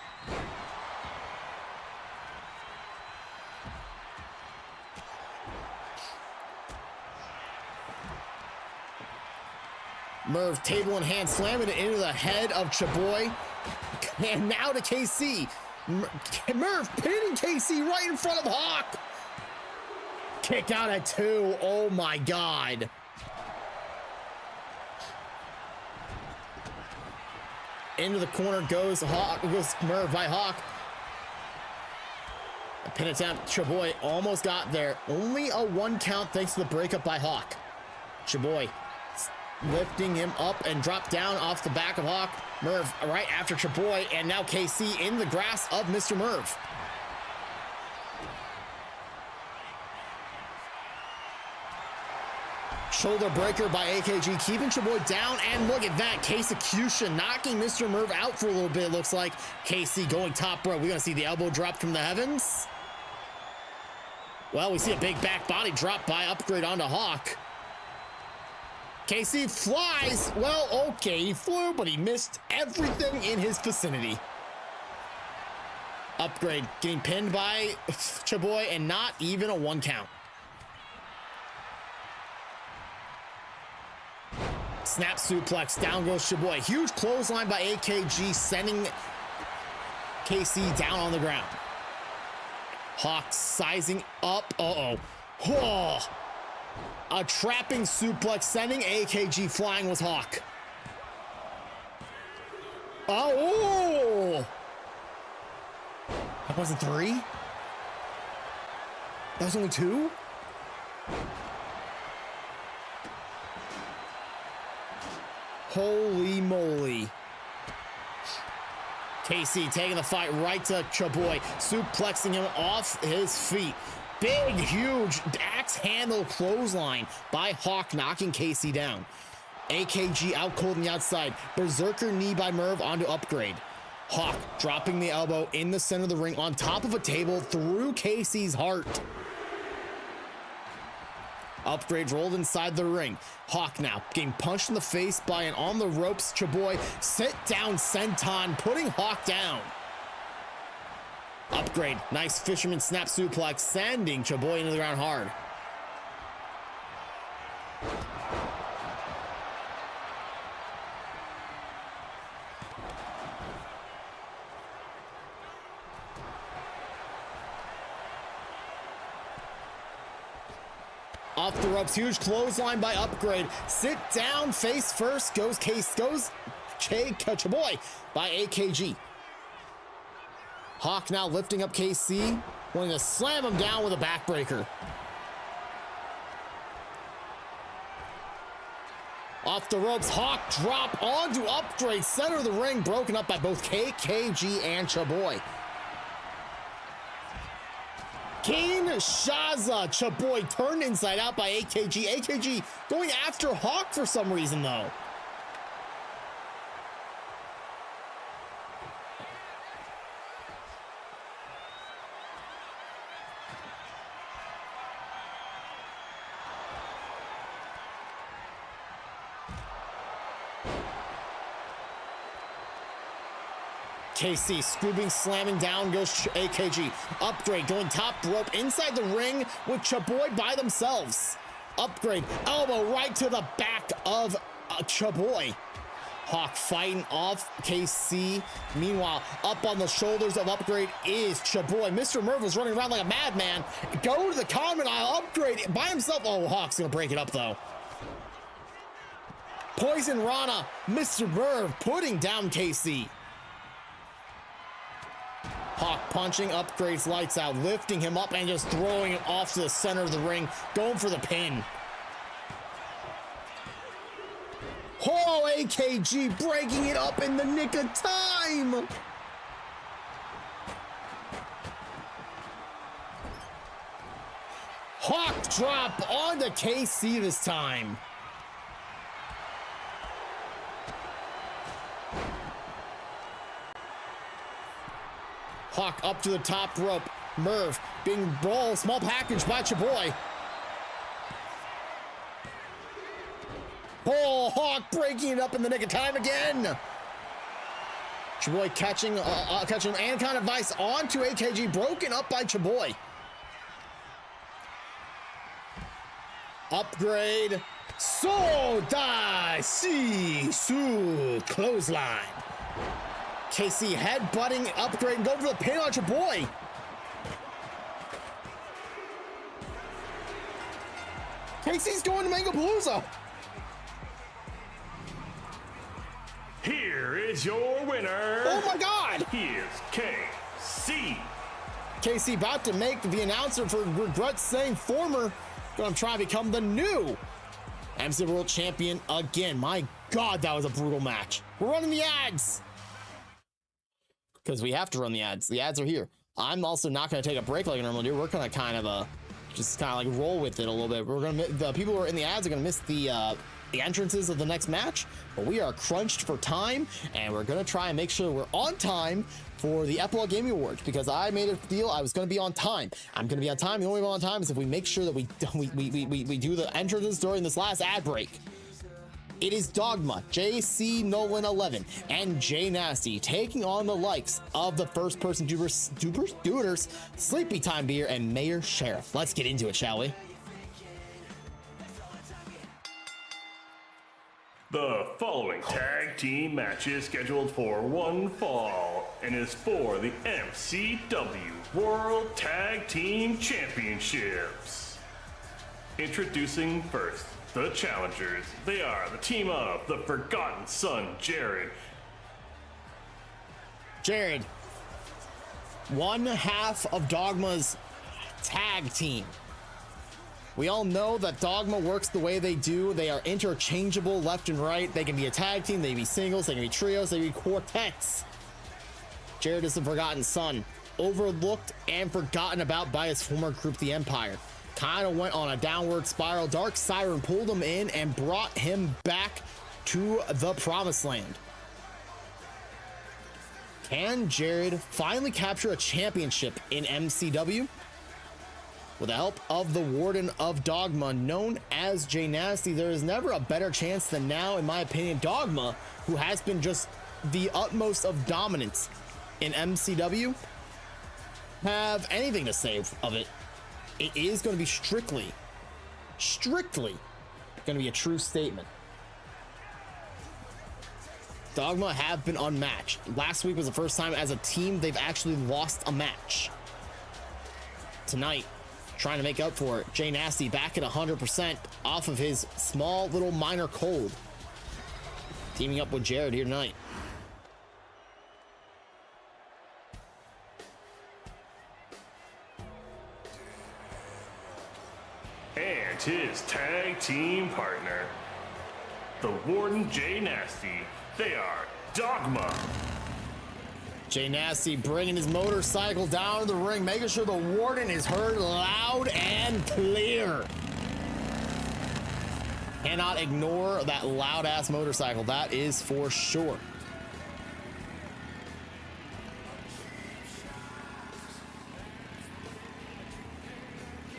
Merv, table in hand, slamming it into the head of Chaboy. And now to KC. Merv pinning KC right in front of Hawk. Kick out at 2. Oh my God. Into the corner goes Hawk. Goes Merv by Hawk. A pin attempt. Chaboy almost got there. Only a 1 count thanks to the breakup by Hawk. Chaboy lifting him up and drop down off the back of Hawk. Merv right after Chaboy, and now KC in the grasp of Mr. Merv. Shoulder breaker by AKG, keeping Chaboy down, and look at that, Case-ecution knocking Mr. Merv out for a little bit, it looks like. KC going top rope. We're gonna see the elbow drop from the heavens. Well, we see a big back body drop by Upgrade onto Hawk. KC flies. Well, okay, he flew, but he missed everything in his vicinity. Upgrade getting pinned by Chaboy, and not even a 1 count. Snap suplex, down goes Chaboy. Huge clothesline by AKG, sending KC down on the ground. Hawk sizing up. Uh-oh. Oh. A trapping suplex, sending AKG flying with Hawk. Oh! That wasn't 3? That was only 2? Holy moly. KC taking the fight right to Chaboy, suplexing him off his feet. Big, huge axe handle clothesline by Hawk, knocking KC down. AKG out cold on the outside. Berserker knee by Merv onto Upgrade. Hawk dropping the elbow in the center of the ring on top of a table through KC's heart. Upgrade rolled inside the ring. Hawk now getting punched in the face by an on the ropes Chaboy. Sit down senton, putting Hawk down. Upgrade, nice fisherman snap suplex, sending Chaboy into the ground hard. Off the ropes, huge clothesline by Upgrade. Sit down, face first, goes Chaboy by AKG. Hawk now lifting up KC, wanting to slam him down with a backbreaker. Off the ropes, Hawk drop onto Upgrade, center of the ring, broken up by both KKG and Chaboy. Kinshasa, Chaboy turned inside out by AKG. AKG going after Hawk for some reason though. KC scooping, slamming down goes AKG. Upgrade going top rope inside the ring with Chaboy by themselves. Upgrade elbow right to the back of Chaboy. Hawk fighting off KC. Meanwhile, up on the shoulders of Upgrade is Chaboy. Mr. Merv was running around like a madman. Go to the comment aisle. Upgrade by himself. Oh, Hawk's gonna break it up though. Poison Rana, Mr. Merv putting down KC. Hawk punching Upgrade's lights out, lifting him up and just throwing him off to the center of the ring, going for the pin. Oh, AKG breaking it up in the nick of time. Hawk drop onto KC this time. Hawk up to the top rope. Merv being brawled, small package by Chaboy. Oh, Hawk breaking it up in the nick of time again. Chaboy catching Anaconda Vice onto AKG, broken up by Chaboy. Upgrade. So die si su clothesline. KC headbutting Upgrade and go for the pin on Chaboy. KC's going to Mangapalooza. Here is your winner. Oh my God. He is KC. KC about to make the announcer for regret saying former, gonna try to become the new MCW World Champion again. My God, that was a brutal match. We're running the ads. Because we have to run the ads. The ads are here. I'm also not going to take a break like I normally do. We're going to kind of just kind of like roll with it a little bit. We're going to the people who are in the ads are going to miss the entrances of the next match, but we are crunched for time, and we're going to try and make sure we're on time for the Epilogue Gaming Awards, because I made a deal. I was going to be on time. I'm going to be on time. The only way I'm on time is if we make sure that we do the entrances during this last ad break. It is Dogma, JC Nolan 11, and Jay Nasty taking on the likes of the first person Duders, Sleepy Time Beer, and Mayor Sheriff. Let's get into it, shall we? The following tag team match is scheduled for one fall and is for the MCW World Tag Team Championships. Introducing first, the challengers. They are the team of the Forgotten Son, Jared. Jared, one half of Dogma's tag team. We all know that Dogma works the way they do. They are interchangeable left and right. They can be a tag team, they can be singles, they can be trios, they can be quartets. Jared is the forgotten son, overlooked and forgotten about by his former group, the Empire. Kind of went on a downward spiral. Dark Siren pulled him in and brought him back to the promised land. Can Jared finally capture a championship in MCW? With the help of the Warden of Dogma, known as Jay Nasty, there is never a better chance than now, in my opinion. Dogma, who has been just the utmost of dominance in MCW, have anything to say of it. It is going to be strictly going to be a true statement. Dogma have been unmatched. Last week was the first time as a team they've actually lost a match. Tonight, trying to make up for it, Jay Nasty back at 100% off of his small little minor cold. Teaming up with Jared here tonight. And his tag team partner, the Warden Jay Nasty. They are Dogma. Jay Nasty bringing his motorcycle down to the ring, making sure the Warden is heard loud and clear. Cannot ignore that loud ass motorcycle, that is for sure.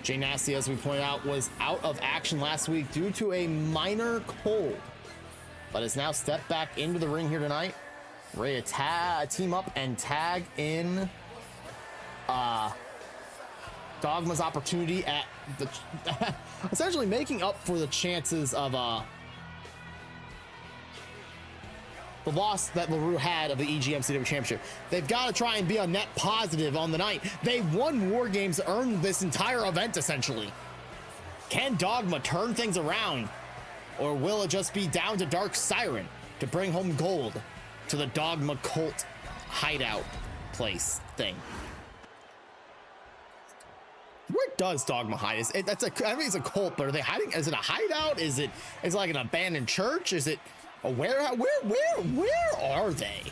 Jay Nasty, as we pointed out, was out of action last week due to a minor cold, but has now stepped back into the ring here tonight, ready to team up and tag in Dogma's opportunity at the essentially making up for the chances of the loss that LaRue had of the EGMCW Championship. They've got to try and be a net positive on the night. They won War Games to earn this entire event, essentially. Can Dogma turn things around? Or will it just be down to Dark Siren to bring home gold to the Dogma cult hideout place thing? Where does Dogma hide? I mean, it's a cult, but are they hiding? Is it a hideout? Is it like an abandoned church? Is it a where are they?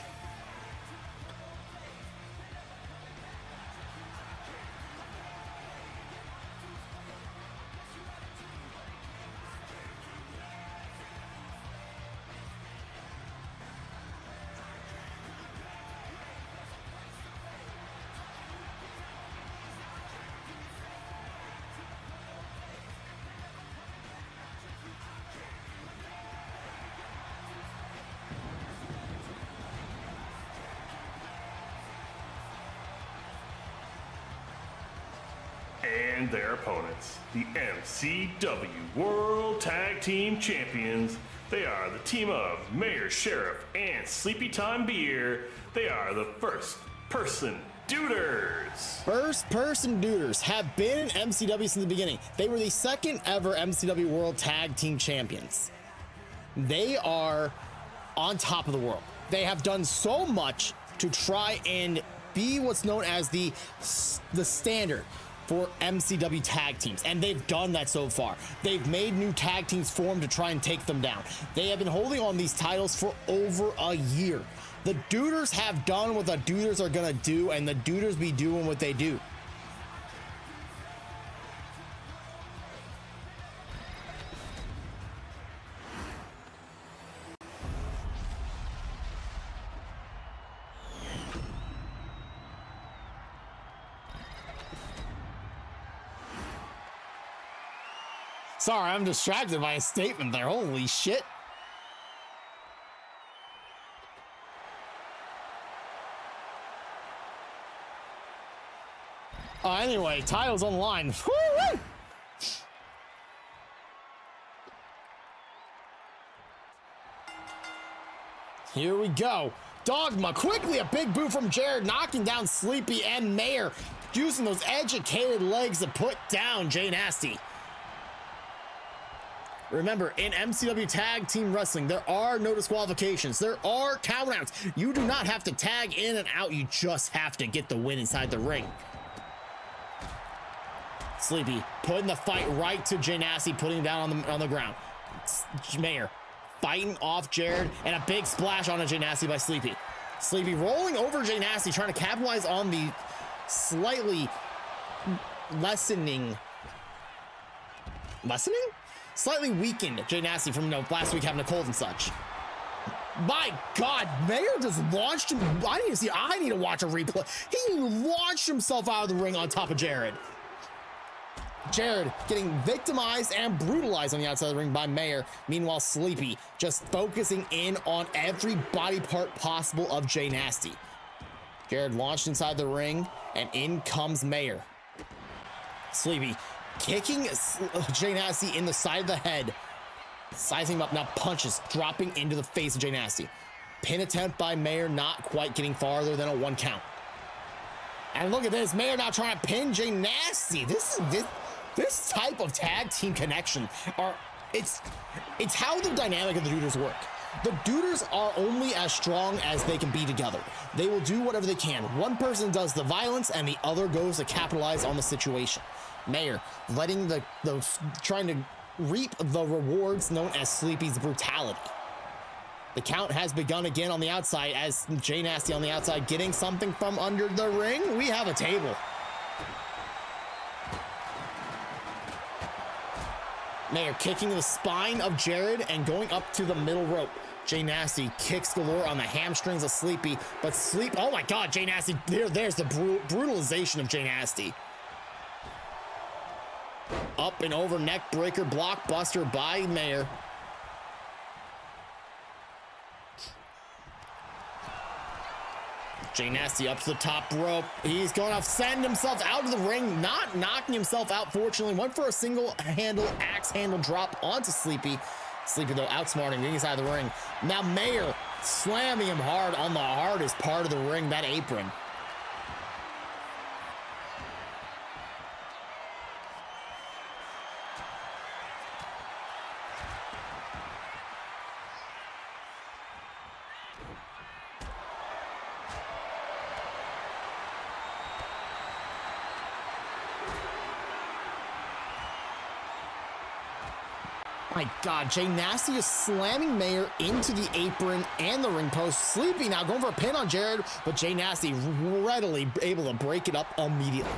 And their opponents, the MCW World Tag Team Champions. They are the team of Mayor Sheriff and Sleepy Time Beer. They are the First Person Duders. First Person Duders have been in MCW since the beginning. They were the second ever MCW World Tag Team Champions. They are on top of the world. They have done so much to try and be what's known as the standard for MCW tag teams, and they've done that so far. They've made new tag teams form to try and take them down. They have been holding on these titles for over a year. The Duders have done what the Duders are gonna do, and the Duders be doing what they do. Sorry, I'm distracted by a statement there. Holy shit. Anyway, titles on the line. Woo-woo! Here we go. Dogma, quickly a big boot from Jared, knocking down Sleepy and Mayor, using those educated legs to put down Jay Nasty. Remember, in MCW Tag Team Wrestling, there are no disqualifications. There are countouts. You do not have to tag in and out. You just have to get the win inside the ring. Sleepy putting the fight right to Jay Nasty, putting him down on the ground. Mayor fighting off Jared, and a big splash on a Jay Nasty by Sleepy. Sleepy rolling over Jay Nasty, trying to capitalize on the slightly slightly weakened Jay Nasty from last week having a cold and such. My God, Mayer just launched him. I need to watch a replay. He launched himself out of the ring on top of Jared. Jared getting victimized and brutalized on the outside of the ring by Mayer. Meanwhile, Sleepy just focusing in on every body part possible of Jay Nasty. Jared launched inside the ring, and in comes Mayer. Sleepy kicking Jay Nasty in the side of the head, sizing him up. Now punches dropping into the face of Jay Nasty. Pin attempt by Mayer, not quite getting farther than a 1 count. And look at this, Mayer now trying to pin Jay Nasty. This type of tag team connection it's how the dynamic of the Duders work. The Duders are only as strong as they can be together. They will do whatever they can. One person does the violence and the other goes to capitalize on the situation. Mayer letting trying to reap the rewards known as Sleepy's brutality. The count has begun again on the outside as Jay Nasty on the outside getting something from under the ring. We have a table. Mayer kicking the spine of Jared and going up to the middle rope. Jay Nasty kicks galore on the hamstrings of Sleepy, but oh my God, Jay Nasty, there's the brutalization of Jay Nasty. Up and over neck breaker blockbuster by Mayer. Jay Nasty up to the top rope. He's going to send himself out of the ring, not knocking himself out, fortunately. Went for a single handle, axe handle drop onto Sleepy. Sleepy, though, outsmarting the inside of the ring. Now Mayer slamming him hard on the hardest part of the ring, that apron. My God, Jay Nasty is slamming Mayer into the apron and the ring post. Sleepy now going for a pin on Jared, but Jay Nasty readily able to break it up immediately.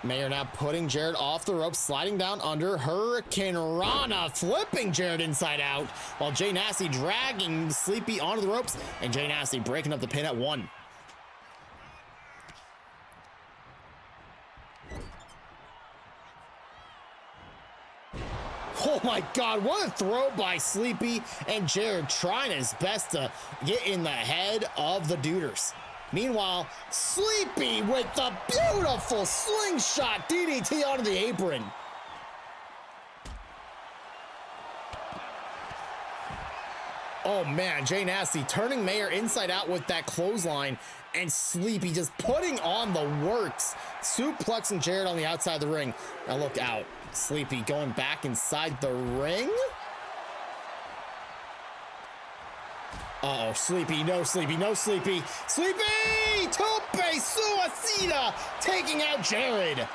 Mayer now putting Jared off the rope, sliding down under. Hurricane Rana flipping Jared inside out, while Jay Nasty dragging Sleepy onto the ropes, and Jay Nasty breaking up the pin at 1. Oh my God, what a throw by Sleepy, and Jared trying his best to get in the head of the Duders. Meanwhile, Sleepy with the beautiful slingshot DDT onto the apron. Oh man, Jay Nasty turning Mayer inside out with that clothesline, and Sleepy just putting on the works, suplexing Jared on the outside of the ring. Now look out, Sleepy going back inside the ring. Uh-oh, Sleepy, no Sleepy, no Sleepy. Sleepy! Tope Suicida taking out Jared.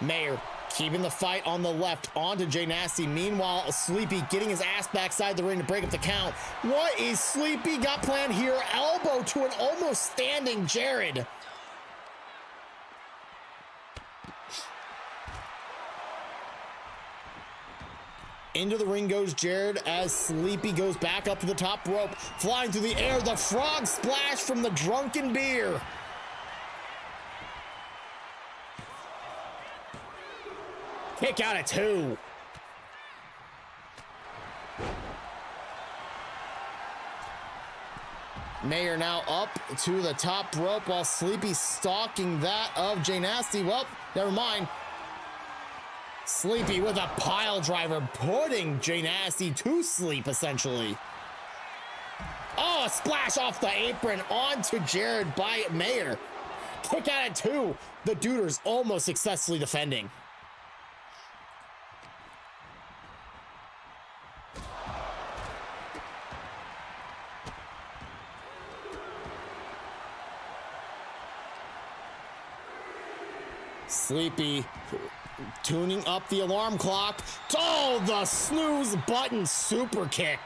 Mayer keeping the fight on the left onto Jay Nasty. Meanwhile, Sleepy getting his ass backside the ring to break up the count. What is Sleepy got planned here? Elbow to an almost standing Jared. Into the ring goes Jared as Sleepy goes back up to the top rope. Flying through the air, the frog splash from the drunken beer. Kick out at 2. Mayer now up to the top rope while Sleepy stalking that of Jay Nasty. Well, never mind. Sleepy with a pile driver putting Jay Nasty to sleep, essentially. Oh, a splash off the apron onto Jared by Mayer. Kick out at 2. The Duders almost successfully defending. Sleepy tuning up the alarm clock. Oh, the snooze button super kick.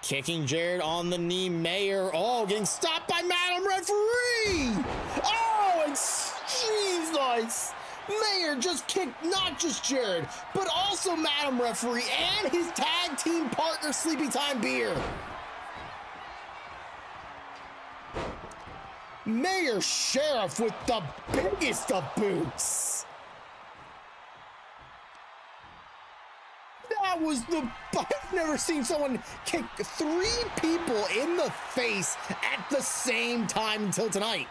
Kicking Jared on the knee. Mayer, oh, getting stopped by Madam Referee. Oh, it's Jesus. Mayer just kicked not just Jared, but also Madam Referee and his tag team partner, Sleepy Time Beer. Mayor Sheriff with the biggest of boots. That was I've never seen someone kick 3 people in the face at the same time until tonight.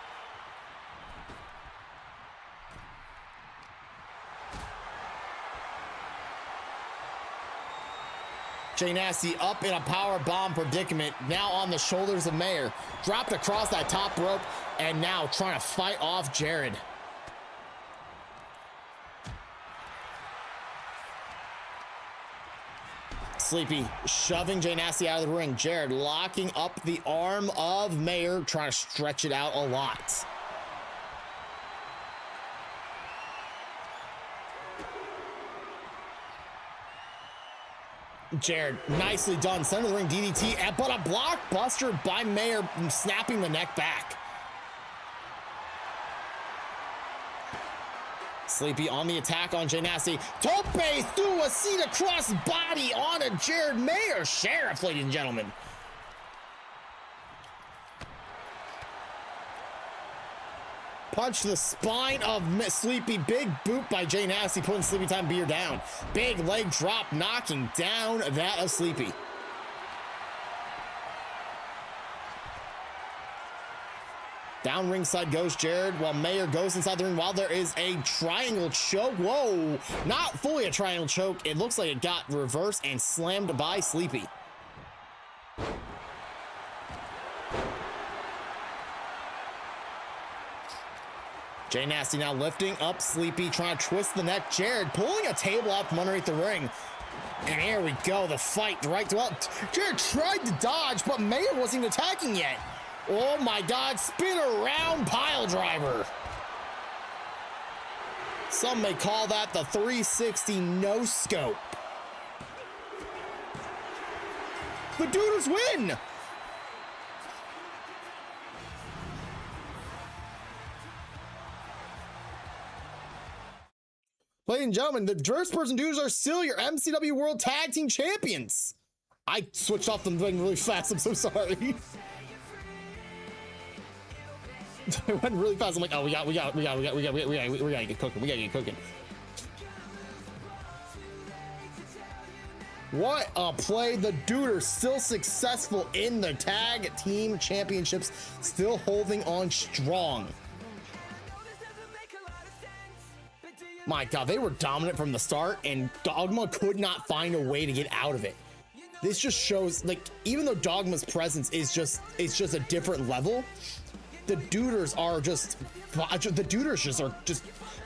Jay Nasty up in a power bomb predicament, now on the shoulders of Mayer. Dropped across that top rope and now trying to fight off Jared. Sleepy shoving Jay Nasty out of the ring. Jared locking up the arm of Mayer, trying to stretch it out a lot. Jared, nicely done. Center of the ring DDT, but a blockbuster by Mayer, snapping the neck back. Sleepy on the attack on Jay Nasty. Tope through a seat across body on a Jared. Mayer Sheriff, ladies and gentlemen. Punch to the spine of Sleepy. Big boot by Jay Nasty, putting Sleepy Time Beer down. Big leg drop, knocking down that of Sleepy. Down ringside goes Jared, while Mayer goes inside the ring, while there is a triangle choke. Whoa, not fully a triangle choke. It looks like it got reversed and slammed by Sleepy. Jay Nasty now lifting up Sleepy, trying to twist the neck. Jared pulling a table out from underneath the ring. And here we go, the fight right to up. Jared tried to dodge, but Mayer wasn't even attacking yet. Oh my God, spin around pile driver. Some may call that the 360 no scope. The Duders win. Ladies and gentlemen, the First Person Dudes are still your MCW World Tag Team Champions. I switched off the thing really fast. I'm so sorry. It went really fast. I'm like, oh, we gotta get cooking. We gotta get cooking. What a play. The Duders still successful in the Tag Team Championships, still holding on strong. My God, they were dominant from the start, and Dogma could not find a way to get out of it. This just shows, like, even though Dogma's presence is just a different level, the Duders are just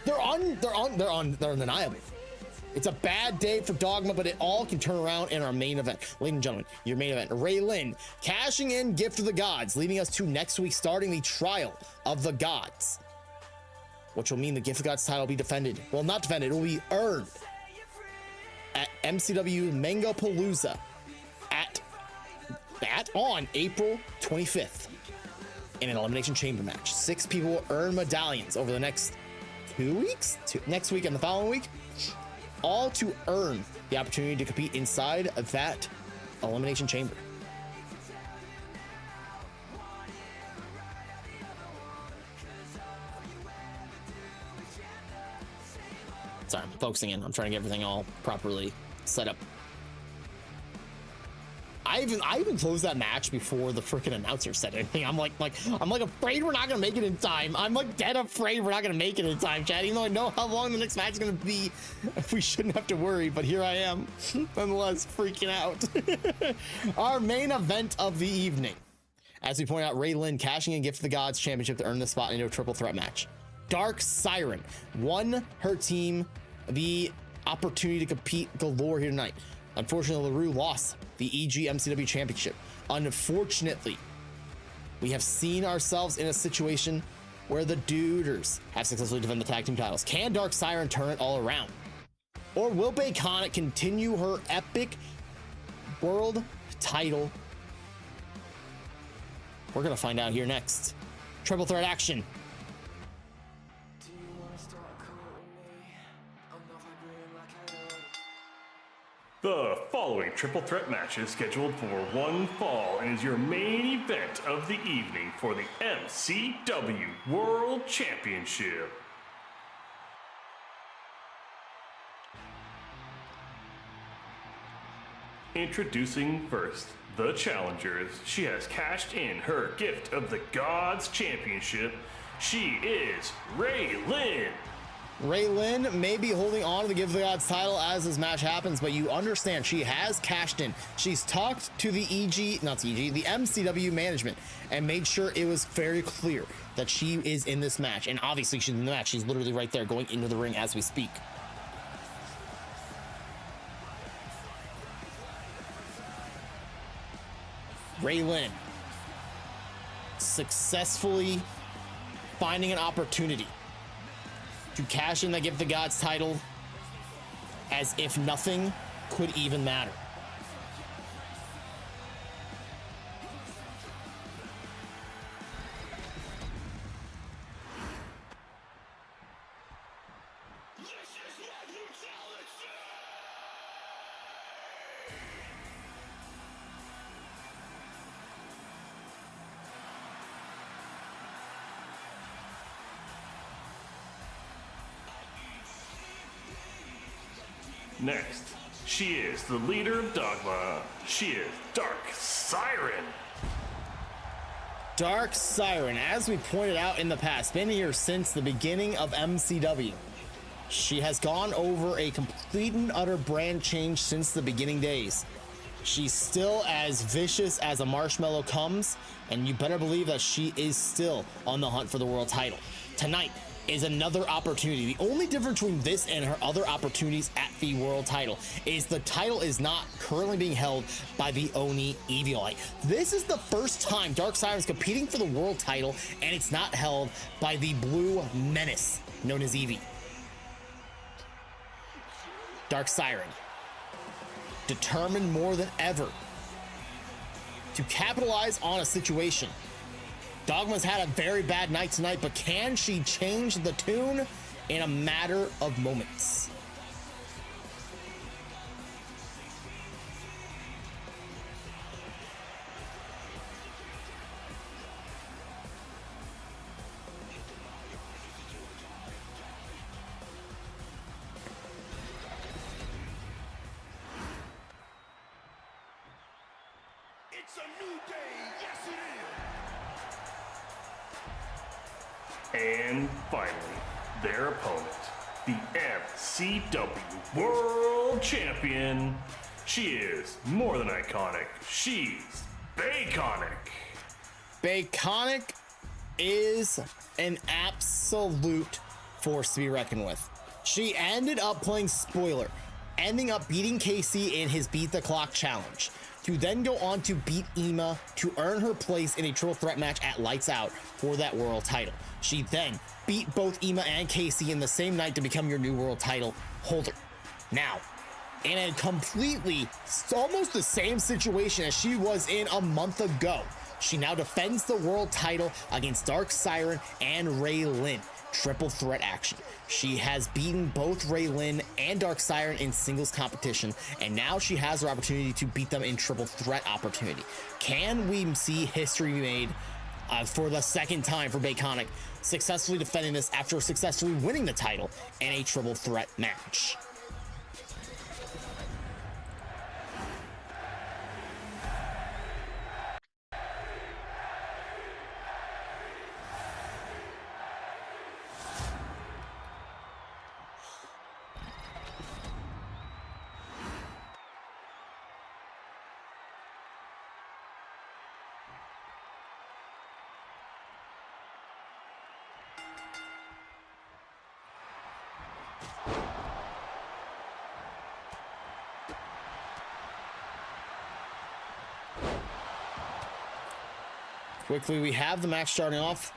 they're undeniable. It's a bad day for Dogma, but it all can turn around in our main event. Ladies and gentlemen, your main event, Ray Lynn cashing in Gift of the Gods, leading us to next week, starting the Trial of the Gods, which will mean the Gift of Gods title will be defended. Well, not defended, it will be earned at MCW Mango Palooza on April 25th in an Elimination Chamber match. 6 people will earn medallions over the next 2 weeks, next week and the following week, all to earn the opportunity to compete inside of that Elimination Chamber. Sorry, I'm focusing in. I'm trying to get everything all properly set up. I even closed that match before the freaking announcer said anything. I'm like afraid we're not gonna make it in time. I'm like dead afraid we're not gonna make it in time, Chad. Even though I know how long the next match is gonna be, we shouldn't have to worry. But here I am, nonetheless, freaking out. Our main event of the evening, as we point out, Ray Lynn cashing in Gift of the Gods Championship to earn the spot into a triple threat match. Dark Siren won her team the opportunity to compete galore here tonight. Unfortunately, LaRue lost the EG MCW Championship. Unfortunately, We have seen ourselves in a situation where the Duders have successfully defended the tag team titles. Can Dark Siren turn it all around? Or will Baconic continue her epic world title? We're going to find out here next. Triple threat action. Do you wanna start calling me? I'm not vibrating like I ought. The following triple threat match is scheduled for one fall and is your main event of the evening for the MCW World Championship. Introducing first, the challengers. She has cashed in her gift of the Gods Championship. She is Ray Lynn. Ray Lynn may be holding on to the Give the Gods title as this match happens, but you understand she has cashed in. She's talked to the the MCW management and made sure it was very clear that she is in this match. And obviously she's in the match. She's literally right there going into the ring as we speak. Ray Lynn successfully finding an opportunity to cash in the Give the Gods title as if nothing could even matter. Next, she is the leader of Dogma. She is Dark Siren. Dark Siren, as we pointed out in the past, been here since the beginning of MCW. She has gone over a complete and utter brand change since the beginning days. She's still as vicious as a marshmallow comes, and you better believe that she is still on the hunt for the world title. Tonight is another opportunity. The only difference between this and her other opportunities at the world title is the title is not currently being held by the Oni Eviolite. This is the first time Dark Siren is competing for the world title, and it's not held by the Blue Menace known as Evie. Dark Siren, determined more than ever to capitalize on a situation. Dogma's had a very bad night tonight, but can she change the tune in a matter of moments? It's a new day, yes it is! And finally, their opponent, the MCW World Champion. She is more than iconic. She's Baconic. Baconic is an absolute force to be reckoned with. She ended up playing spoiler, ending up beating KC in his Beat the Clock challenge, to then go on to beat Ema to earn her place in a triple threat match at Lights Out for that world title. She then beat both Ema and KC in the same night to become your new world title holder. Now, in a completely, almost the same situation as she was in a month ago, she now defends the world title against Dark Siren and Ray Lynn. Triple threat action. She has beaten both Ray Lynn and Dark Siren in singles competition, and now she has her opportunity to beat them in triple threat opportunity. Can we see history made for the second time for Baconic, successfully defending this after successfully winning the title in a triple threat match? Quickly, we have the match starting off.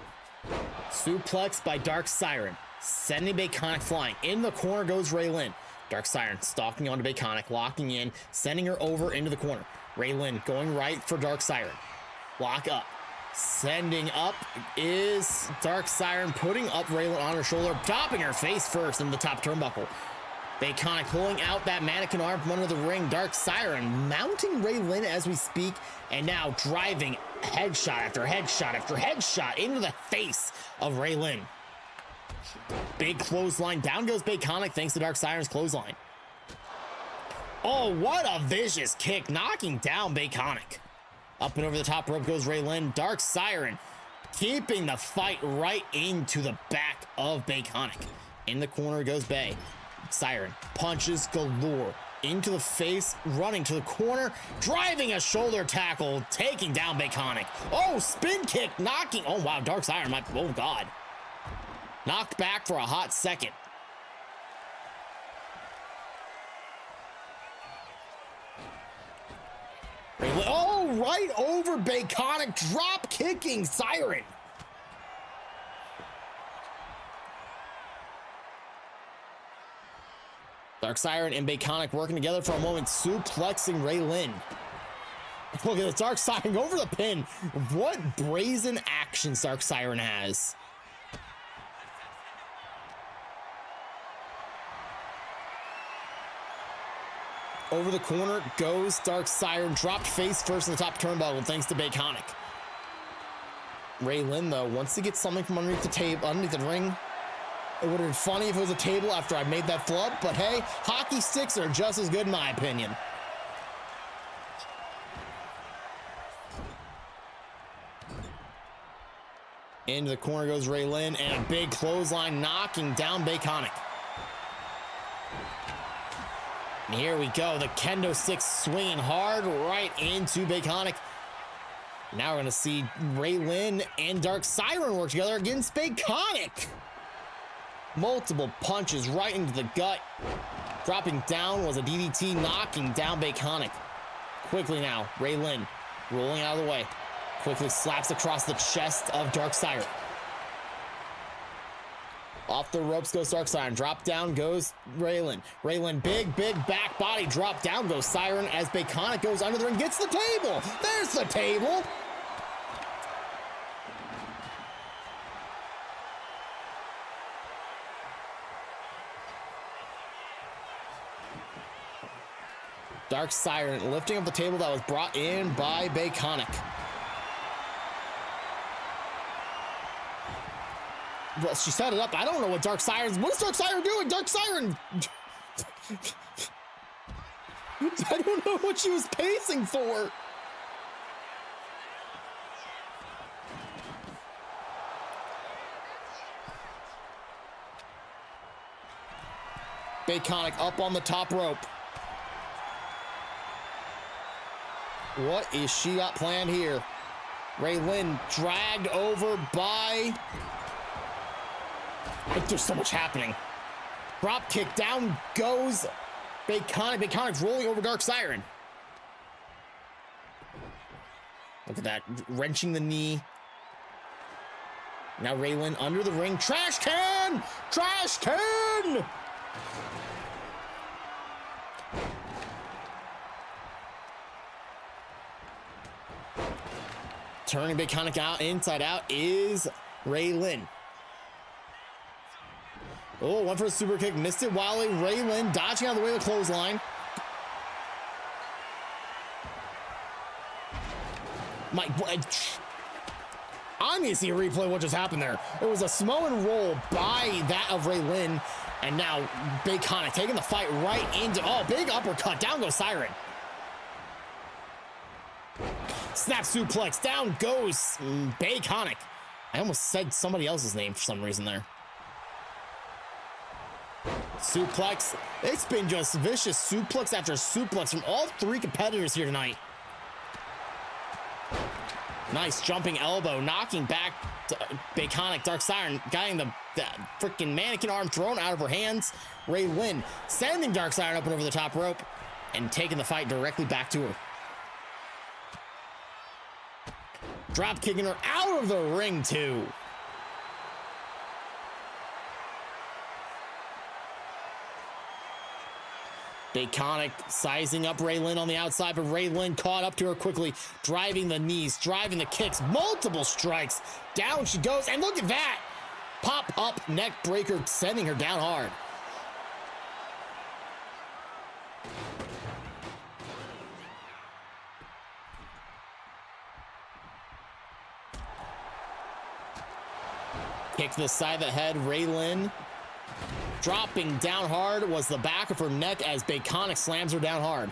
Suplex by Dark Siren. Sending Baconic flying. In the corner goes Raylin. Dark Siren stalking onto Baconic, locking in, sending her over into the corner. Raylin going right for Dark Siren. Lock up. Sending up is Dark Siren, putting up Raylin on her shoulder, dropping her face first in the top turnbuckle. Baconic pulling out that mannequin arm from under the ring. Dark Siren mounting Raylin as we speak, and now driving headshot after headshot after headshot into the face of Raylin. Big clothesline. Down goes Baconic thanks to Dark Siren's clothesline. Oh, what a vicious kick, knocking down Baconic. Up and over the top rope goes Raylin. Dark Siren keeping the fight right into the back of Baconic. In the corner goes Bay. Siren punches galore into the face, running to the corner, driving a shoulder tackle, taking down Baconic. Oh, spin kick, knocking. Oh, wow, Dark Siren, oh, God. Knocked back for a hot second. Oh, right over Baconic, drop kicking Siren. Dark Siren and Baconic working together for a moment, suplexing Raylin. Look at this, Dark Siren over the pin. What brazen actions Dark Siren has. Over the corner goes Dark Siren, dropped face first in the top turnbuckle thanks to Baconic. Raylin, though, wants to get something from underneath the table, underneath the ring. It would have been funny if it was a table after I made that flub, but hey, hockey sticks are just as good in my opinion. Into the corner goes Raylin, and a big clothesline knocking down Baconic. And here we go, the kendo stick swinging hard right into Baconic. Now we're going to see Raylin and Dark Siren work together against Baconic. Multiple punches right into the gut. Dropping down was a DDT, knocking down Baconic. Quickly now, Raylin rolling out of the way. Quickly slaps across the chest of Dark Siren. Off the ropes goes Dark Siren. Drop down goes Raylin. Raylin, big back body drop down goes Siren as Baconic goes under the ring, gets the table. There's the table. Dark Siren lifting up the table that was brought in by Baconic. Well, she set it up. I don't know what Dark Siren's... What's Dark Siren doing? Dark Siren... I don't know what she was pacing for. Baconic up on the top rope. What is she got planned here? Raylin dragged over by... There's so much happening. Drop kick, down goes Baconic. Baconic's rolling over Dark Siren. Look at that, wrenching the knee. Now Raylin under the ring. Trash can! Trash can! Turning Baconic out, inside out is Raylin. Oh, went for a super kick, missed it. Wildly, Raylin dodging out of the way of the clothesline. I need to see a replay of what just happened there. It was a Samoan roll by that of Raylin, and now Baconic taking the fight right into... Oh, big uppercut. Down goes Siren. Snap suplex. Down goes Baconic. I almost said somebody else's name for some reason there. Suplex. It's been just vicious suplex after suplex from all three competitors here tonight. Nice jumping elbow, knocking back Baconic. Dark Siren getting the freaking mannequin arm thrown out of her hands. Raylin sending Dark Siren up and over the top rope and taking the fight directly back to her. Drop kicking her out of the ring too. Baconic sizing up Raylin on the outside, but Raylin caught up to her quickly, driving the knees, driving the kicks, multiple strikes. Down she goes, and look at that! Pop up neck breaker, sending her down hard. Kick to the side of the head, Raylin. Dropping down hard was the back of her neck as Baconic slams her down hard.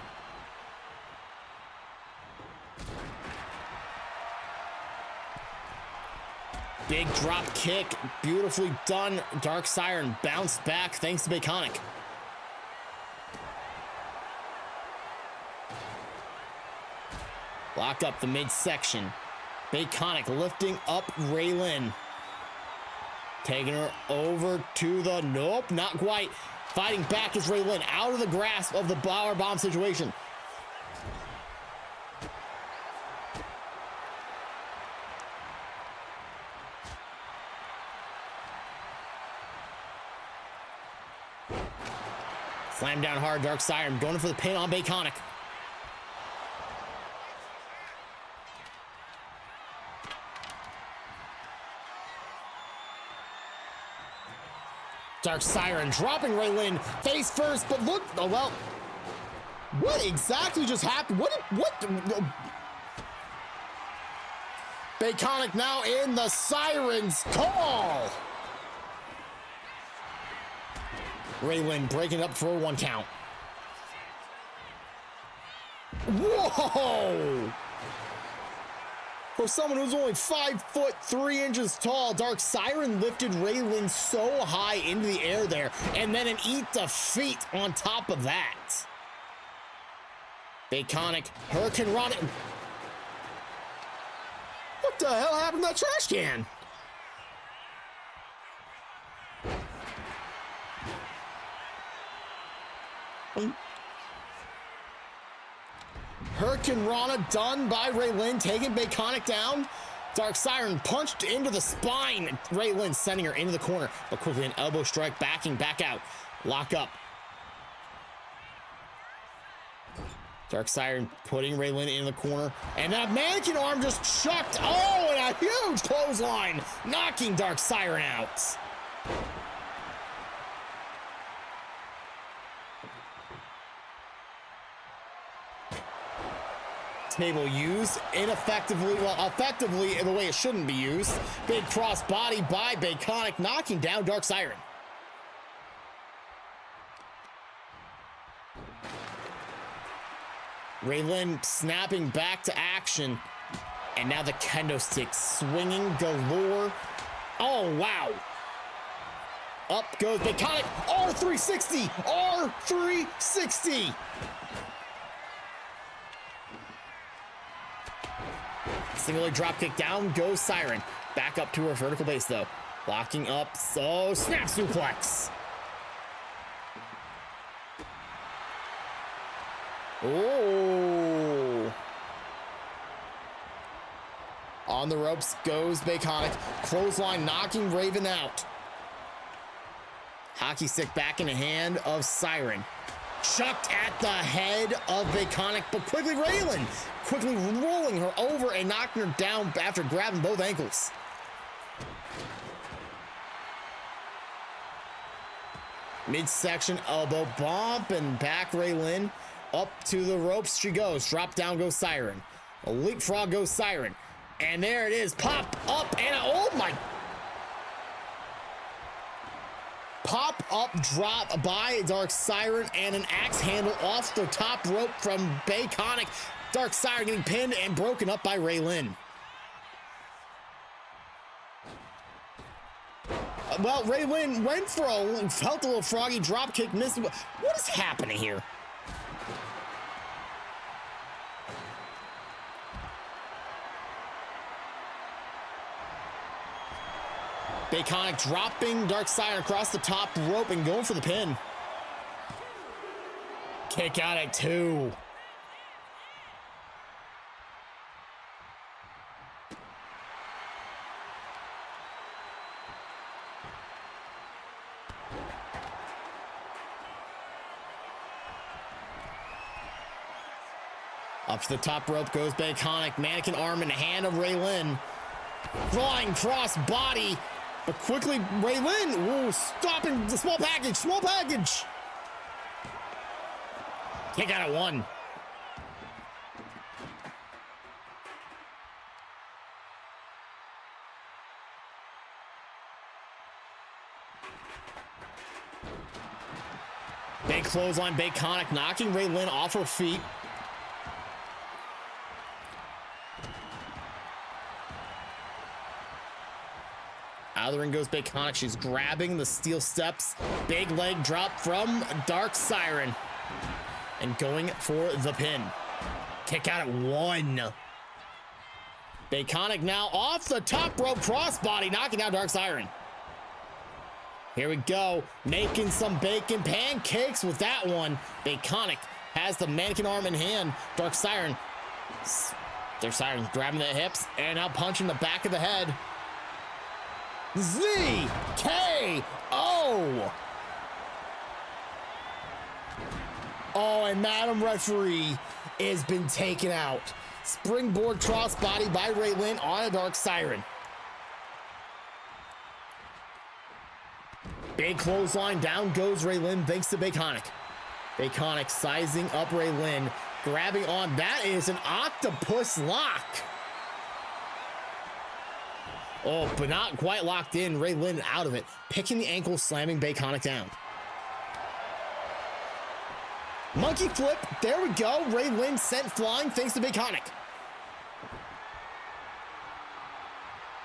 Big drop kick, beautifully done. Dark Siren bounced back thanks to Baconic. Lock up the midsection. Baconic lifting up Raylin. Taking her over to the, nope, not quite. Fighting back is Raylin out of the grasp of the power bomb situation. Slam down hard, Dark Siren going for the pin on Baconic. Dark Siren dropping Raylin face first, but look, oh well. What exactly just happened? What? Baconic now in the Siren's call. Raylin breaking up for a 1 count. Whoa! For someone who's only 5'3" tall, Dark Siren lifted Raylin so high into the air there, and then an eat defeat on top of that. Baconic, Hurricane Rana. What the hell happened to that trash can? Hurricane Rana done by Raylin, taking Baconic down. Dark Siren punched into the spine. Raylin sending her into the corner, but quickly an elbow strike, backing back out. Lock up. Dark Siren putting Raylin in the corner, and that mannequin arm just chucked. Oh, and a huge clothesline, knocking Dark Siren out. Table used ineffectively, well, effectively in the way it shouldn't be used. Big cross body by Baconic, knocking down Dark Siren. Raylin snapping back to action. And now the kendo stick swinging galore. Oh, wow. Up goes Baconic. R360. R360. Single leg drop kick, down goes Siren. Back up to her vertical base though. Locking up, so snap suplex. Oh. On the ropes goes Baconic. Clothesline knocking Raven out. Hockey stick back in the hand of Siren. Chucked at the head of Baconic, but quickly Raylin quickly rolling her over and knocking her down after grabbing both ankles. Midsection elbow bump and back Raylin. Up to the ropes she goes. Drop down goes Siren. A leapfrog goes Siren. And there it is. Pop up and oh my. Pop up drop by Dark Siren and an axe handle off the top rope from Baconic. Dark Siren getting pinned and broken up by Raylin. Well, Raylin went for felt a little froggy drop kick, missed. What is happening here? Baconic dropping Dark Siren across the top rope and going for the pin. Kick out at 2. Up to the top rope goes Baconic. Mannequin arm in the hand of Raylin. Flying cross body. But quickly, Raylin, ooh, stopping the small package. Small package. Kick out at 1. Big clothesline, Baconic knocking Raylin off her feet. Out of the ring goes Baconic. She's grabbing the steel steps. Big leg drop from Dark Siren. And going for the pin. Kick out at 1. Baconic now off the top rope crossbody, knocking out Dark Siren. Here we go, making some bacon pancakes with that one. Baconic has the mannequin arm in hand. Dark Siren grabbing the hips and now punching the back of the head. ZKO. Oh, and Madam Referee has been taken out. Springboard crossbody by Raylin on a Dark Siren. Big clothesline, down goes Raylin thanks to Baconic. Baconic sizing up Raylin, grabbing on. That is an octopus lock. Oh, but not quite locked in. Raylin out of it, picking the ankle, slamming Baconic down. Monkey flip, there we go. Raylin sent flying thanks to Baconic.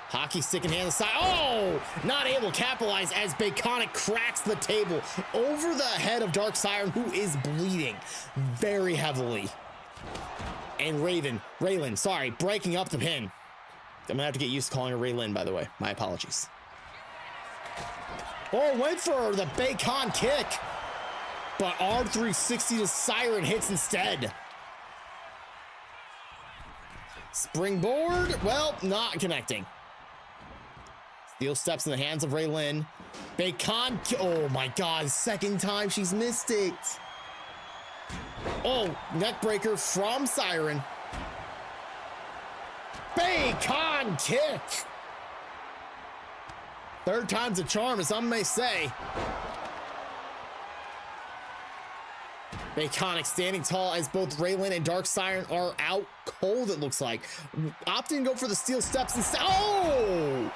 Hockey stick in hand on the side. Oh, not able to capitalize as Baconic cracks the table over the head of Dark Siren, who is bleeding very heavily. And Raylin, breaking up the pin. I'm gonna have to get used to calling her Raylin, by the way. My apologies. Oh, went for the Bacon kick. But R360 to Siren hits instead. Springboard, well, not connecting. Steel steps in the hands of Raylin. Bacon, oh my God, second time she's missed it. Oh, neck breaker from Siren. Bacon kick. Third time's a charm, as some may say. Baconic standing tall as both Raylin and Dark Siren are out cold, it looks like. Opting to go for the steel steps instead. Oh!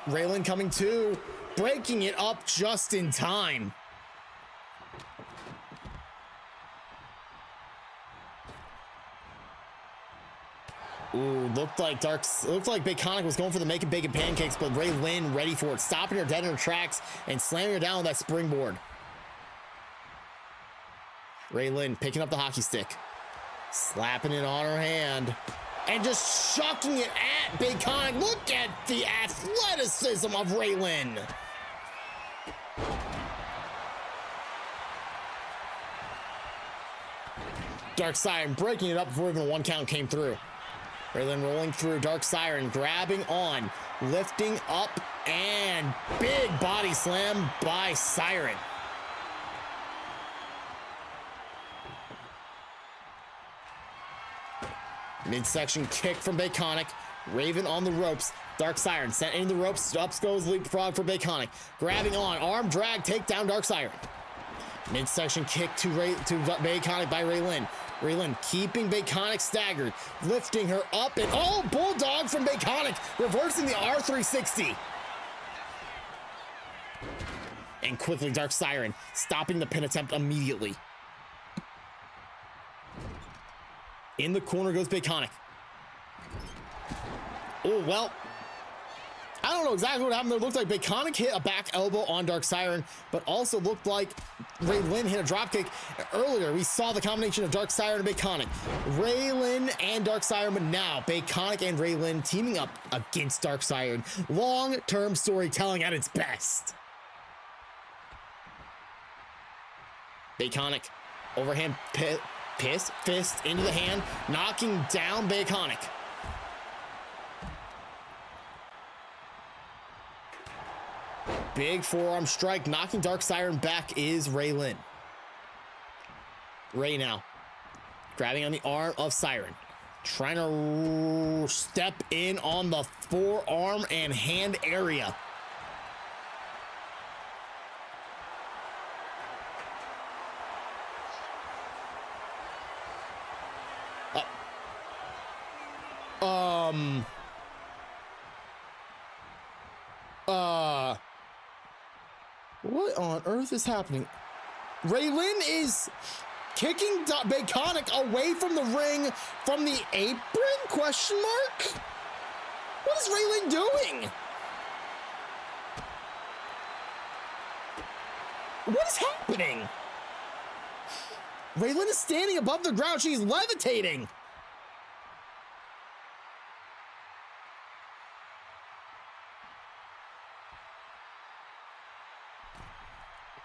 Raylin coming to, breaking it up just in time. Ooh, looked like Baconic was going for the making bacon pancakes, but Raylin ready for it, stopping her dead in her tracks and slamming her down with that springboard. Raylin picking up the hockey stick, slapping it on her hand, and just chucking it at Baconic. Look at the athleticism of Raylin. Dark Siren breaking it up before even a 1 count came through. Raylin rolling through, Dark Siren grabbing on, lifting up, and big body slam by Siren. Midsection kick from Baconic. Raven on the ropes. Dark Siren sent into the ropes. Up goes leapfrog for Baconic. Grabbing on, arm drag, take down Dark Siren. Midsection kick to Baconic by Raylin. Raylin keeping Baconic staggered, lifting her up, and oh, bulldog from Baconic, reversing the R360. And quickly, Dark Siren stopping the pin attempt immediately. In the corner goes Baconic. Oh, well, I don't know exactly what happened there. It looked like Baconic hit a back elbow on Dark Siren, but also looked like Raylin hit a dropkick. Earlier, we saw the combination of Dark Siren and Baconic. Raylin and Dark Siren, but now Baconic and Raylin teaming up against Dark Siren. Long-term storytelling at its best. Baconic, overhand fist into the hand, knocking down Baconic. Big forearm strike, knocking Dark Siren back is Raylin. Ray now, grabbing on the arm of Siren. Trying to step in on the forearm and hand area. What on earth is happening? Raylin is kicking Baconic away from the ring from the apron? Question mark? What is Raylin doing? What is happening? Raylin is standing above the ground. She's levitating.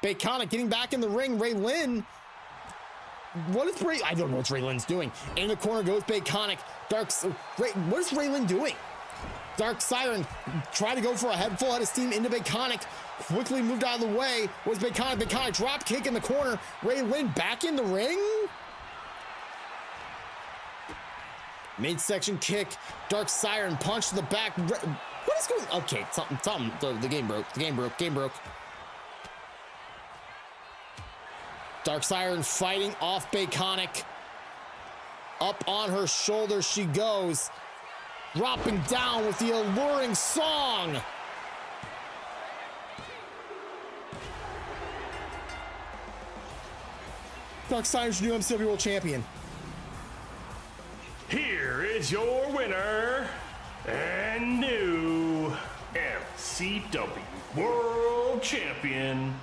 Baconic getting back in the ring. Raylin. What is Ray? I don't know what Raylin's doing. In the corner goes Baconic. What is Raylin doing? Dark Siren trying to go for a full head of steam into Baconic. Quickly moved out of the way. Was Baconic. Baconic drop kick in the corner. Raylin back in the ring. Midsection kick. Dark Siren punch to the back. What is going? Okay, something. The game broke. The game broke. Dark Siren fighting off Baconic. Up on her shoulder she goes. Dropping down with the alluring song. Dark Siren's new MCW World Champion. Here is your winner and new MCW World Champion,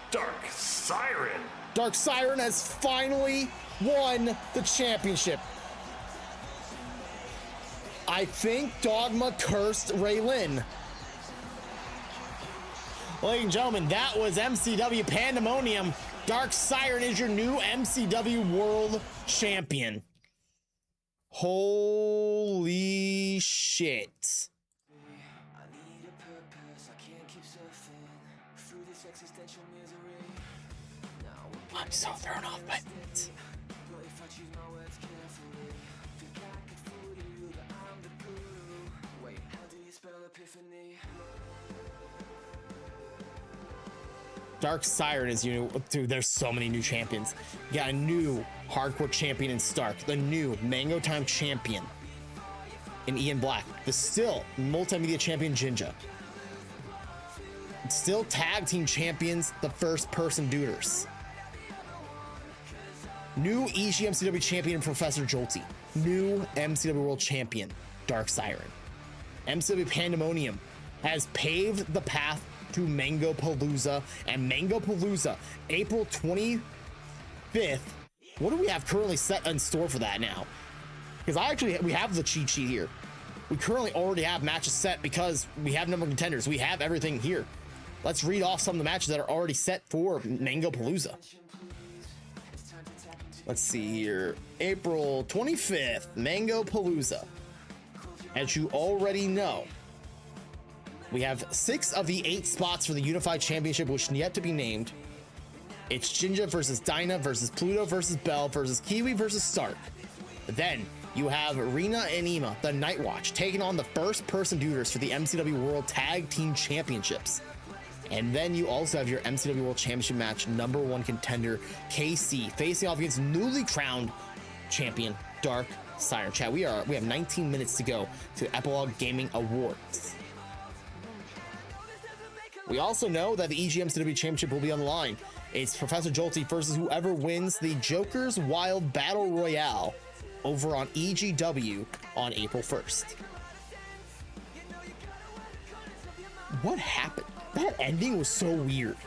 Dark Siren. Dark Siren has finally won the championship. I think Dogma cursed Raylin. Ladies and gentlemen, that was MCW Pandemonium. Dark Siren is your new MCW World Champion. Holy shit. I need a purpose, I can't keep surfing through this existential misery. Now I'm so thrown off by it. but if I choose my words carefully, think I could fool you that I'm the guru. Wait, how do you spell epiphany? Dark Siren is dude, there's so many new champions. You got a new hardcore champion in Stark, the new Mango Time champion in Ian Black, the still multimedia champion Jinja, still tag team champions, the first person Duders, new EGMCW champion Professor Jolty, new MCW World Champion Dark Siren. MCW Pandemonium has paved the path to Mango Palooza, and Mango Palooza, April 25th. What do we have currently set in store for that now? Because we have the cheat sheet here. We currently already have matches set because we have number of contenders. We have everything here. Let's read off some of the matches that are already set for Mango Palooza. Let's see here. April 25th, Mango Palooza. As you already know, we have 6 of the 8 spots for the Unified Championship, which yet to be named. It's Jinja versus Dinah versus Pluto versus Bell versus Kiwi versus Stark. Then you have Rena and Ema, the Night Watch, taking on the first person Duders for the MCW World Tag Team Championships. And then you also have your MCW World Championship match, number 1 contender KC facing off against newly crowned champion Dark Siren. Chat, we have 19 minutes to go to Epilogue Gaming Awards. We also know that the EGMCW Championship will be on the line. It's Professor Jolty versus whoever wins the Joker's Wild Battle Royale over on EGW on April 1st. What happened? That ending was so weird.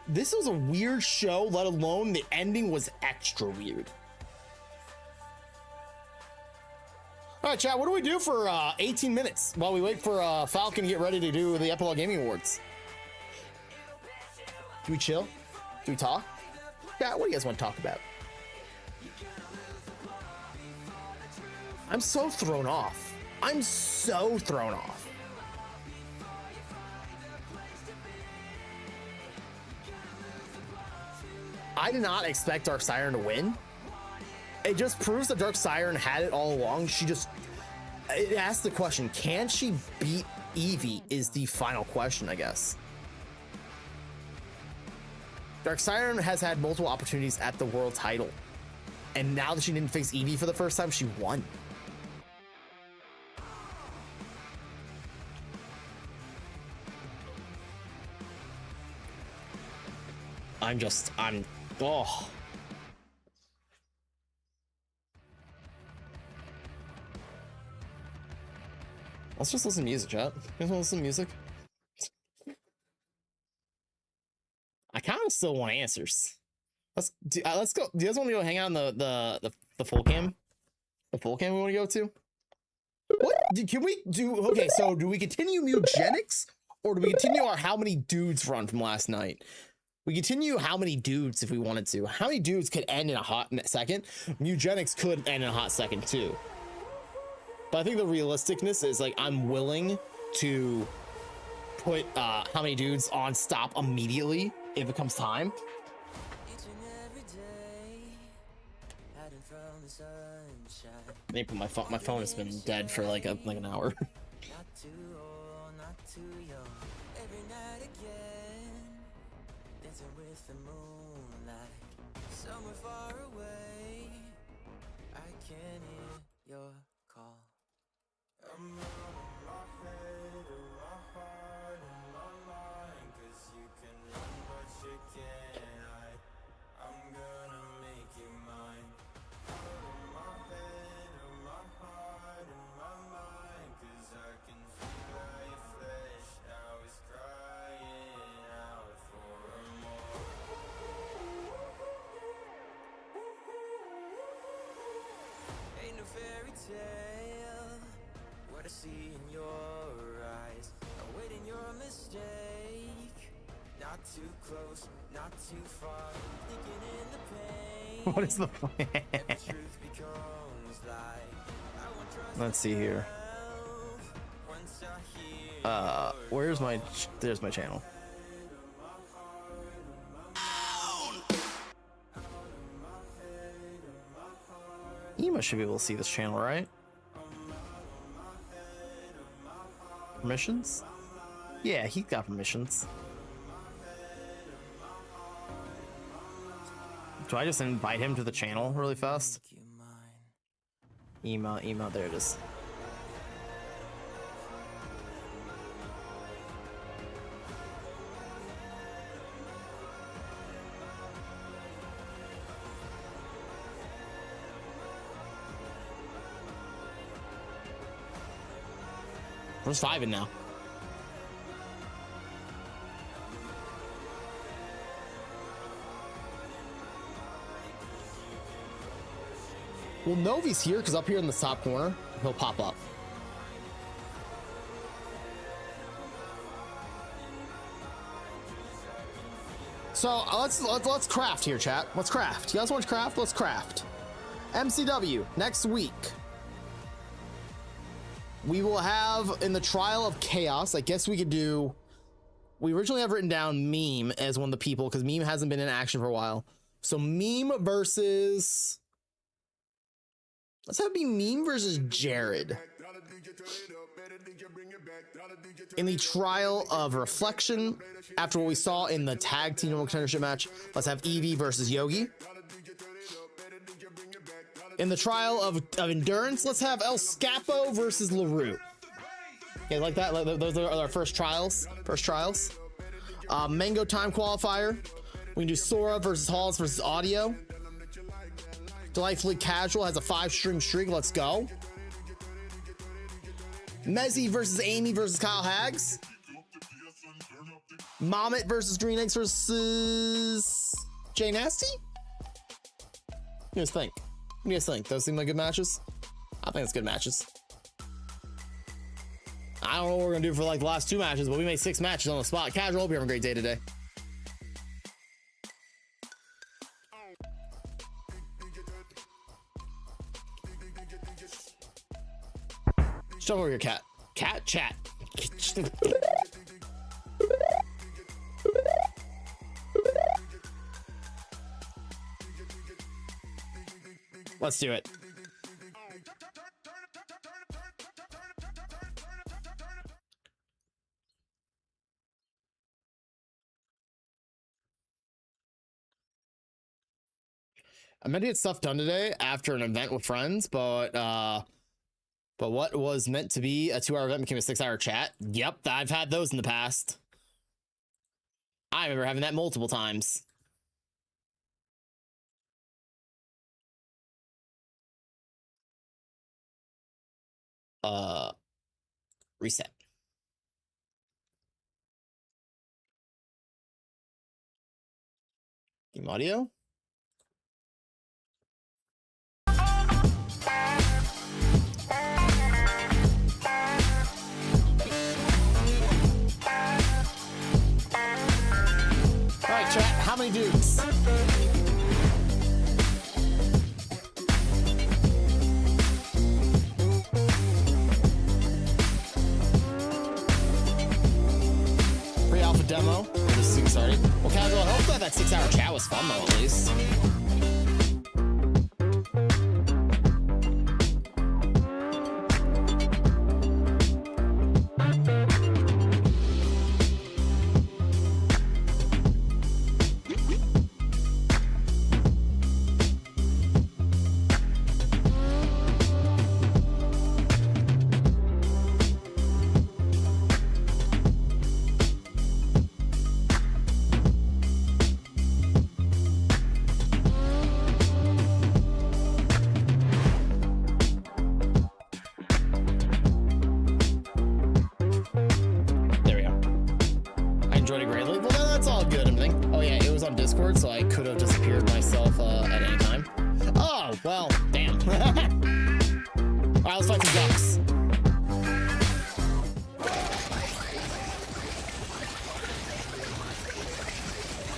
This was a weird show, let alone the ending was extra weird. All right, chat, what do we do for 18 minutes while we wait for Falcon to get ready to do the Epilogue Gaming Awards? Do we chill? Do we talk? Yeah, what do you guys want to talk about? I'm so thrown off. I'm so thrown off. I did not expect Dark Siren to win. It just proves that Dark Siren had it all along. It asks the question, can she beat Eevee is the final question, I guess. Dark Siren has had multiple opportunities at the world title. And now that she didn't face Eevee for the first time, she won. Oh. Let's just listen to music, chat. You guys want to listen to music? I kind of still want answers. Let's go. Do you guys want to go hang out in the full cam? The full cam we want to go to? What can we do? Okay, so do we continue Mugenics or do we continue our how many dudes run from last night? We continue how many dudes if we wanted to. How many dudes could end in a hot second? Mugenics could end in a hot second too. But I think the realisticness is like I'm willing to put how many dudes on stop immediately if it comes time. I need to put my phone has been dead for like an hour. What I see in your eyes, awaiting your mistake. Not too close, not too far, thinking in the pain. What is the plan? Truth becomes light. Let's see here. Where's my there's my channel. Ema should be able to see this channel, right? Permissions? Yeah, he got permissions. Do I just invite him to the channel really fast? Ema, there it is. Where's 5 in now? Well, Novi's here because up here in the top corner, he'll pop up. So let's craft here, chat. Let's craft. You guys want to craft? Let's craft. MCW next week. We will have in the Trial of Chaos. I guess we could do. We originally have written down Meme as one of the people because Meme hasn't been in action for a while. So Meme versus. Let's have it be Meme versus Jared. In the Trial of Reflection, after what we saw in the Tag Team Contendership match, let's have Eevee versus Yogi. In the Trial of Endurance, let's have El Scapo versus LaRue. Okay, like that. Those are our first trials. Mango Time Qualifier. We can do Sora versus Halls versus Audio. Delightfully Casual has a 5-stream streak. Let's go. Mezzy versus Amy versus Kyle Hags. Mommet versus Green Eggs versus Jay Nasty. What do you guys think? What do you guys think? Those seem like good matches? I think it's good matches. I don't know what we're gonna do for like the last 2 matches, but we made 6 matches on the spot. Casual, hope you're having a great day today. Show over your cat. Cat chat. Let's do it. I meant to get stuff done today after an event with friends, but what was meant to be a 2-hour event became a 6-hour chat. Yep, I've had those in the past. I remember having that multiple times. Reset. Game audio. Alright, chat, how many dudes? Pre-alpha demo. This is started. Well, casual, I hope that 6-hour chat was fun though, at least. There we go. I enjoyed it greatly. Well, that's all good and everything. Oh yeah, it was on Discord, so I could have disappeared myself at any time. Oh, well, damn. Alright, let's fight some ducks.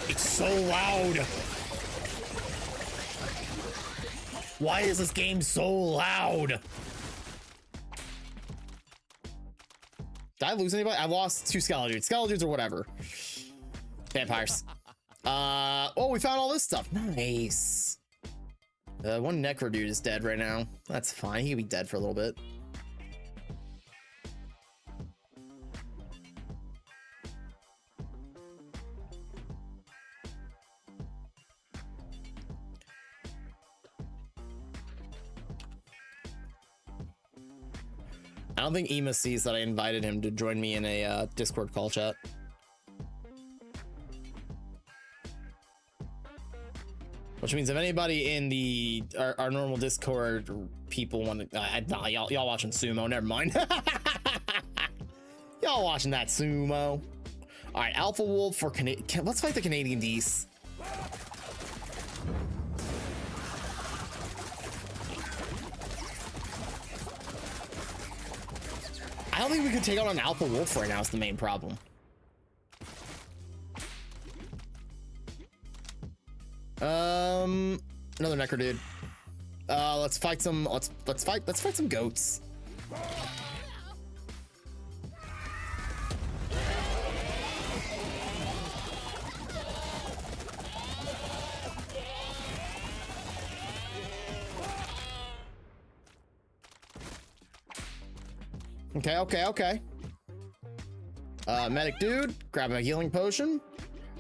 It's so loud. Why is this game so loud? Did I lose anybody? I lost 2 Skeledudes. Skeledudes or whatever. Vampires. Oh, we found all this stuff. Nice. One Necro dude is dead right now. That's fine. He could be dead for a little bit. I don't think Ema sees that I invited him to join me in a Discord call chat. Which means if anybody in the our normal Discord people want to, y'all watching sumo, never mind. Y'all watching that sumo. All right, Alpha Wolf for let's fight the Canadian D's. I don't think we could take on an Alpha Wolf right now is the main problem. Another Necro dude. Let's fight some let's fight some goats. Okay. Medic dude, grab a healing potion.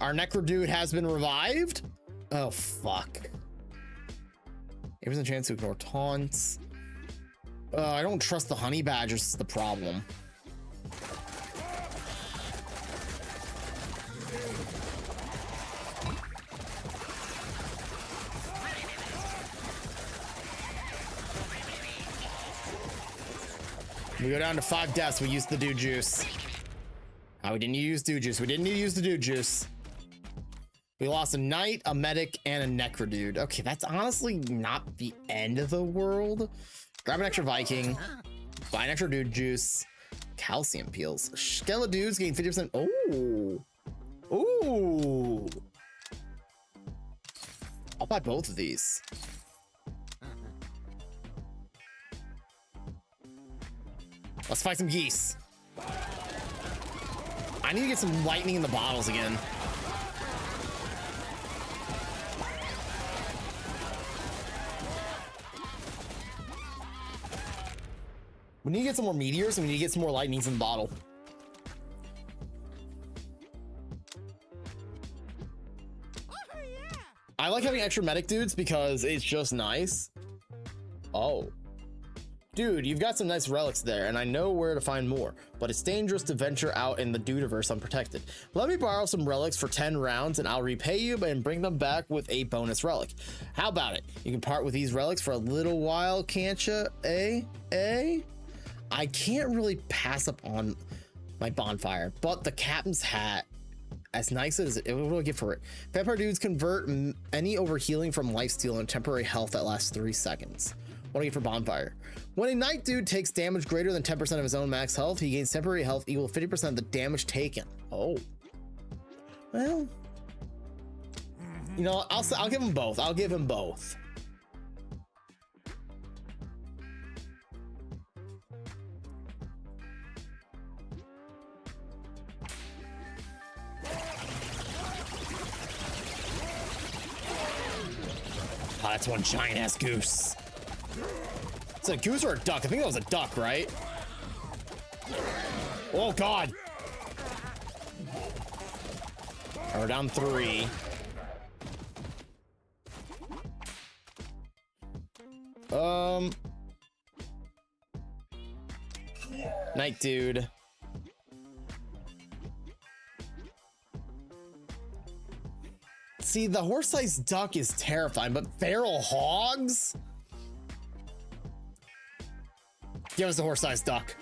Our Necro dude has been revived. Oh, fuck. 8% chance to ignore taunts. I don't trust the honey badgers is the problem. We go down to 5 deaths. We use the dude juice. Oh, we didn't use dude juice. We didn't use the dude juice. We lost a knight, a medic, and a Necro dude. Okay, that's honestly not the end of the world. Grab an extra Viking. Buy an extra dude juice. Calcium peels. Skeledudes gain 50%. Oh. Ooh. I'll buy both of these. Let's fight some geese. I need to get some lightning in the bottles again. We need to get some more meteors, and we need to get some more lightnings in the bottle. I like having extra medic dudes because it's just nice. Oh. Dude, you've got some nice relics there, and I know where to find more, but it's dangerous to venture out in the dudeverse unprotected. Let me borrow some relics for 10 rounds, and I'll repay you and bring them back with a bonus relic. How about it? You can part with these relics for a little while, can't you? I can't really pass up on my bonfire, but the captain's hat, as nice as it, what do I get for it? Vampire dudes convert any overhealing from lifesteal and temporary health that lasts 3 seconds. What do I get for bonfire? When a night dude takes damage greater than 10% of his own max health, he gains temporary health equal to 50% of the damage taken. Oh, well, you know, I'll give him both. I'll give him both. Oh, that's one giant ass goose. Is it a goose or a duck? I think that was a duck, right? Oh god. We're down 3. Night dude. See, the horse-sized duck is terrifying, but feral hogs? Give us the horse-sized duck.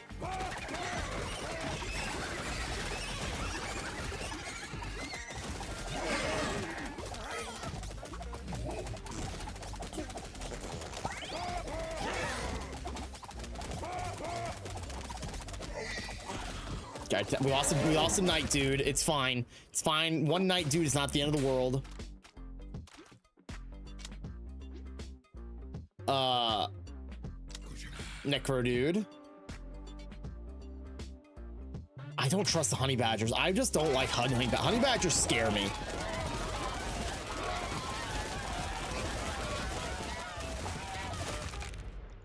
We lost a night dude. It's fine. It's fine. One night dude is not the end of the world. Necro dude. I don't trust the honey badgers. I just don't like honey badgers scare me.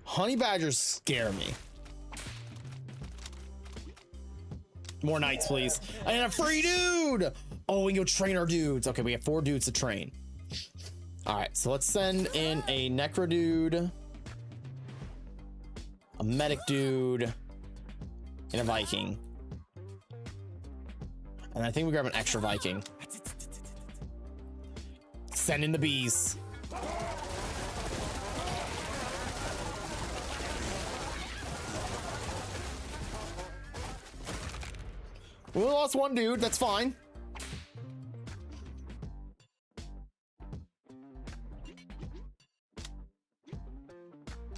Honey badgers scare me. More knights, please. And a free dude. Oh, we can go train our dudes. Okay, we have 4 dudes to train. All right, so let's send in a necro dude, a medic dude, and a Viking. And I think we grab an extra Viking. Send in the bees. We lost one dude, that's fine.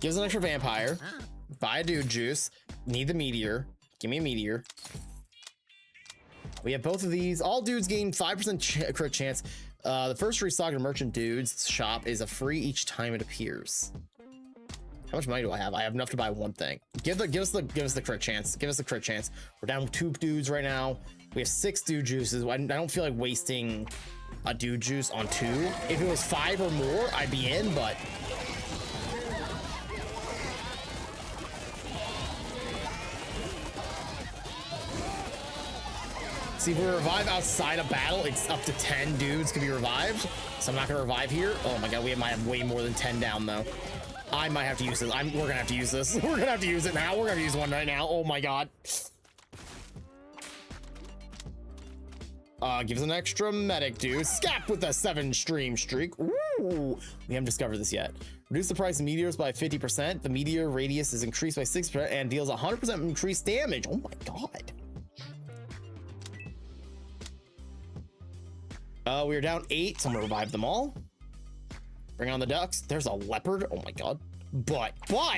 Gives an extra vampire. Buy a dude juice. Need the meteor. Give me a meteor. We have both of these. All dudes gain 5% crit chance. The first restock of merchant dudes shop is a free each time it appears. How much money do I have? I have enough to buy one thing. Give us the crit chance. Give us the crit chance. We're down 2 dudes right now. We have 6 dude juices. I don't feel like wasting a dude juice on 2. If it was 5 or more, I'd be in, but see, if we revive outside of battle, it's up to 10 dudes can be revived. So I'm not gonna revive here. Oh my god, we might have way more than 10 down though. I might have to use this. We're gonna have to use this. We're gonna have to use it now. We're gonna use one right now. Oh my god. Give us an extra medic, dude. Scap with a 7 stream streak. Ooh, we haven't discovered this yet. Reduce the price of meteors by 50%. The meteor radius is increased by 6% and deals 100% increased damage. Oh my god. We are down 8, so I'm gonna revive them all. Bring on the ducks. There's a leopard. Oh my god. But. But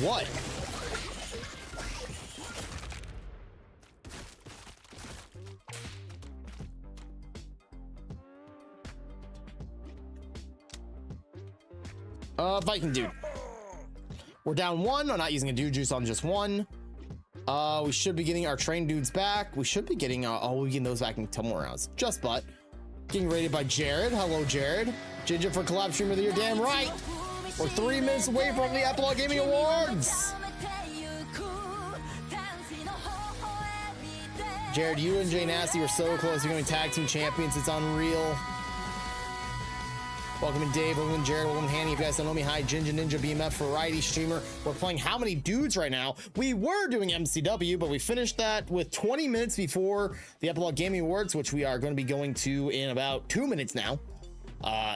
what? Viking dude. We're down 1. I'm not using a dude juice on just 1. We should be getting our train dudes back. We should be getting we're getting those back in 10 more rounds. Just but getting rated by Jared. Hello, Jared. Ginger for collab streamer of the year. Damn right. We're 3 minutes away from the Epilogue Gaming Awards. Jared, you and Jay Nasty were so close to becoming tag team champions. It's unreal. Welcome in Dave, welcome in Jared, welcome in Hanny. If you guys don't know me, hi, Ginger Ninja BMF variety streamer. We're playing How Many Dudes right now. We were doing MCW, but we finished that with 20 minutes before the Epilogue Gaming Awards, which we are going to be going to in about 2 minutes now.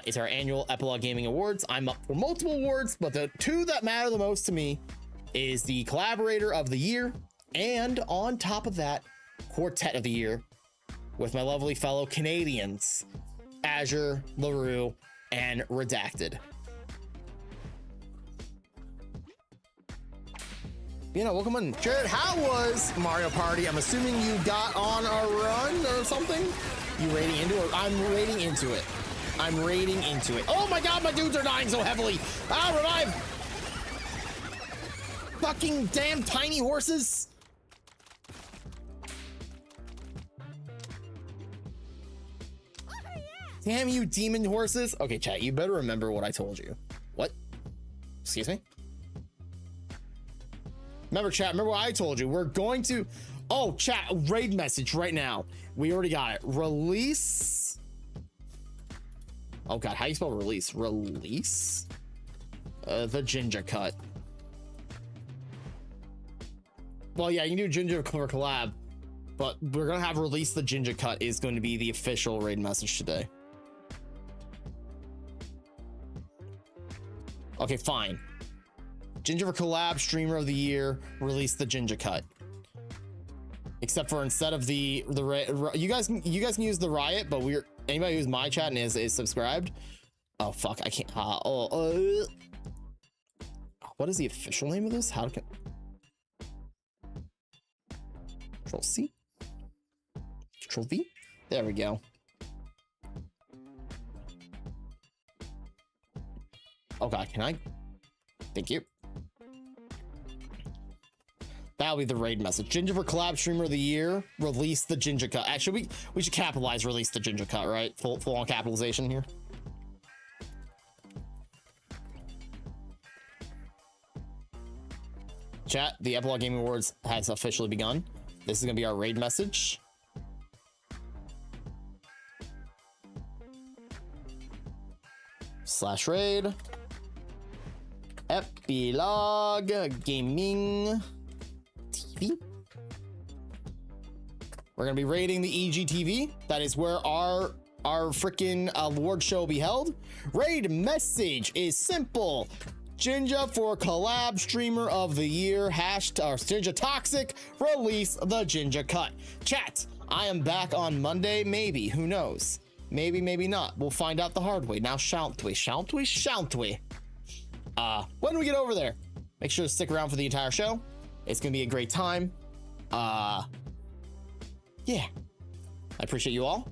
It's our annual Epilogue Gaming Awards. I'm up for multiple awards, but the 2 that matter the most to me is the Collaborator of the Year, and on top of that, Quartet of the Year with my lovely fellow Canadians, Azure, LaRue, and Redacted. You know, welcome in. Jared, how was Mario Party? I'm assuming you got on a run or something? You raiding into it? I'm raiding into it. I'm raiding into it. Oh my god, my dudes are dying so heavily. Ah, revive! Fucking damn tiny horses. Damn you demon horses. Okay, chat, you better remember what I told you. What? Excuse me? Remember, chat, remember what I told you. We're going to... Oh, chat, raid message right now. We already got it. Release... Oh god, how do you spell release? Release? The ginger cut. Well, yeah, you can do ginger for collab, but we're gonna have release the ginger cut is going to be the official raid message today. Okay, fine. Ginger for collab streamer of the year, release the ginger cut. Except for instead of the you guys can use the riot, but anybody who's my chat and is subscribed. Oh fuck, I can't. What is the official name of this? How can Control C, Control V? There we go. Oh god, can I? Thank you. That'll be the raid message. Ginger for collab streamer of the year. Release the ginger cut. Actually, we should capitalize release the ginger cut, right? Full on capitalization here. Chat, the Epilogue Gaming Awards has officially begun. This is gonna be our raid message. /raid. Epilogue Gaming TV. We're gonna be raiding the EGTV. That is where our freaking award show will be held. Raid message is simple. Ginger for collab streamer of the year. Ginger Toxic. Release the ginger cut. Chat, I am back on Monday. Maybe, who knows? Maybe, maybe not. We'll find out the hard way. Now, shan't we? Shan't we? Shan't we? When we get over there, make sure to stick around for the entire show. It's gonna be a great time. Yeah, I appreciate you all.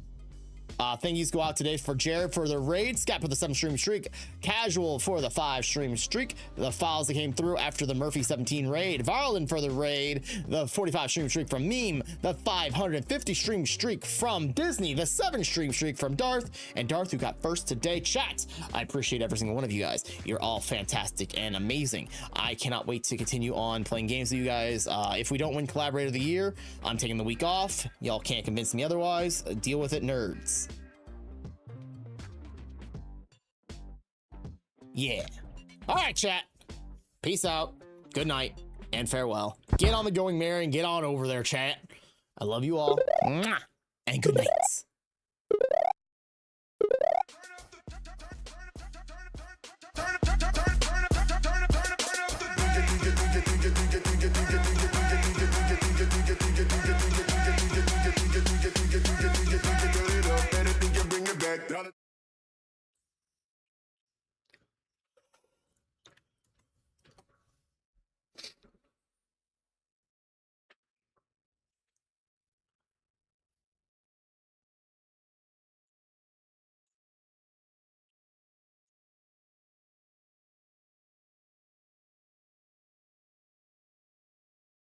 Thank yous go out today for Jared for the raid, Scott for the 7 stream streak, Casual for the 5 stream streak, the files that came through after the Murphy 17 raid, Varlin for the raid, the 45 stream streak from Meme, the 550 stream streak from Disney, the 7 stream streak from Darth, and Darth who got first today. Chat, I appreciate every single one of you guys. You're all fantastic and amazing. I cannot wait to continue on playing games with you guys. If we don't win Collaborator of the Year, I'm taking the week off. Y'all can't convince me otherwise. Deal with it, nerds. Yeah. All right, chat. Peace out. Good night and farewell. Get on the Going Merry and get on over there, chat. I love you all. Mwah. And good nights.